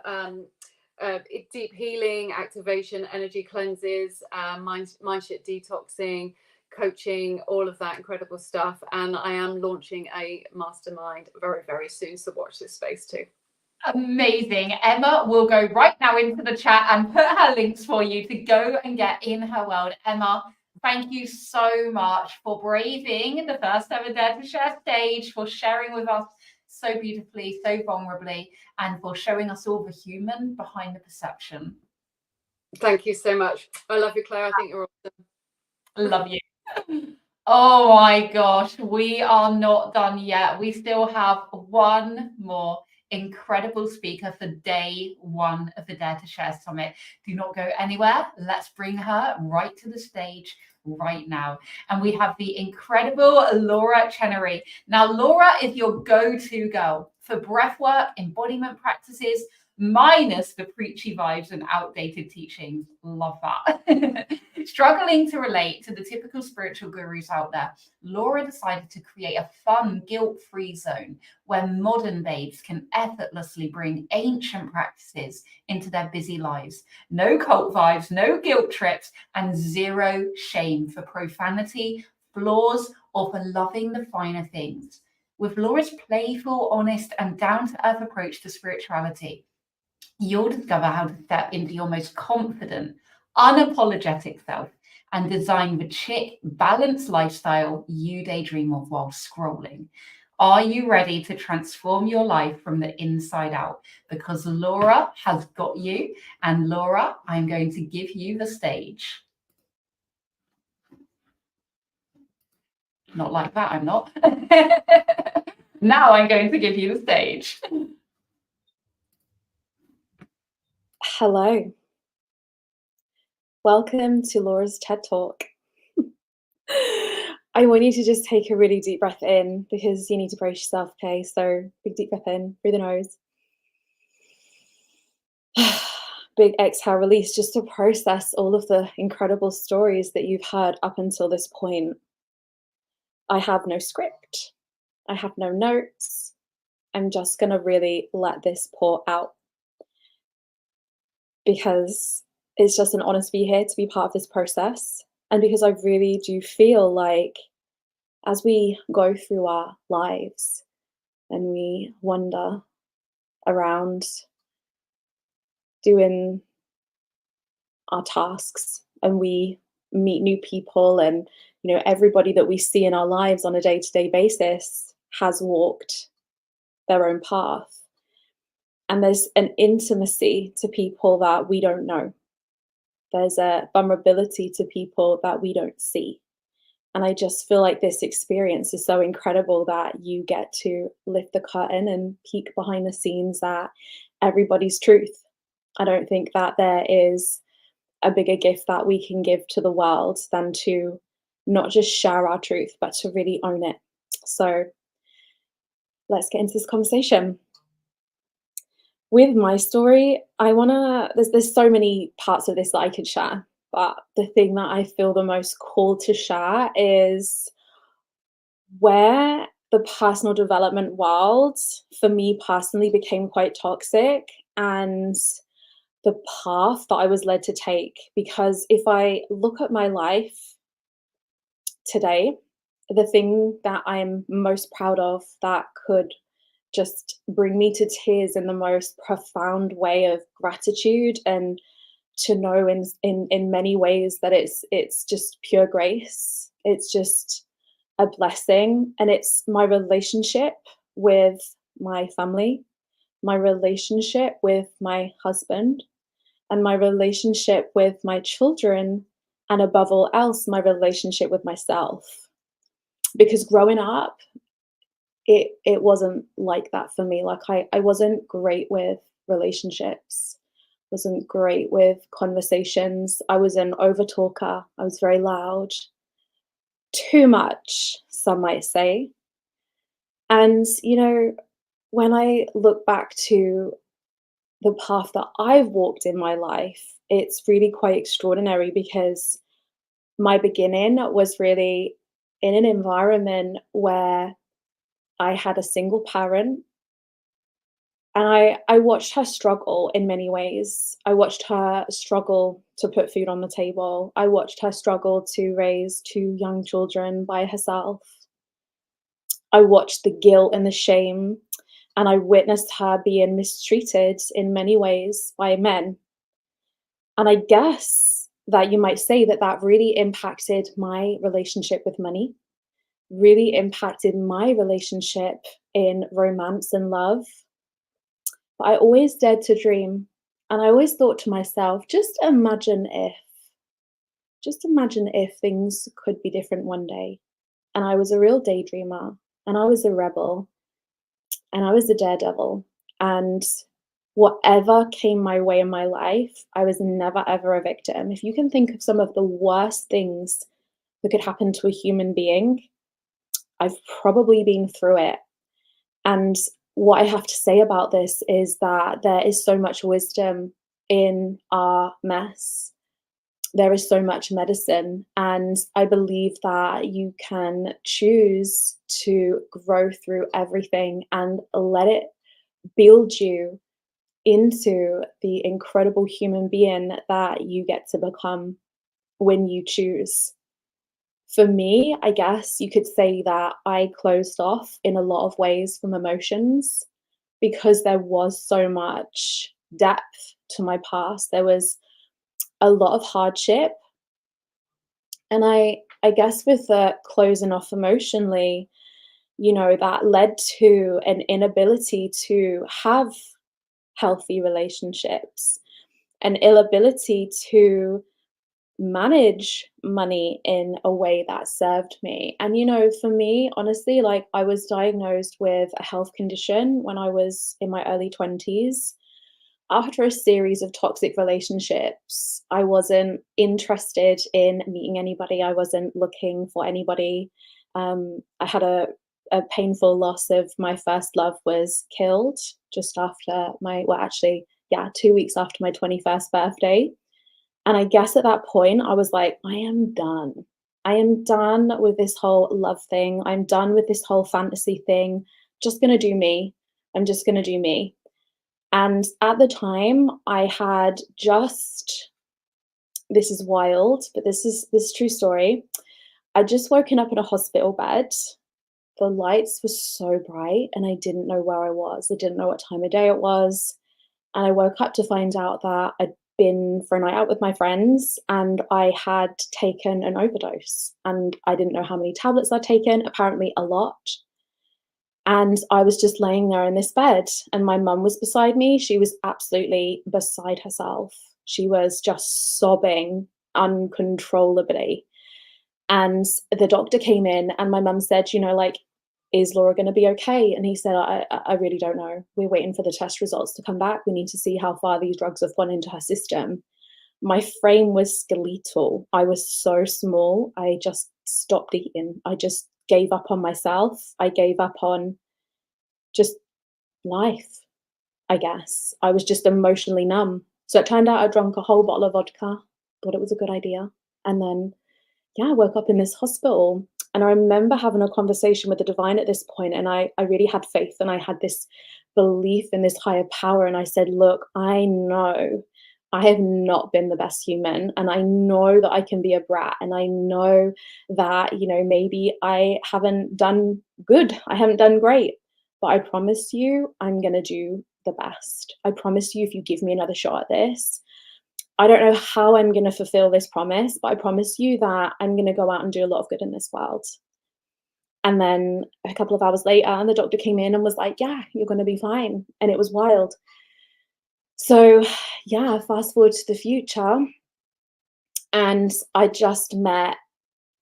Speaker 10: deep healing, activation, energy cleanses, mindset detoxing, coaching, all of that incredible stuff. And I am launching a mastermind very, very soon. So watch this space too.
Speaker 6: Amazing. Emma will go right now into the chat and put her links for you to go and get in her world. Emma, thank you so much for braving the first ever Dare to Share stage, for sharing with us so beautifully, so vulnerably, and for showing us all the human behind the perception.
Speaker 10: Thank you so much. I love you, Claire. I think you're awesome.
Speaker 6: Love you. Oh my gosh, we are not done yet. We still have one more incredible speaker for day one of the Dare to Share Summit. Do not go anywhere. Let's bring her right to the stage right now. And we have the incredible Laura Chenery. Now, Laura is your go-to girl for breathwork, embodiment practices, minus the preachy vibes and outdated teachings. Love that. Struggling to relate to the typical spiritual gurus out there, Laura decided to create a fun, guilt-free zone where modern babes can effortlessly bring ancient practices into their busy lives. No cult vibes, no guilt trips, and zero shame for profanity, flaws, or for loving the finer things. With Laura's playful, honest, and down-to-earth approach to spirituality, you'll discover how to step into your most confident, unapologetic self and design the chic, balanced lifestyle you daydream of while scrolling. Are you ready to transform your life from the inside out? Because Laura has got you. And Laura, I'm going to give you the stage. Not like that, I'm not. Now I'm going to give you the stage.
Speaker 11: Hello. Welcome to Laura's TED Talk. I want you to just take a really deep breath in, because you need to brace yourself, okay? So big deep breath in through the nose. Big exhale, release, just to process all of the incredible stories that you've heard up until this point. I have no script. I have no notes. I'm just going to really let this pour out, because it's just an honor to be here, to be part of this process. And because I really do feel like as we go through our lives and we wander around doing our tasks and we meet new people, and you know, everybody that we see in our lives on a day-to-day basis has walked their own path. And there's an intimacy to people that we don't know. There's a vulnerability to people that we don't see. And I just feel like this experience is so incredible that you get to lift the curtain and peek behind the scenes at everybody's truth. I don't think that there is a bigger gift that we can give to the world than to not just share our truth, but to really own it. So let's get into this conversation. With my story, there's so many parts of this that I could share, but the thing that I feel the most called to share is where the personal development world, for me personally, became quite toxic, and the path that I was led to take. Because if I look at my life today, the thing that I'm most proud of that could just bring me to tears in the most profound way of gratitude, and to know in many ways that it's just pure grace. It's just a blessing, and it's my relationship with my family, my relationship with my husband, and my relationship with my children, and above all else, my relationship with myself. Because growing up, it wasn't like that for me. Like I wasn't great with relationships, wasn't great with conversations. I was an over talker. I was very loud, too much, some might say. And, when I look back to the path that I've walked in my life, it's really quite extraordinary, because my beginning was really in an environment where I had a single parent, and I watched her struggle in many ways. I watched her struggle to put food on the table. I watched her struggle to raise 2 young children by herself. I watched the guilt and the shame, and I witnessed her being mistreated in many ways by men. And I guess that you might say that that really impacted my relationship with money, really impacted my relationship in romance and love. But I always dared to dream. And I always thought to myself, just imagine if things could be different one day. And I was a real daydreamer, and I was a rebel, and I was a daredevil. And whatever came my way in my life, I was never ever a victim. If you can think of some of the worst things that could happen to a human being, I've probably been through it. And what I have to say about this is that there is so much wisdom in our mess. There is so much medicine, and I believe that you can choose to grow through everything and let it build you into the incredible human being that you get to become when you choose. For me, I guess you could say that I closed off in a lot of ways from emotions, because there was so much depth to my past. There was a lot of hardship. And I guess with the closing off emotionally, that led to an inability to have healthy relationships, an inability to manage money in a way that served me. And, for me, honestly, like, I was diagnosed with a health condition when I was in my early 20s. After a series of toxic relationships, I wasn't interested in meeting anybody. I wasn't looking for anybody. I had a painful loss of my first love was killed just after 2 weeks after my 21st birthday. And I guess at that point, I was like, I am done. I am done with this whole love thing. I'm done with this whole fantasy thing. Just going to do me. I'm just going to do me. And at the time, I had this is wild, but this is true story. I'd just woken up in a hospital bed. The lights were so bright, and I didn't know where I was. I didn't know what time of day it was. And I woke up to find out that I'd been for a night out with my friends, and I had taken an overdose. And I didn't know how many tablets I'd taken, apparently a lot. And I was just laying there in this bed, and my mum was beside me. She was absolutely beside herself. She was just sobbing uncontrollably. And the doctor came in, and my mum said, is Laura going to be okay? And he said, I really don't know. We're waiting for the test results to come back. We need to see how far these drugs have gone into her system. My frame was skeletal. I was so small. I just stopped eating. I just gave up on myself. I gave up on just life, I guess. I was just emotionally numb. So it turned out I drank a whole bottle of vodka, thought it was a good idea. And then, I woke up in this hospital. And I remember having a conversation with the divine at this point, and I really had faith, and I had this belief in this higher power. And I said, look, I know I have not been the best human, and I know that I can be a brat, and I know that, maybe I haven't done good. I haven't done great. but I promise you, I'm going to do the best. I promise you, if you give me another shot at this, I don't know how I'm going to fulfill this promise, but I promise you that I'm going to go out and do a lot of good in this world. And then a couple of hours later, and the doctor came in and was like, yeah, you're going to be fine. And it was wild. So yeah, fast forward to the future. And I just met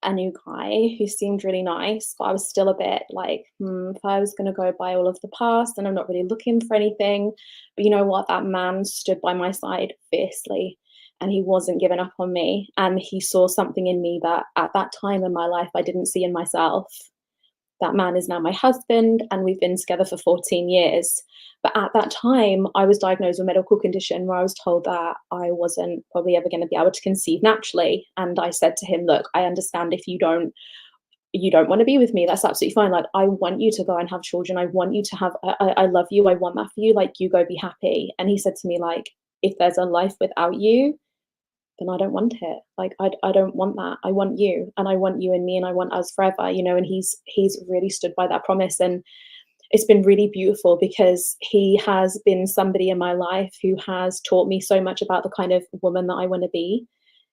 Speaker 11: a new guy who seemed really nice, but I was still a bit like, if I was going to go by all of the past, and I'm not really looking for anything. But you know what? That man stood by my side fiercely, and he wasn't giving up on me. And he saw something in me that at that time in my life I didn't see in myself. That man is now my husband, and we've been together for 14 years. But at that time, I was diagnosed with a medical condition where I was told that I wasn't probably ever going to be able to conceive naturally. And I said to him, look, I understand if you don't want to be with me, that's absolutely fine. Like, I want you to go and have children. I want you to have, I love you. I want that for you. Like, you go be happy. And he said to me, like, if there's a life without you, then I don't want it. Like, I don't want that. I want you, and I want you and me, and I want us forever, you know. And he's really stood by that promise. And it's been really beautiful because he has been somebody in my life who has taught me so much about the kind of woman that I want to be.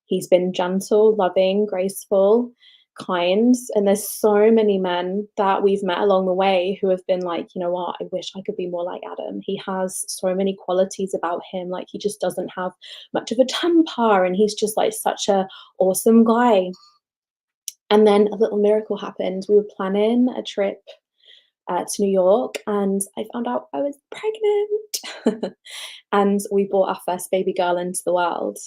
Speaker 11: He's been gentle, loving, graceful, kind. And there's so many men that we've met along the way who have been like, you know what, I wish I could be more like Adam. He has so many qualities about him. Like, he just doesn't have much of a temper, and he's just like such a awesome guy. And then a little miracle happened. We were planning a trip to New York, and I found out I was pregnant. And we brought our first baby girl into the world.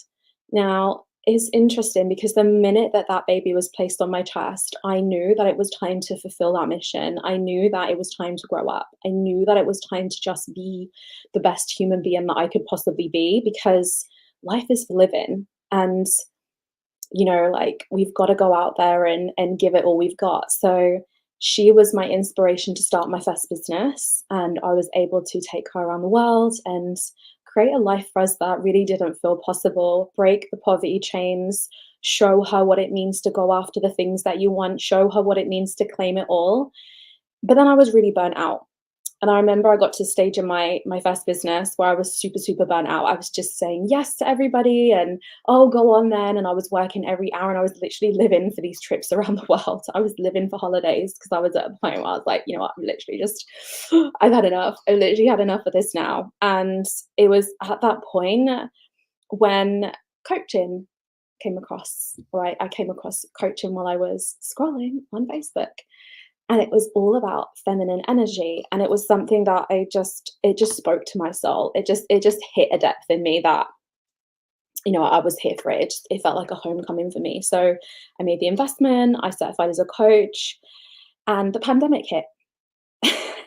Speaker 11: Now, it's interesting because the minute that that baby was placed on my chest, I knew that it was time to fulfill that mission. I knew that it was time to grow up. I knew that it was time to just be the best human being that I could possibly be, because life is for living. And, you know, like, we've got to go out there and give it all we've got. So she was my inspiration to start my first business, and I was able to take her around the world and create a life for us that really didn't feel possible, break the poverty chains, show her what it means to go after the things that you want, show her what it means to claim it all. But then I was really burnt out. And I remember I got to a stage in my first business where I was super, super burnt out. I was just saying yes to everybody and, oh, go on then. And I was working every hour, and I was literally living for these trips around the world. I was living for holidays because I was at a point where I was like, you know what, I'm literally just, I've had enough. I literally had enough of this now. And it was at that point when coaching came across, or I came across coaching while I was scrolling on Facebook. And it was all about feminine energy. And it was something that it just spoke to my soul. It just hit a depth in me that, you know, I was here for it. It felt like a homecoming for me. So I made the investment, I certified as a coach, and the pandemic hit.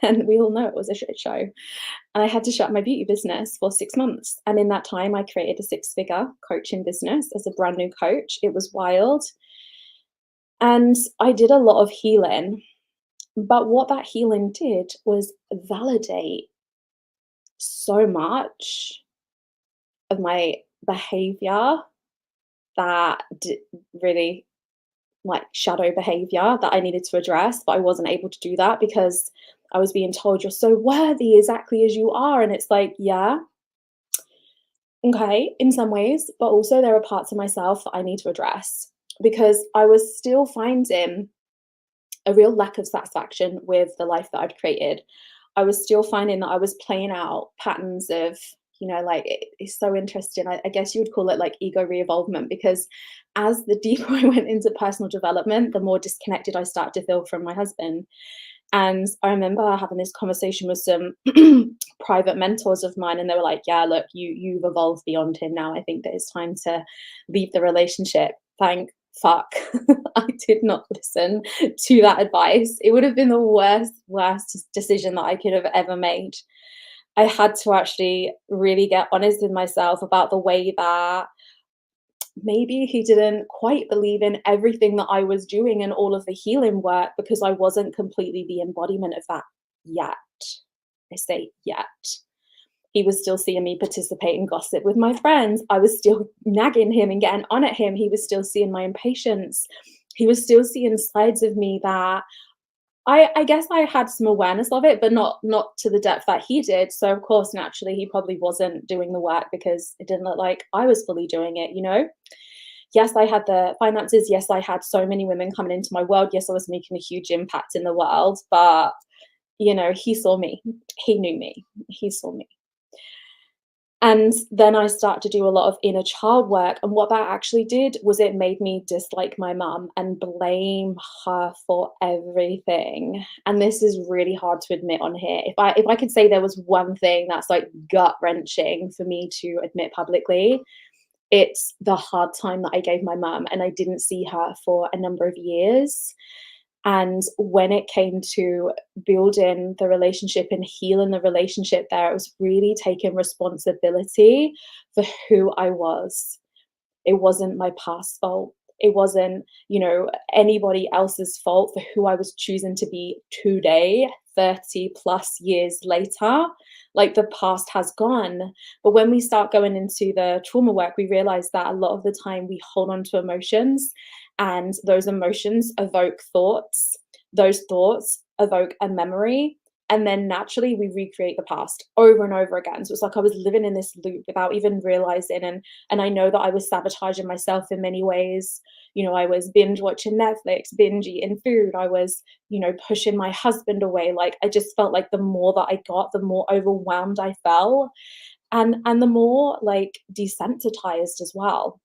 Speaker 11: And we all know it was a shit show. And I had to shut my beauty business for 6 months. And in that time, I created a 6-figure coaching business as a brand new coach. It was wild. And I did a lot of healing. But what that healing did was validate so much of my behavior that really, like, shadow behavior that I needed to address, but I wasn't able to do that because I was being told, you're so worthy exactly as you are. And it's like, yeah, okay, in some ways, but also there are parts of myself that I need to address, because I was still finding a real lack of satisfaction with the life that I'd created. I was still finding that I was playing out patterns of, you know, like, it's so interesting. I guess you would call it like ego re-evolvement, because as the deeper I went into personal development, the more disconnected I started to feel from my husband. And I remember having this conversation with some private mentors of mine, and they were like, yeah, look, you've evolved beyond him now. I think that it's time to leave the relationship. Thank fuck. I did not listen to that advice. It would have been the worst decision that I could have ever made. I had to actually really get honest with myself about the way that maybe he didn't quite believe in everything that I was doing and all of the healing work, because I wasn't completely the embodiment of that yet. I say yet. He was still seeing me participate in gossip with my friends. I was still nagging him and getting on at him. He was still seeing my impatience. He was still seeing sides of me that I guess I had some awareness of it, but not to the depth that he did. So of course, naturally, he probably wasn't doing the work because it didn't look like I was fully doing it, you know? Yes, I had the finances. Yes, I had so many women coming into my world. Yes, I was making a huge impact in the world, but you know, he saw me. He knew me. He saw me. And then I started to do a lot of inner child work. And what that actually did was it made me dislike my mum and blame her for everything. And this is really hard to admit on here. If I could say there was one thing that's like gut wrenching for me to admit publicly, it's the hard time that I gave my mum, and I didn't see her for a number of years. And when it came to building the relationship and healing the relationship there, it was really taking responsibility for who I was. It wasn't my past fault. It wasn't, you know, anybody else's fault for who I was choosing to be today, 30 plus years later. Like the past has gone. But when we start going into the trauma work, we realize that a lot of the time we hold on to emotions, and those emotions evoke thoughts. Those thoughts evoke a memory. And then naturally we recreate the past over and over again. So it's like I was living in this loop without even realizing. And I know that I was sabotaging myself in many ways. You know, I was binge watching Netflix, binge eating food. I was, you know, pushing my husband away. Like I just felt like the more that I got, the more overwhelmed I felt. And the more like desensitized as well.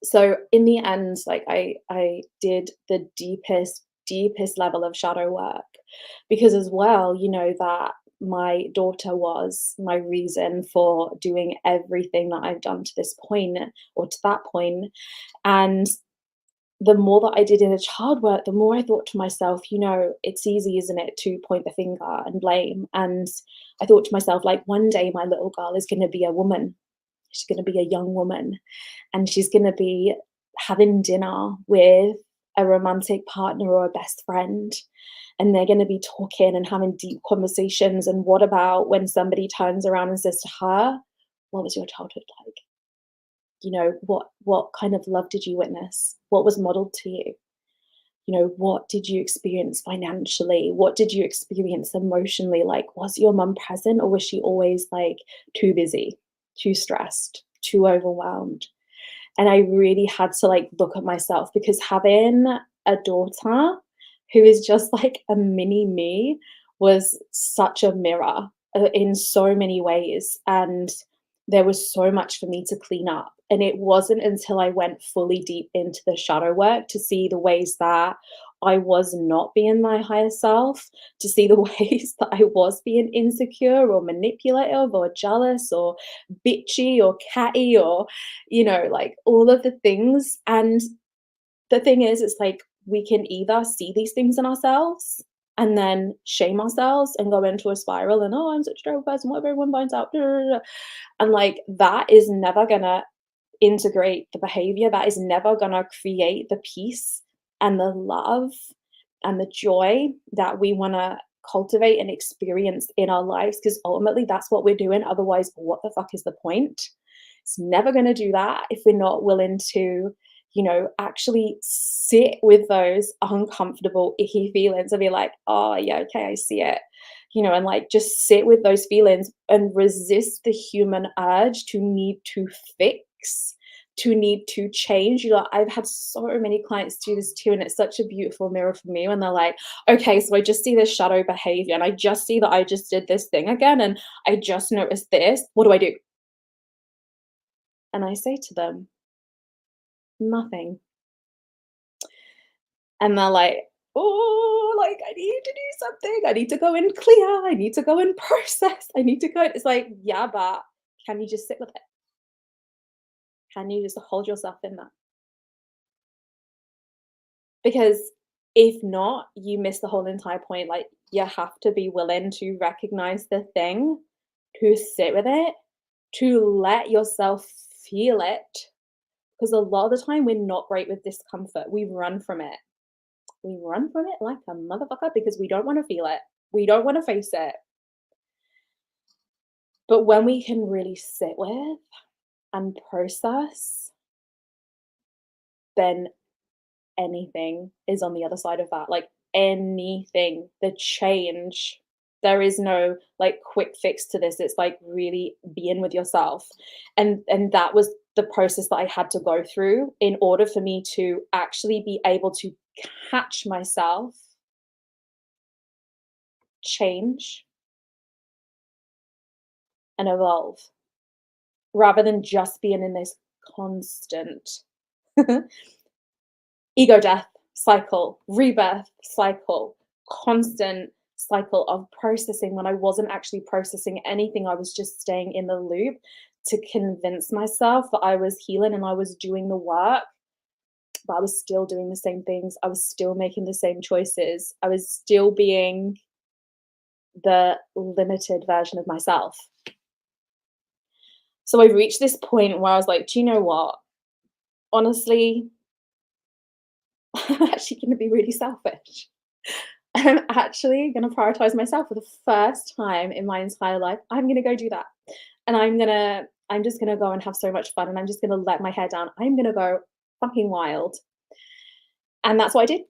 Speaker 11: So in the end, like I did the deepest level of shadow work, because as well, you know, that my daughter was my reason for doing everything that I've done to this point, or to that point. And the more that I did in the child work, the more I thought to myself, you know, it's easy, isn't it, to point the finger and blame. And I thought to myself, like, one day my little girl is going to be a woman. She's going to be a young woman, and she's going to be having dinner with a romantic partner or a best friend, and they're going to be talking and having deep conversations. And what about when somebody turns around and says to her, what was your childhood like? You know, what kind of love did you witness? What was modeled to you? You know, what did you experience financially? What did you experience emotionally? Like, was your mum present, or was she always like too busy, too stressed, too overwhelmed? And I really had to like look at myself, because having a daughter who is just like a mini me was such a mirror in so many ways. And there was so much for me to clean up. And it wasn't until I went fully deep into the shadow work to see the ways that I was not being my higher self, to see the ways that I was being insecure or manipulative or jealous or bitchy or catty, or, you know, like all of the things. And the thing is, it's like we can either see these things in ourselves and then shame ourselves and go into a spiral and, oh, I'm such a terrible person, what if everyone finds out? And like that is never gonna integrate the behavior. That is never gonna create the peace and the love and the joy that we want to cultivate and experience in our lives, because ultimately that's what we're doing. Otherwise, what the fuck is the point? It's never going to do that if we're not willing to, you know, actually sit with those uncomfortable, icky feelings and be like, oh yeah, okay, I see it. You know, and like just sit with those feelings and resist the human urge to need to fix, to need to change. You know, I've had so many clients do this too, and it's such a beautiful mirror for me when they're like, okay, so I just see this shadow behavior, and I just see that I just did this thing again, and I just noticed this. What do I do? And I say to them, nothing. And they're like, oh, like I need to do something. I need to go and clear. I need to go and process. I need to go. It's like, yeah, but can you just sit with it? Can you just hold yourself in that? Because if not, you miss the whole entire point. Like you have to be willing to recognize the thing, to sit with it, to let yourself feel it. Because a lot of the time we're not great with discomfort. We run from it. We run from it like a motherfucker because we don't want to feel it. We don't want to face it. But when we can really sit with and process, then anything is on the other side of that. Like anything, the change. There is no like quick fix to this. It's like really being with yourself. And that was the process that I had to go through in order for me to actually be able to catch myself, change, and evolve, rather than just being in this constant ego death cycle, rebirth cycle, constant cycle of processing when I wasn't actually processing anything. I was just staying in the loop to convince myself that I was healing and I was doing the work, but I was still doing the same things. I was still making the same choices. I was still being the limited version of myself. So I reached this point where I was like, do you know what? Honestly, I'm actually going to be really selfish. I'm actually going to prioritize myself for the first time in my entire life. I'm going to go do that. And I'm just going to go and have so much fun. And I'm just going to let my hair down. I'm going to go fucking wild. And that's what I did.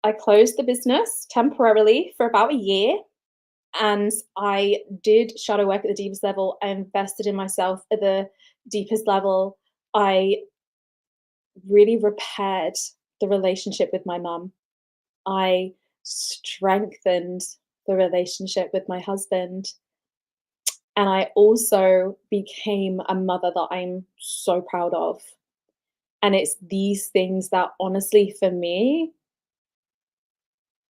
Speaker 11: I closed the business temporarily for about a year. And I did shadow work at the deepest level. I invested in myself at the deepest level. I really repaired the relationship with my mum. I strengthened the relationship with my husband. And I also became a mother that I'm so proud of. And it's these things that honestly for me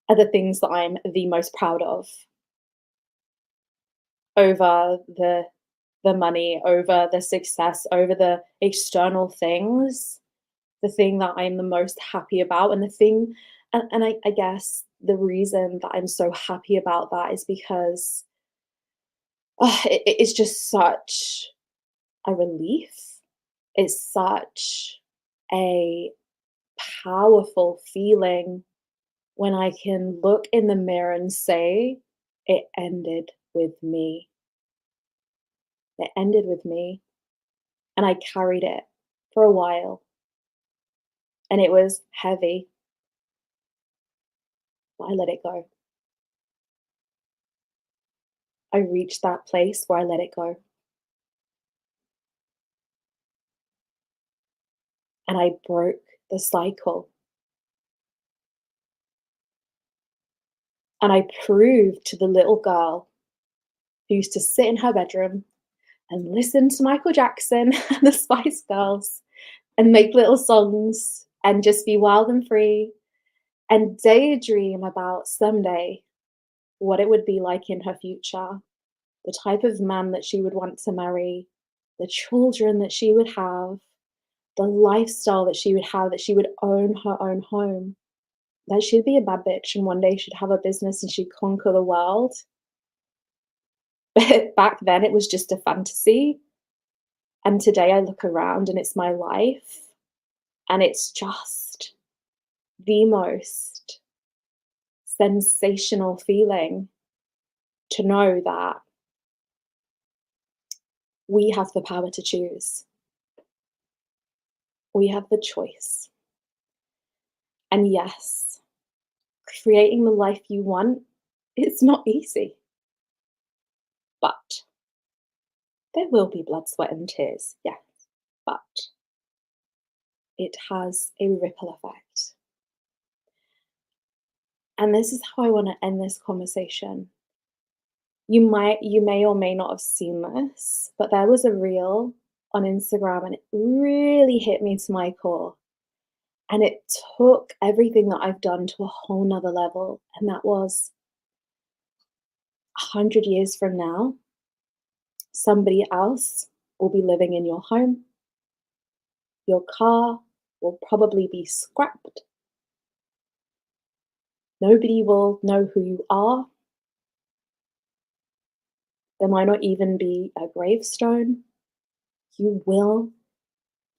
Speaker 11: are the things that I'm the most proud of over the money, over the success, over the external things. The thing that I'm the most happy about, and the thing, and I guess the reason that I'm so happy about that is because it's just such a relief. It's such a powerful feeling when I can look in the mirror and say, it ended with me. It ended with me. And I carried it for a while. And it was heavy. But I let it go. I reached that place where I let it go. And I broke the cycle. And I proved to the little girl who used to sit in her bedroom and listen to Michael Jackson and the Spice Girls and make little songs and just be wild and free and daydream about someday what it would be like in her future, the type of man that she would want to marry, the children that she would have, the lifestyle that she would have, that she would own her own home, that she'd be a bad bitch and one day she'd have a business and she'd conquer the world. But back then it was just a fantasy. And today I look around and it's my life. And it's just the most sensational feeling to know that we have the power to choose. We have the choice. And yes, creating the life you want, it's not easy. But there will be blood, sweat, and tears, yes. But it has a ripple effect. And this is how I want to end this conversation. You may or may not have seen this, but there was a reel on Instagram and it really hit me to my core. And it took everything that I've done to a whole nother level. And that was 100 years from now, somebody else will be living in your home. Your car will probably be scrapped. Nobody will know who you are. There might not even be a gravestone. You will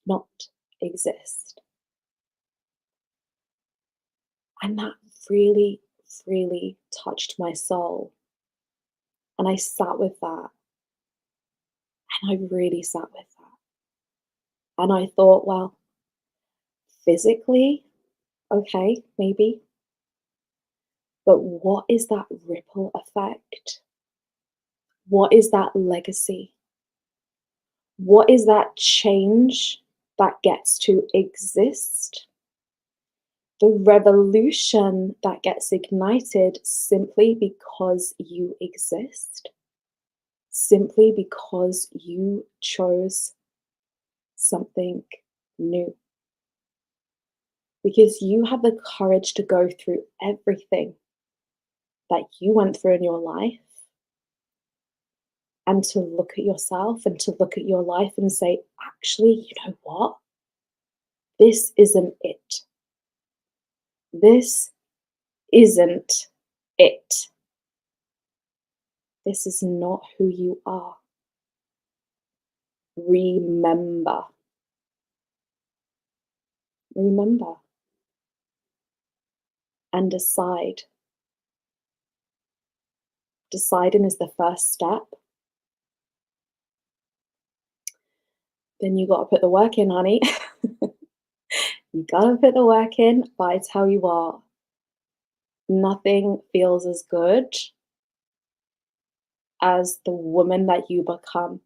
Speaker 11: not exist. And that really, really touched my soul. And I sat with that. And I really sat with that. And I thought, well, physically, okay, maybe. But what is that ripple effect? What is that legacy? What is that change that gets to exist? The revolution that gets ignited simply because you exist, simply because you chose something new. Because you have the courage to go through everything that you went through in your life and to look at yourself and to look at your life and say, actually, you know what? This isn't it. This isn't it. This is not who you are. Remember. Remember. And decide. Deciding is the first step. Then you got to put the work in, honey. You got to put the work in, but I tell you what, nothing feels as good as the woman that you become.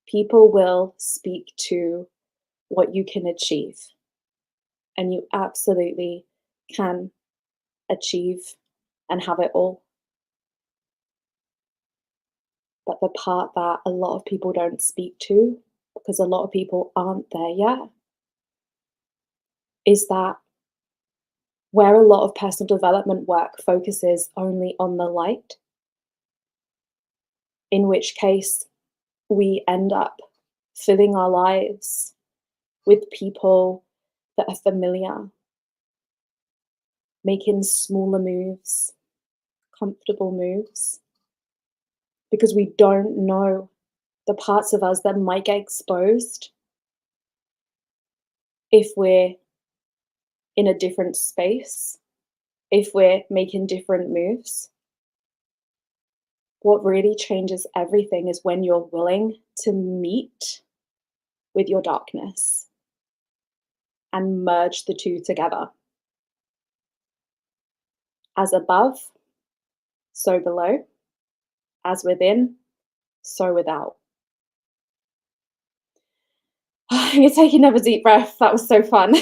Speaker 11: People will speak to what you can achieve, and you absolutely can achieve and have it all. But the part that a lot of people don't speak to, because a lot of people aren't there yet, is that where a lot of personal development work focuses only on the light, in which case we end up filling our lives with people that are familiar, making smaller moves, comfortable moves, because we don't know the parts of us that might get exposed if we're in a different space, if we're making different moves. What really changes everything is when you're willing to meet with your darkness and merge the two together. As above, so below. As within, so without. I'm going to take another deep breath. That was so fun.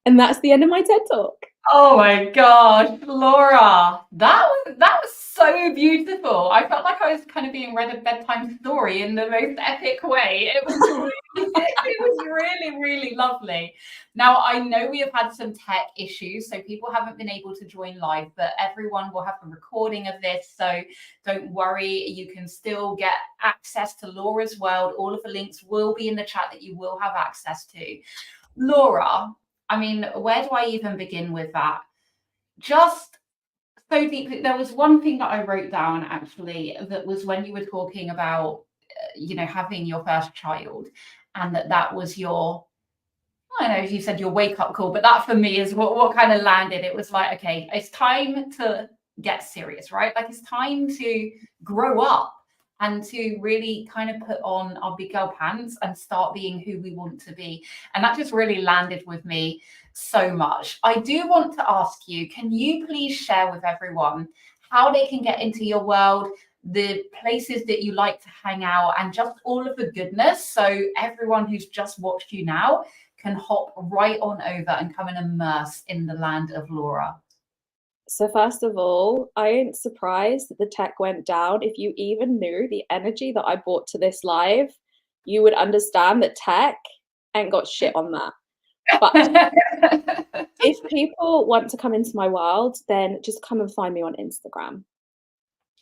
Speaker 11: And that's the end of my TED Talk.
Speaker 6: Oh my gosh, Laura, that was so beautiful. I felt like I was kind of being read a bedtime story in the most epic way. It was really, really lovely. Now, I know we have had some tech issues, so people haven't been able to join live, but everyone will have a recording of this, so don't worry, you can still get access to Laura's world. All of the links will be in the chat that you will have access to. Laura, I mean, where do I even begin with that? Just so deeply. There was one thing that I wrote down actually, that was when you were talking about, having your first child, and that was your, I don't know if you said your wake up call, but that for me is what kind of landed. It was like, okay, it's time to get serious, right? Like it's time to grow up and to really kind of put on our big girl pants and start being who we want to be. And that just really landed with me so much. I do want to ask you, can you please share with everyone how they can get into your world, the places that you like to hang out, and just all of the goodness, so everyone who's just watched you now can hop right on over and come and immerse in the land of Laura?
Speaker 11: So first of all, I ain't surprised that the tech went down. If you even knew the energy that I brought to this live, you would understand that tech ain't got shit on that. But if people want to come into my world, then just come and find me on Instagram.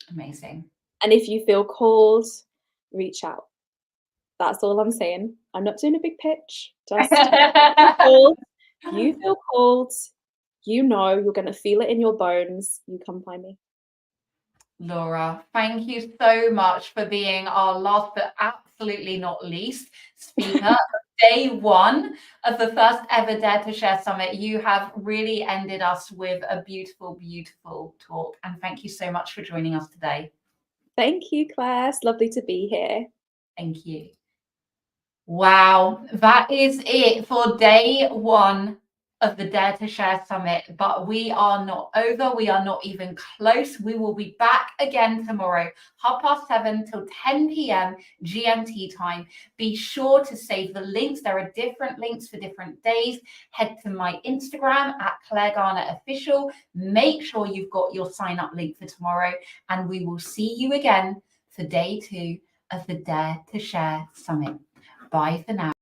Speaker 6: Amazing.
Speaker 11: And if you feel called, reach out. That's all I'm saying. I'm not doing a big pitch. Just you feel called. You know you're going to feel it in your bones. You come find me.
Speaker 6: Laura, thank you so much for being our last but absolutely not least speaker of day one of the first ever Dare to Share Summit. You have really ended us with a beautiful, beautiful talk. And thank you so much for joining us today.
Speaker 11: Thank you, Claire. It's lovely to be here.
Speaker 6: Thank you. Wow, that is it for day one of the Dare to Share Summit, but we are not over. We are not even close. We will be back again tomorrow, 7:30 till 10 p.m. GMT time. Be sure to save the links. There are different links for different days. Head to my Instagram at Claire Garner Official. Make sure you've got your sign up link for tomorrow, and we will see you again for day 2 of the Dare to Share Summit. Bye for now.